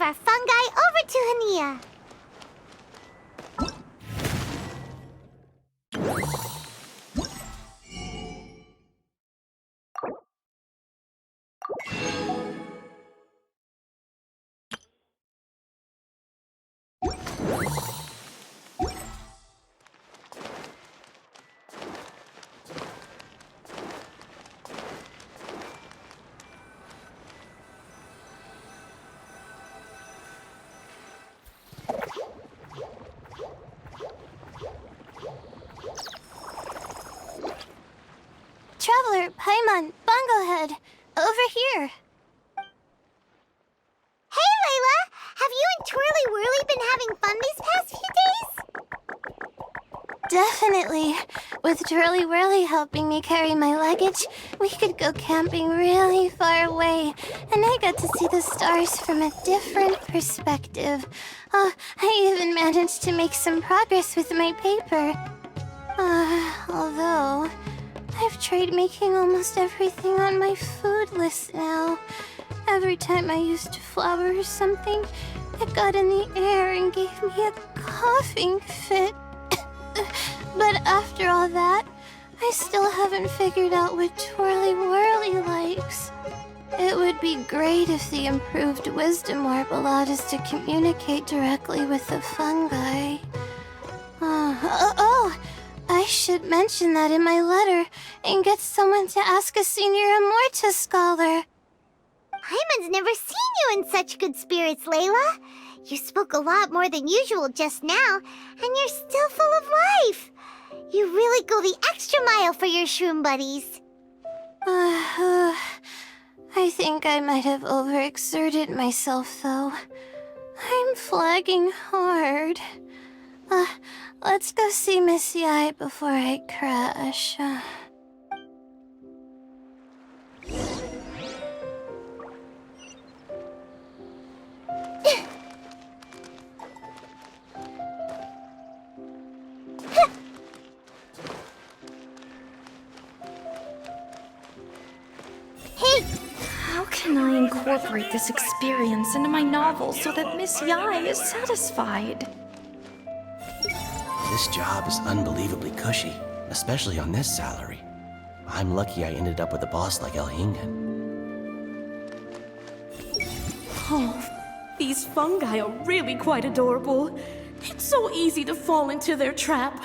A: our fungi over to Hania.
F: Traveler, Paimon, Bunglehead, over here.
A: Hey, Layla! Have you and Twirly Whirly been having fun these past few days?
F: Definitely. With Twirly Whirly helping me carry my luggage, we could go camping really far away, and I got to see the stars from a different perspective. Oh, I even managed to make some progress with my paper. Although, I've tried making almost everything on my food list now. Every time I used flour or something, it got in the air and gave me a coughing fit. But after all that, I still haven't figured out what Twirly Whirly likes. It would be great if the improved wisdom orb allowed us to communicate directly with the fungi. I should mention that in my letter and get someone to ask a senior Immortus scholar.
A: Paimon's never seen you in such good spirits, Layla. You spoke a lot more than usual just now, and you're still full of life. You really go the extra mile for your shroom buddies.
F: I think I might have overexerted myself, though. I'm flagging hard. Let's go see Miss Yai before I crash.
A: Hey!
E: How can I incorporate this experience into my novel so that Miss Yai is satisfied?
H: This job is unbelievably cushy, especially on this salary. I'm lucky I ended up with a boss like Elhingen.
P: Oh, these fungi are really quite adorable. It's so easy to fall into their trap.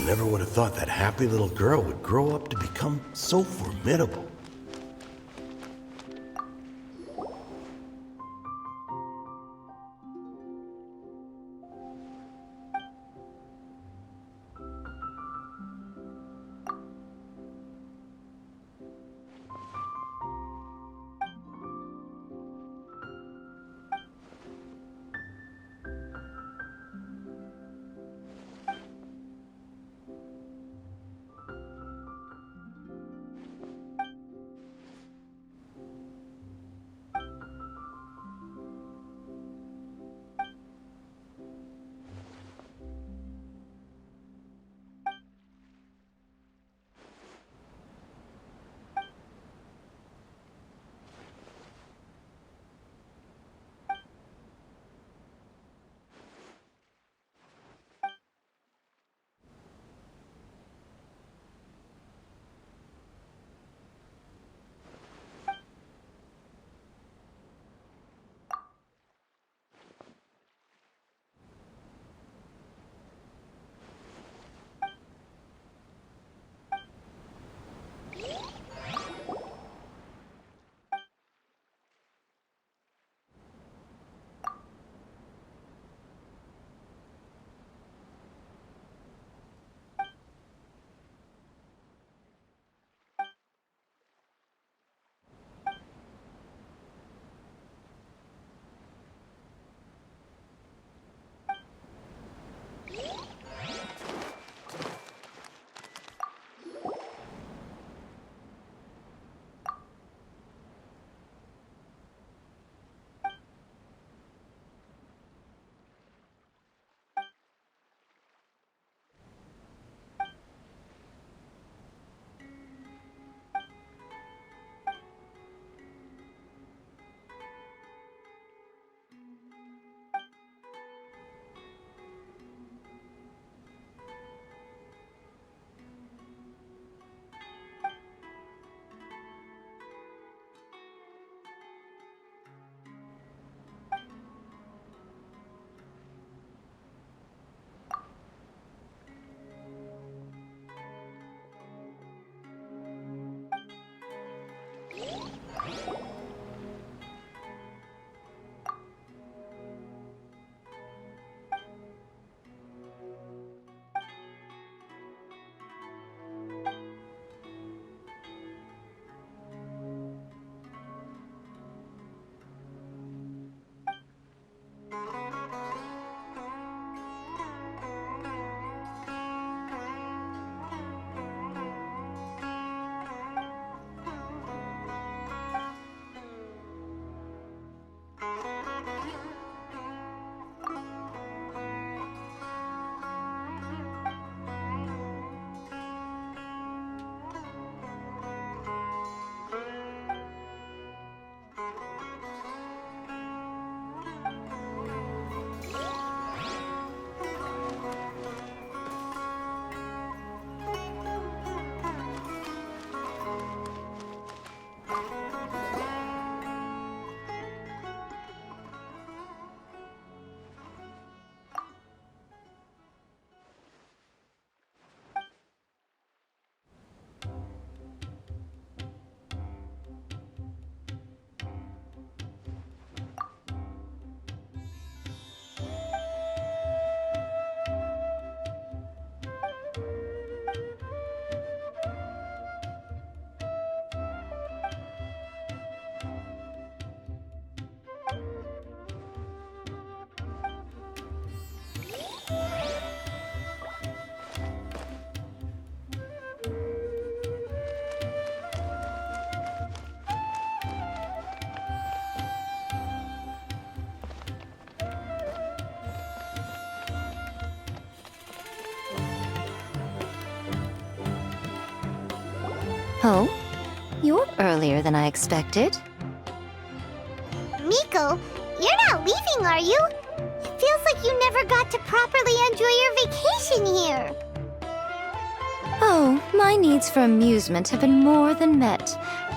N: never would have thought that happy little girl would grow up to become so formidable.
D: Oh? You're earlier than I expected.
A: Miko, you're not leaving, are you? It feels like you never got to properly enjoy your vacation here.
D: Oh, my needs for amusement have been more than met.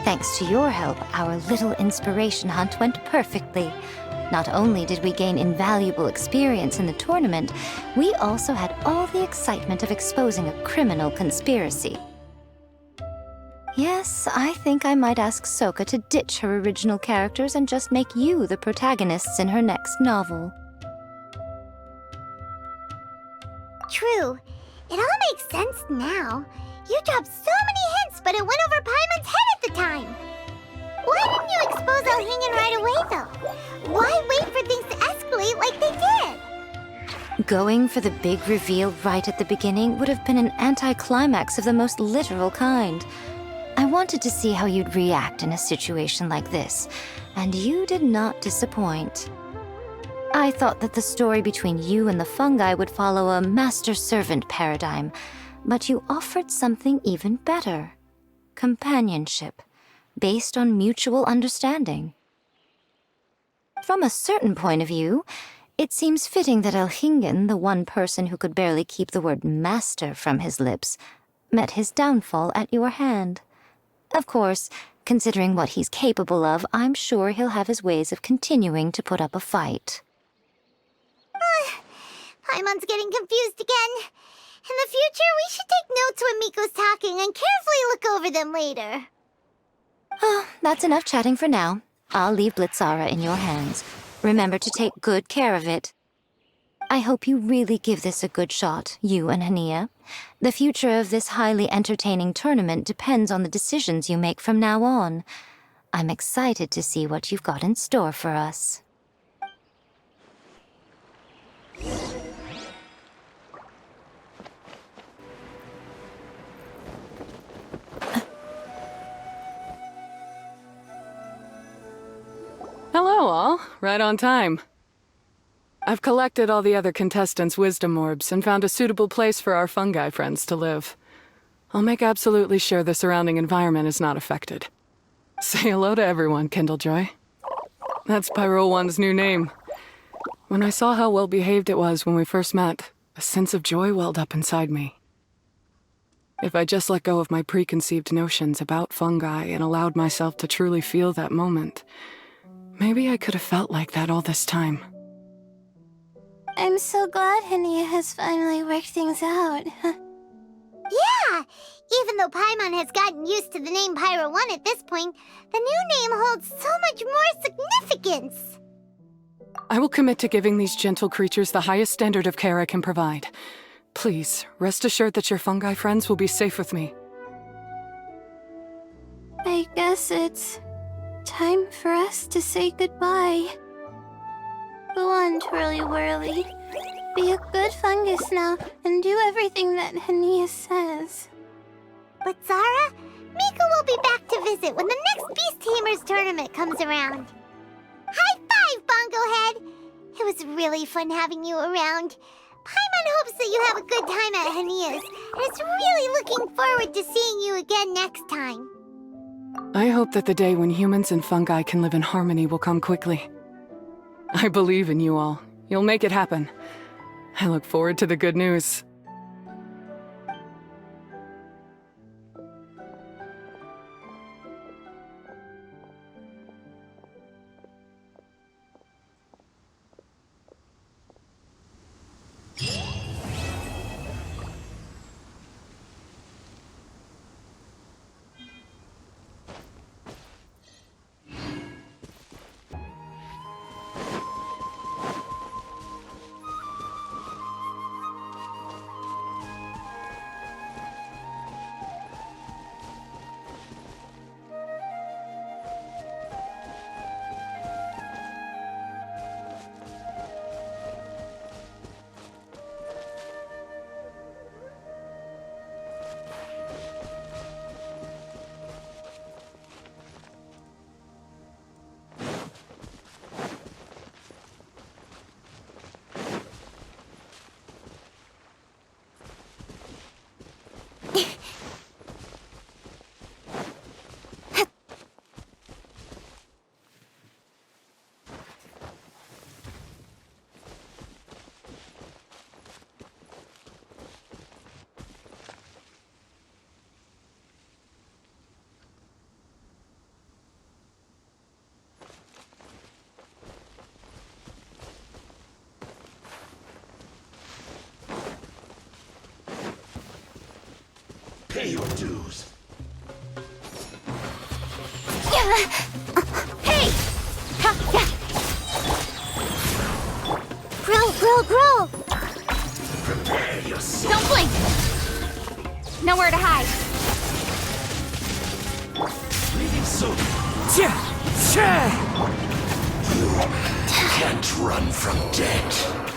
D: Thanks to your help, our little inspiration hunt went perfectly. Not only did we gain invaluable experience in the tournament, we also had all the excitement of exposing a criminal conspiracy. Yes, I think I might ask Sokka to ditch her original characters and just make you the protagonists in her next novel.
A: True. It all makes sense now. You dropped so many hints, but it went over Paimon's head at the time. Why didn't you expose Elhingen right away, though? Why wait for things to escalate like they did?
D: Going for the big reveal right at the beginning would have been an anticlimax of the most literal kind. I wanted to see how you'd react in a situation like this, and you did not disappoint. I thought that the story between you and the fungi would follow a master-servant paradigm, but you offered something even better. Companionship, based on mutual understanding. From a certain point of view, it seems fitting that Elhingen, the one person who could barely keep the word master from his lips, met his downfall at your hand. Of course, considering what he's capable of, I'm sure he'll have his ways of continuing to put up a fight.
A: Paimon's getting confused again. In the future, we should take notes when Miko's talking and carefully look over them later.
D: Oh, that's enough chatting for now. I'll leave Blitzara in your hands. Remember to take good care of it. I hope you really give this a good shot, you and Hania. The future of this highly entertaining tournament depends on the decisions you make from now on. I'm excited to see what you've got in store for us.
B: Hello, all. Right on time. I've collected all the other contestants' wisdom orbs and found a suitable place for our fungi friends to live. I'll make absolutely sure the surrounding environment is not affected. Say hello to everyone, Kindlejoy. That's Pyro One's new name. When I saw how well behaved it was when we first met, a sense of joy welled up inside me. If I just let go of my preconceived notions about fungi and allowed myself to truly feel that moment, maybe I could have felt like that all this time.
F: I'm so glad Hania has finally worked things out.
A: Yeah! Even though Paimon has gotten used to the name Pyro 1 at this point, the new name holds so much more significance!
B: I will commit to giving these gentle creatures the highest standard of care I can provide. Please, rest assured that your fungi friends will be safe with me.
F: I guess it's time for us to say goodbye. Go on, Twirly Whirly. Be a good fungus now and do everything that Hania says.
A: But Zara, Miko will be back to visit when the next Beast Tamers tournament comes around. High five, Bongo Head! It was really fun having you around. Paimon hopes that you have a good time at Hania's, and is really looking forward to seeing you again next time.
B: I hope that the day when humans and fungi can live in harmony will come quickly. I believe in you all. You'll make it happen. I look forward to the good news.
I: your dues.
A: Hey! Grow!
I: Prepare yourself.
A: Don't blink! Nowhere to hide.
I: Leaving soon. You can't run from death.